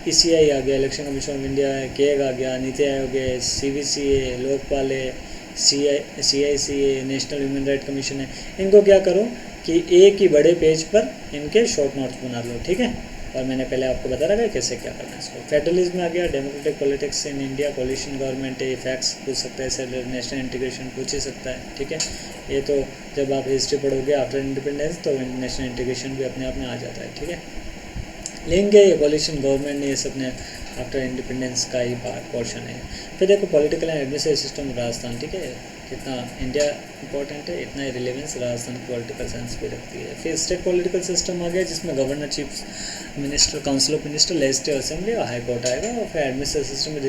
ECI आ गया, इलेक्शन कमीशन ऑफ इंडिया है, केग आ गया, नीति आयोग है, CVC है, लोकपाल है, CIC है, नेशनल ह्यूमन राइट कमीशन है। इनको क्या करो कि एक ही बड़े पेज पर इनके शॉर्ट नोट्स बना लो, ठीक है, और मैंने पहले आपको बता रखा है कैसे क्या करना है इसको। फेडरलिज्म आ गया, democratic politics in India, coalition government है, फैक्ट्स पूछ सकता है, सेलर नेशनल इंटीग्रेशन पूछ ही सकता है, ठीक है। ये तो जब आप हिस्ट्री पढ़ोगे आफ्टर इंडिपेंडेंस तो नेशनल इंटीग्रेशन भी अपने आप में आ जाता है, ठीक है। लेंगे ये कोलिशन गवर्नमेंट ने, ये सब ने आफ्टर इंडिपेंडेंस का ही पोर्शन है। फिर देखो political and administrative system Rajasthan, ठीक है, कितना इंडिया इंपॉर्टेंट है, इतना ही रिलेवेंस राजस्थान की पॉलिटिकल साइंस पे रखती है। फिर स्टेट पॉलिटिकल सिस्टम आ गया, जिसमें governor, chief minister, council of minister, legislative assembly और हाई कोर्ट आएगा। और फिर एडमिनिस्ट्रेटिव सिस्टम में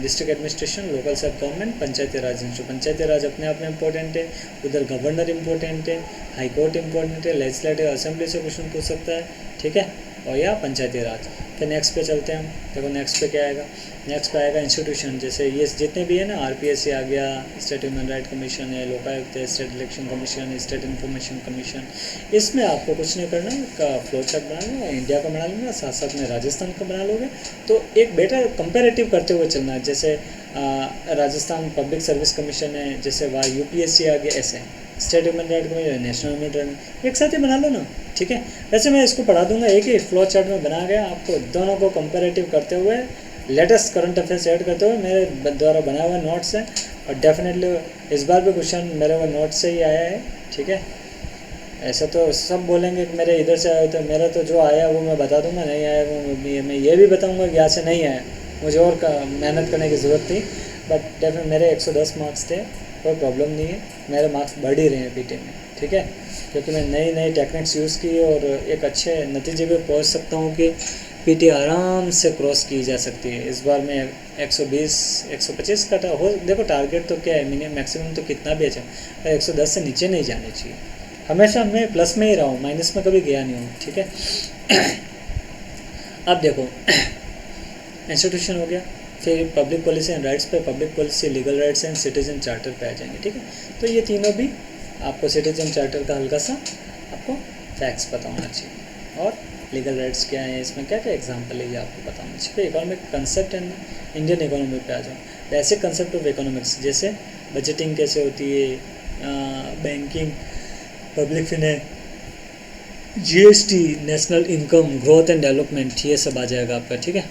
डिस्ट्रिक्ट एडमिनिस्ट्रेशन, लोकल सब गवर्नमेंट, पंचायती राज इंस्टीट्यूट। पंचायती राज अपने आप में इंपॉर्टेंट है, उधर गवर्नर इंपॉर्टेंट है, हाई कोर्ट इंपॉर्टेंट है, लेजिस्लेटिव असेंबली से क्वेश्चन पूछ सकता है, ठीक है, और या पंचायती राज। फिर नेक्स्ट पे चलते हैं, देखो नेक्स्ट पे क्या आएगा, नेक्स्ट पे आएगा इंस्टीट्यूशन, जैसे ये जितने भी है ना, RPSC आ गया, स्टेट ह्यूमन राइट कमीशन है, लोकायुक्त है, state election commission, state information commission. इसमें आपको कुछ नहीं करना, का फ्लो चार्ट बना लेना, इंडिया का बना लेना, साथ साथ में राजस्थान का बना लोगे तो एक बेटर कंपेरेटिव करते हुए चलना है। जैसे राजस्थान पब्लिक सर्विस कमीशन है, जैसे वहाँ UPSC आ गया, ऐसे state human right commission, national human right, एक साथ ही बना लो ना, ठीक है। वैसे मैं इसको पढ़ा दूंगा, एक ही फ्लो चार्ट में बना गया, आपको दोनों को कंपेरेटिव करते हुए, लेटेस्ट करंट अफेयर्स ऐड करते हुए मेरे द्वारा बनाए हुए नोट्स हैं। और डेफिनेटली इस बार भी क्वेश्चन मेरे वो नोट से ही आया है, ठीक है। ऐसा तो सब बोलेंगे कि मेरे इधर से आया, तो मेरा तो जो आया वो मैं बता दूंगा, नहीं आया वो मैं ये भी बताऊंगा कि यहाँ से नहीं आया, मुझे और मेहनत करने की ज़रूरत थी। बट डेफिनेट मेरे 110 मार्क्स थे, कोई प्रॉब्लम नहीं है, मेरे मार्क्स बढ़ ही रहे हैं पीटी में, ठीक है, क्योंकि मैं नई नई टेक्निक्स यूज़ की और एक अच्छे नतीजे पे पहुंच सकता हूं कि पीटी आराम से क्रॉस की जा सकती है। इस बार मैं 120 125 का हो, देखो टारगेट तो क्या है, मिनिमम मैक्सिमम तो कितना भी अच्छा, 110 से नीचे नहीं जाने चाहिए। हमेशा मैं प्लस में ही रहा हूँ, माइनस में कभी गया नहीं हूँ, ठीक है। अब देखो इंस्टीट्यूशन हो गया, फिर पब्लिक पॉलिसी एंड राइट्स पे, public policy, legal rights and citizen charter पे आ जाएंगे, ठीक है। तो ये तीनों भी आपको सिटीजन चार्टर का हल्का सा आपको फैक्ट्स पता होना चाहिए, और लीगल राइट्स क्या है, इसमें क्या क्या एग्जांपल है ये आपको पता होना चाहिए। Economic concept and Indian economy पे आ जाओ, बेसिक कंसेप्ट ऑफ इकोनॉमिक्स, जैसे बजटिंग कैसे होती है, banking, public finance, GST, national income, growth and development, ये सब आ जाएगा आपका, ठीक है।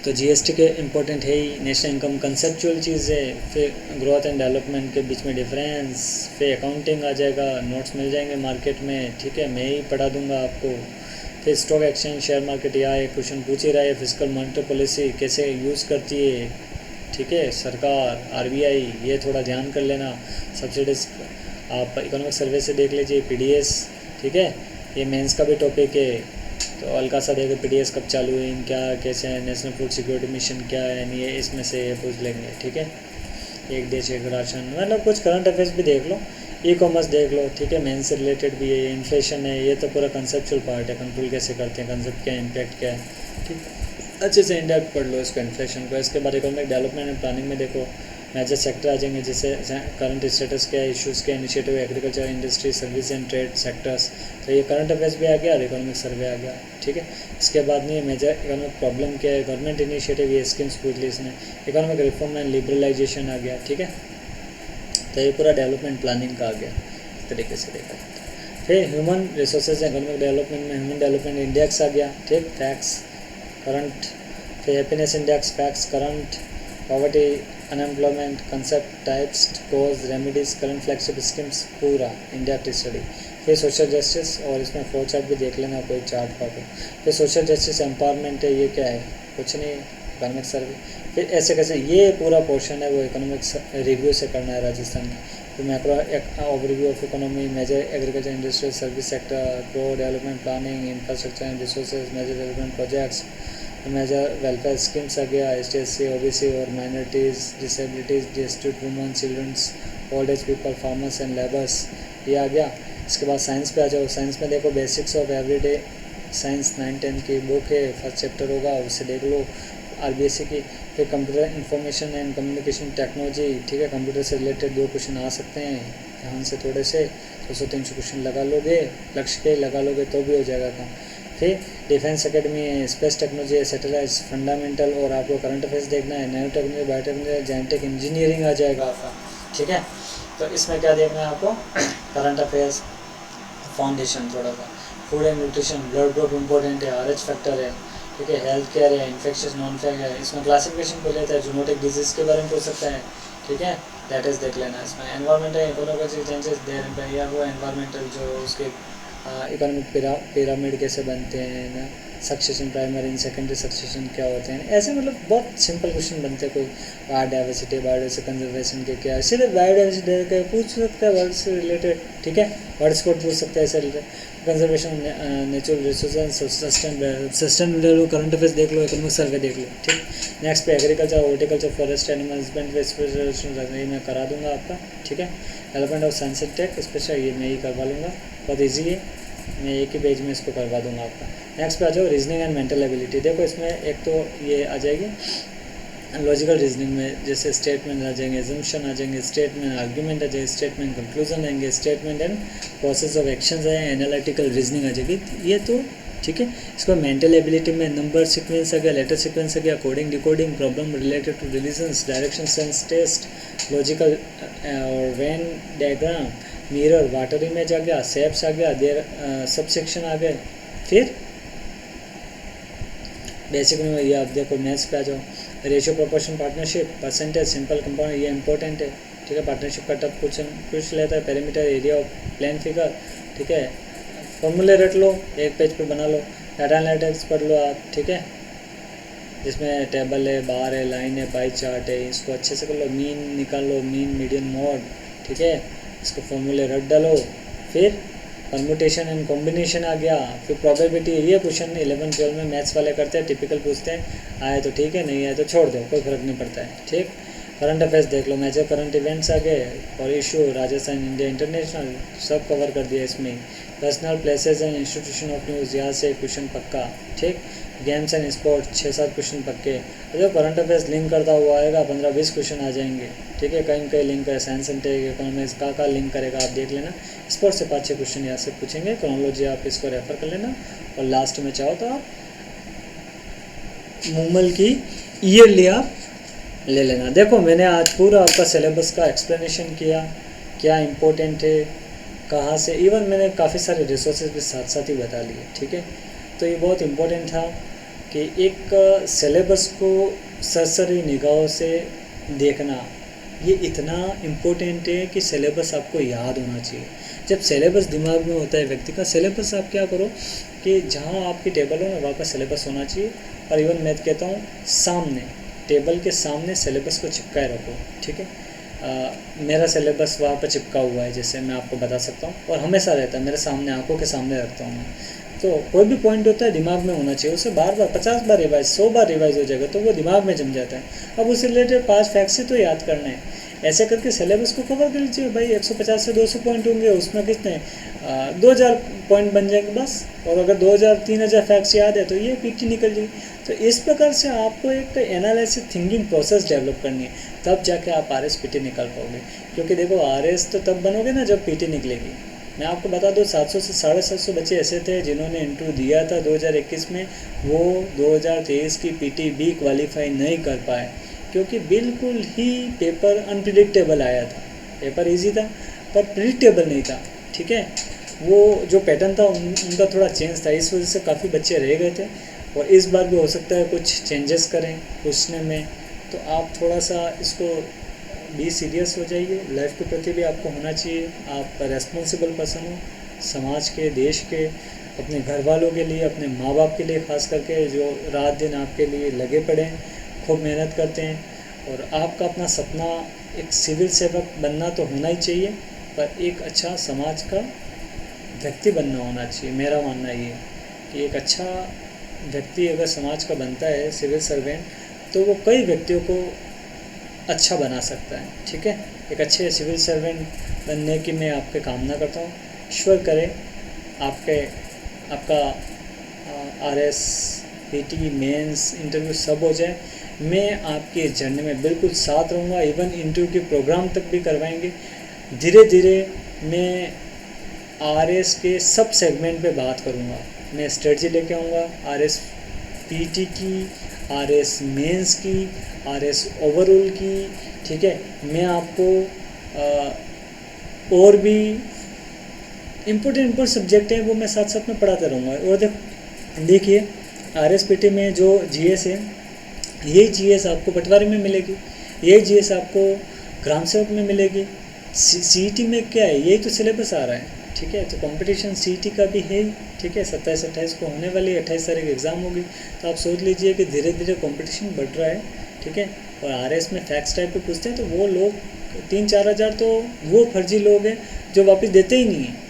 तो जीएसटी के इम्पोर्टेंट है ही, नेशनल इनकम कंसेप्चुअल चीज़ है, फिर ग्रोथ एंड डेवलपमेंट के बीच में डिफरेंस, फिर अकाउंटिंग आ जाएगा, नोट्स मिल जाएंगे मार्केट में, ठीक है, मैं ही पढ़ा दूंगा आपको। फिर स्टॉक एक्सचेंज, शेयर मार्केट, या एक क्वेश्चन पूछ ही रहा है, फिजिकल मॉनेटरी पॉलिसी कैसे यूज़ करती है, ठीक है, सरकार, आरबीआई, ये थोड़ा ध्यान कर लेना। सब्सिडीज आप इकोनॉमिक सर्वे से देख लीजिए, पीडीएस, ठीक है, ये मेंस का भी टॉपिक है, तो हल्का सा देखो पीडीएस कब चालू है, क्या कैसे है, नेशनल फूड सिक्योरिटी मिशन क्या है, ये इसमें से ये पूछ लेंगे, ठीक है। एक देश एक राशन, मतलब कुछ करंट अफेयर्स भी देख लो, ई कॉमर्स देख लो, ठीक है, मेन से रिलेटेड भी है, इन्फ्लेशन है, ये तो पूरा कंसेप्चुअल पार्ट है, कंट्रोल कैसे करते हैं, कंसेप्ट क्या है, इम्पैक्ट क्या है, ठीक, अच्छे से इंडेप्थ पढ़ लो इसको, इन्फ्लेशन को। इसके बाद इकोनॉमिक डेवलपमेंट एंड प्लानिंग में देखो मेजर सेक्टर आ जाएंगे, जैसे करंट स्टेटस क्या है, इश्यूज़ क्या, initiative, agriculture, industry, service and trade sectors, तो ये करंट अफेयर्स भी आ गया और इकोनॉमिक सर्वे आ गया, ठीक है। इसके बाद नहीं मेजर इकोनॉमिक प्रॉब्लम क्या है, गवर्नमेंट इनिशिएटिव, ये स्कीम्स पूछ ली इसने, इकोनॉमिक रिफॉर्म एंड लिबरलाइजेशन आ गया, ठीक है। तो ये पूरा डेवलपमेंट प्लानिंग का आ गया, इस तरीके से देखा जाता है। फिर ह्यूमन रिसोर्सेज इकोनॉमिक डेवलपमेंट में ह्यूमन डेवलपमेंट इंडेक्स आ गया, ठीक, फैक्ट्स, करंट, फिर happiness index, facts, current, poverty, unemployment, concept, types, cause, remedies, current flagship schemes, पूरा इंडेक्ट स्टडी। फिर सोशल जस्टिस, और इसमें फ्लो चार्ट भी देख लेना, कोई चार्ट पार्ट। फिर सोशल जस्टिस एम्पावरमेंट है, ये क्या है, कुछ नहीं, इकोनॉमिक सर्वे। फिर ऐसे कैसे ये पूरा पोर्शन है वो इकोनॉमिक्स रिव्यू से करना है राजस्थान की। फिर macro overview of economy, major agriculture, industrial, service sector, pro development planning, infrastructure and resources, major development projects, major welfare schemes आ गया, ST/SC, OBC और minorities, disabilities, district women, childrens, old age people, farmers and labours, ये आ गया। इसके बाद साइंस पे आ जाओ, साइंस में देखो बेसिक्स ऑफ एवरीडे साइंस 9-10 की बुक है, फर्स्ट चैप्टर होगा, उससे देख लो, RBSC की। फिर computer information and communication technology, ठीक है, कंप्यूटर से रिलेटेड 2 क्वेश्चन आ सकते हैं, ध्यान से थोड़े से 200-300 क्वेश्चन लगा लोगे, लक्ष्य के लगा लोगे तो भी हो जाएगा काम। फिर डिफेंस एकेडमी है, स्पेस टेक्नोलॉजी है, सैटेलाइट्स, फंडामेंटल, और आपको करंट अफेयर्स देखना है, nano technology, biotechnology, genetic engineering आ जाएगा आपका, ठीक है। तो इसमें क्या देखना है आपको, करंट अफेयर्स, फाउंडेशन थोड़ा सा, food and nutrition, blood group important है, RH फैक्टर है, ठीक है, हेल्थ केयर है, इन्फेक्शियस नॉन फेक है, इसमें क्लासिफिकेशन को लेता है, जूनोटिक डिजीज़ के बारे में पूछ सकता है, ठीक है, दैट इज़ देख लेना। इसमें एनवायरमेंटल इकोनॉमिक चेंजेस देर या वो एनवायरमेंटल जो उसके इकोनॉमिक पिरामिड कैसे बनते हैं ना, succession, primary and secondary succession क्या होते हैं, ऐसे मतलब बहुत सिंपल क्वेश्चन बनते हैं। कोई बायोडाइवर्सिटी, बायोडाइवर्सिटी कंजर्वेशन के क्या है, सीधे बायोडाइवर्सिटी के पूछ सकता है, वर्ड से रिलेटेड, ठीक है, वर्ड्स कोड पूछ सकता है, ऐसे related, conservation, natural resources, sustainable, current affairs देख लो, इकोनॉमिक सर्वे देख लो, ठीक। नेक्स्ट पे agriculture, horticulture, forest, animal husbandry, specialisation, ये मैं करा दूंगा आपका, ठीक है। Development of science and tech special, ये मैं ही करवा लूँगा, बहुत ईजी है, मैं एक ही पेज में इसको करवा दूंगा आपका। नेक्स्ट पे आ जाओ, रीजनिंग एंड मेंटल एबिलिटी। देखो इसमें एक तो ये आ जाएगी लॉजिकल रीजनिंग में, जैसे स्टेटमेंट आ जाएंगे, एजम्पशन आ जाएंगे, स्टेटमेंट आर्ग्यूमेंट आ जाएंगे, स्टेटमेंट कंक्लूजन आएंगे, statement and process of action आएंगे, एनालिटिकल रीजनिंग आ जाएगी, ये तो ठीक है। इसको मेंटल एबिलिटी में नंबर सीक्वेंस आ गया, लेटर सीक्वेंस आ गया, coding, decoding, problem related to religions, direction sense test, logical और Venn diagram, mirror, water image आ गया, शेप्स आ गया, देर सब सेक्शन आ गए। फिर बेसिक में ये आप देखो मैथ्स पे आ जाओ, ratio, proportion, partnership, percentage, simple compound, ये इंपॉर्टेंट है, ठीक है। पार्टनरशिप का टफ क्वेश्चन पूछ लेता है, perimeter, area of plane figure, ठीक है। फॉर्मूले रट लो, एक पेज पे बना लो। डाटा एनालिटिक्स पढ़ लो आप, ठीक है, जिसमें टेबल है, बार है, लाइन है, पाई चार्ट है, इसको अच्छे से कर लो। मीन निकाल लो, मीन, मीडियन, मोड, ठीक है। इसको फॉर्मूले रट डालो। फिर परमुटेशन एंड कॉम्बिनेशन आ गया। फिर प्रोबेबिलिटी, ये क्वेश्चन 11-12 में मैथ्स वाले करते हैं, टिपिकल पूछते हैं। आए तो ठीक है, नहीं आए तो छोड़ दो, कोई फर्क नहीं पड़ता है, ठीक। करंट अफेयर्स देख लो, मेजर करंट इवेंट्स आ गए और इशू, राजस्थान, इंडिया, इंटरनेशनल, सब कवर कर दिया इसमें। Personal places and institution of news, यहाँ से क्वेश्चन पक्का, ठीक। गेम्स एंड स्पोर्ट्स 6-7 क्वेश्चन पक्के। जो करंट अफेयर्स लिंक करता हुआ आएगा 15-20 क्वेश्चन आ जाएंगे, ठीक है। कहीं कहीं लिंक है, साइंस एंड टेक, इकोनॉमिक्स का लिंक करेगा, आप देख लेना। स्पोर्ट्स से 5-6 क्वेश्चन यहाँ से पूछेंगे, क्रोनोलॉजी आप इसको रेफर कर लेना। और लास्ट में चाहो तो आप मूमल की ईयरली आप ले लेना। देखो मैंने आज पूरा आपका सिलेबस का एक्सप्लेनेशन किया, क्या इम्पोर्टेंट है, कहाँ से, इवन मैंने काफ़ी सारे रिसोर्सेज भी साथ साथ ही बता लिए, ठीक है। तो ये बहुत इम्पोर्टेंट था कि एक सिलेबस को सरसरी निगाहों से देखना, ये इतना इम्पोर्टेंट है कि सिलेबस आपको याद होना चाहिए। जब सिलेबस दिमाग में होता है व्यक्ति का, सिलेबस आप क्या करो कि जहाँ आपकी टेबल हो ना वहाँ पर सिलेबस होना चाहिए। और इवन मैं कहता हूँ सामने, टेबल के सामने सिलेबस को चिपकाए रखो, ठीक है। मेरा सिलेबस वहाँ पर चिपका हुआ है, जैसे मैं आपको बता सकता हूँ, और हमेशा रहता है मेरे सामने, आंखों के सामने रखता हूँ मैं। तो कोई भी पॉइंट होता है दिमाग में होना चाहिए, उसे बार बार 50 बार रिवाइज, 100 बार रिवाइज हो जाएगा तो वो दिमाग में जम जाता है। अब उससे रिलेटेड 5 फैक्ट्स तो याद करने हैं, ऐसे करके सिलेबस को कवर कर लीजिए भाई। 150 से 200 पॉइंट होंगे, उसमें कितने 2000 पॉइंट बन जाएंगे बस। और अगर 2000-3000 फैक्ट्स याद है तो ये पीटी निकल जाएगी। तो इस प्रकार से आपको एक एनालिसिस थिंकिंग प्रोसेस डेवलप करनी है, तब जाके आप RS PT निकाल पाओगे। क्योंकि देखो RS तो तब बनोगे ना जब PT निकलेगी। मैं आपको बता दूं 700 से 750 बच्चे ऐसे थे जिन्होंने इंटरव्यू दिया था 2021 में, वो 2023 की PT भी क्वालिफाई नहीं कर पाए, क्योंकि बिल्कुल ही पेपर अनप्रिडिक्टेबल आया था। पेपर इजी था पर प्रिडिक्टेबल नहीं था, ठीक है। वो जो पैटर्न था उनका थोड़ा चेंज था, इस वजह से काफ़ी बच्चे रह गए थे। और इस बार भी हो सकता है कुछ चेंजेस करें पूछने में, तो आप थोड़ा सा इसको भी सीरियस हो जाइए। लाइफ के प्रति भी आपको होना चाहिए, आप रेस्पॉन्सिबल पर्सन हो समाज के, देश के, अपने घर वालों के लिए, अपने माँ बाप के लिए, ख़ास करके जो रात दिन आपके लिए लगे पड़े हैं, खूब मेहनत करते हैं। और आपका अपना सपना एक सिविल सेवक बनना तो होना ही चाहिए, पर एक अच्छा समाज का व्यक्ति बनना होना चाहिए। मेरा मानना ये कि एक अच्छा व्यक्ति अगर समाज का बनता है, सिविल सर्वेंट, तो वो कई व्यक्तियों को अच्छा बना सकता है, ठीक है। एक अच्छे सिविल सर्वेंट बनने की मैं आपके कामना करता हूँ। ईश्वर करे आपका RS PT मेंस इंटरव्यू सब हो जाए। मैं आपके जर्नी में बिल्कुल साथ रहूँगा, इवन इंटरव्यू के प्रोग्राम तक भी करवाएंगे। धीरे धीरे मैं RS के सब सेगमेंट पे बात करूँगा। मैं स्ट्रेटजी लेके आऊँगा RS PT की, RS मेंस की, RS ओवरऑल की, ठीक है। मैं आपको और भी इम्पोर्टेंट सब्जेक्ट हैं वो मैं साथ साथ में पढ़ाते रहूँगा। और देखिए RS PT में जो GS है, यही GS आपको पटवारी में मिलेगी, यही GS आपको ग्राम सेवक में मिलेगी। CET में क्या है, यही तो सिलेबस आ रहा है, ठीक है। तो कंपटीशन CET का भी है, ठीक है। 27-28 को होने वाली, 28 तारीख एग्ज़ाम होगी। तो आप सोच लीजिए कि धीरे धीरे कंपटीशन बढ़ रहा है, ठीक है। और RS में फैक्ट्स टाइप पे पूछते हैं तो वो लोग 3-4 हज़ार तो वो फर्जी लोग हैं जो वापस देते ही नहीं हैं,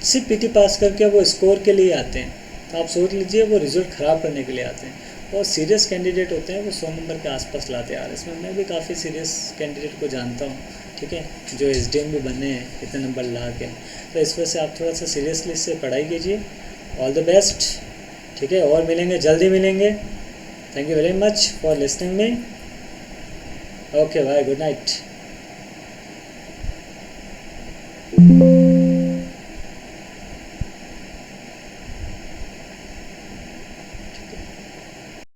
सिर्फ PT पास करके वो स्कोर के लिए आते हैं। तो आप सोच लीजिए वो रिजल्ट ख़राब करने के लिए आते हैं। और सीरियस कैंडिडेट होते हैं वो 100 नंबर के आसपास लाते हैं RS में। मैं भी काफ़ी सीरियस कैंडिडेट को जानता हूँ, ठीक है, जो SDM भी बने हैं इतने नंबर ला के। तो इस वजह से आप थोड़ा सा सीरियसली इससे पढ़ाई कीजिए। ऑल द बेस्ट, ठीक है। और मिलेंगे, जल्दी मिलेंगे। Thank you very much for listening me. Okay bye, good night.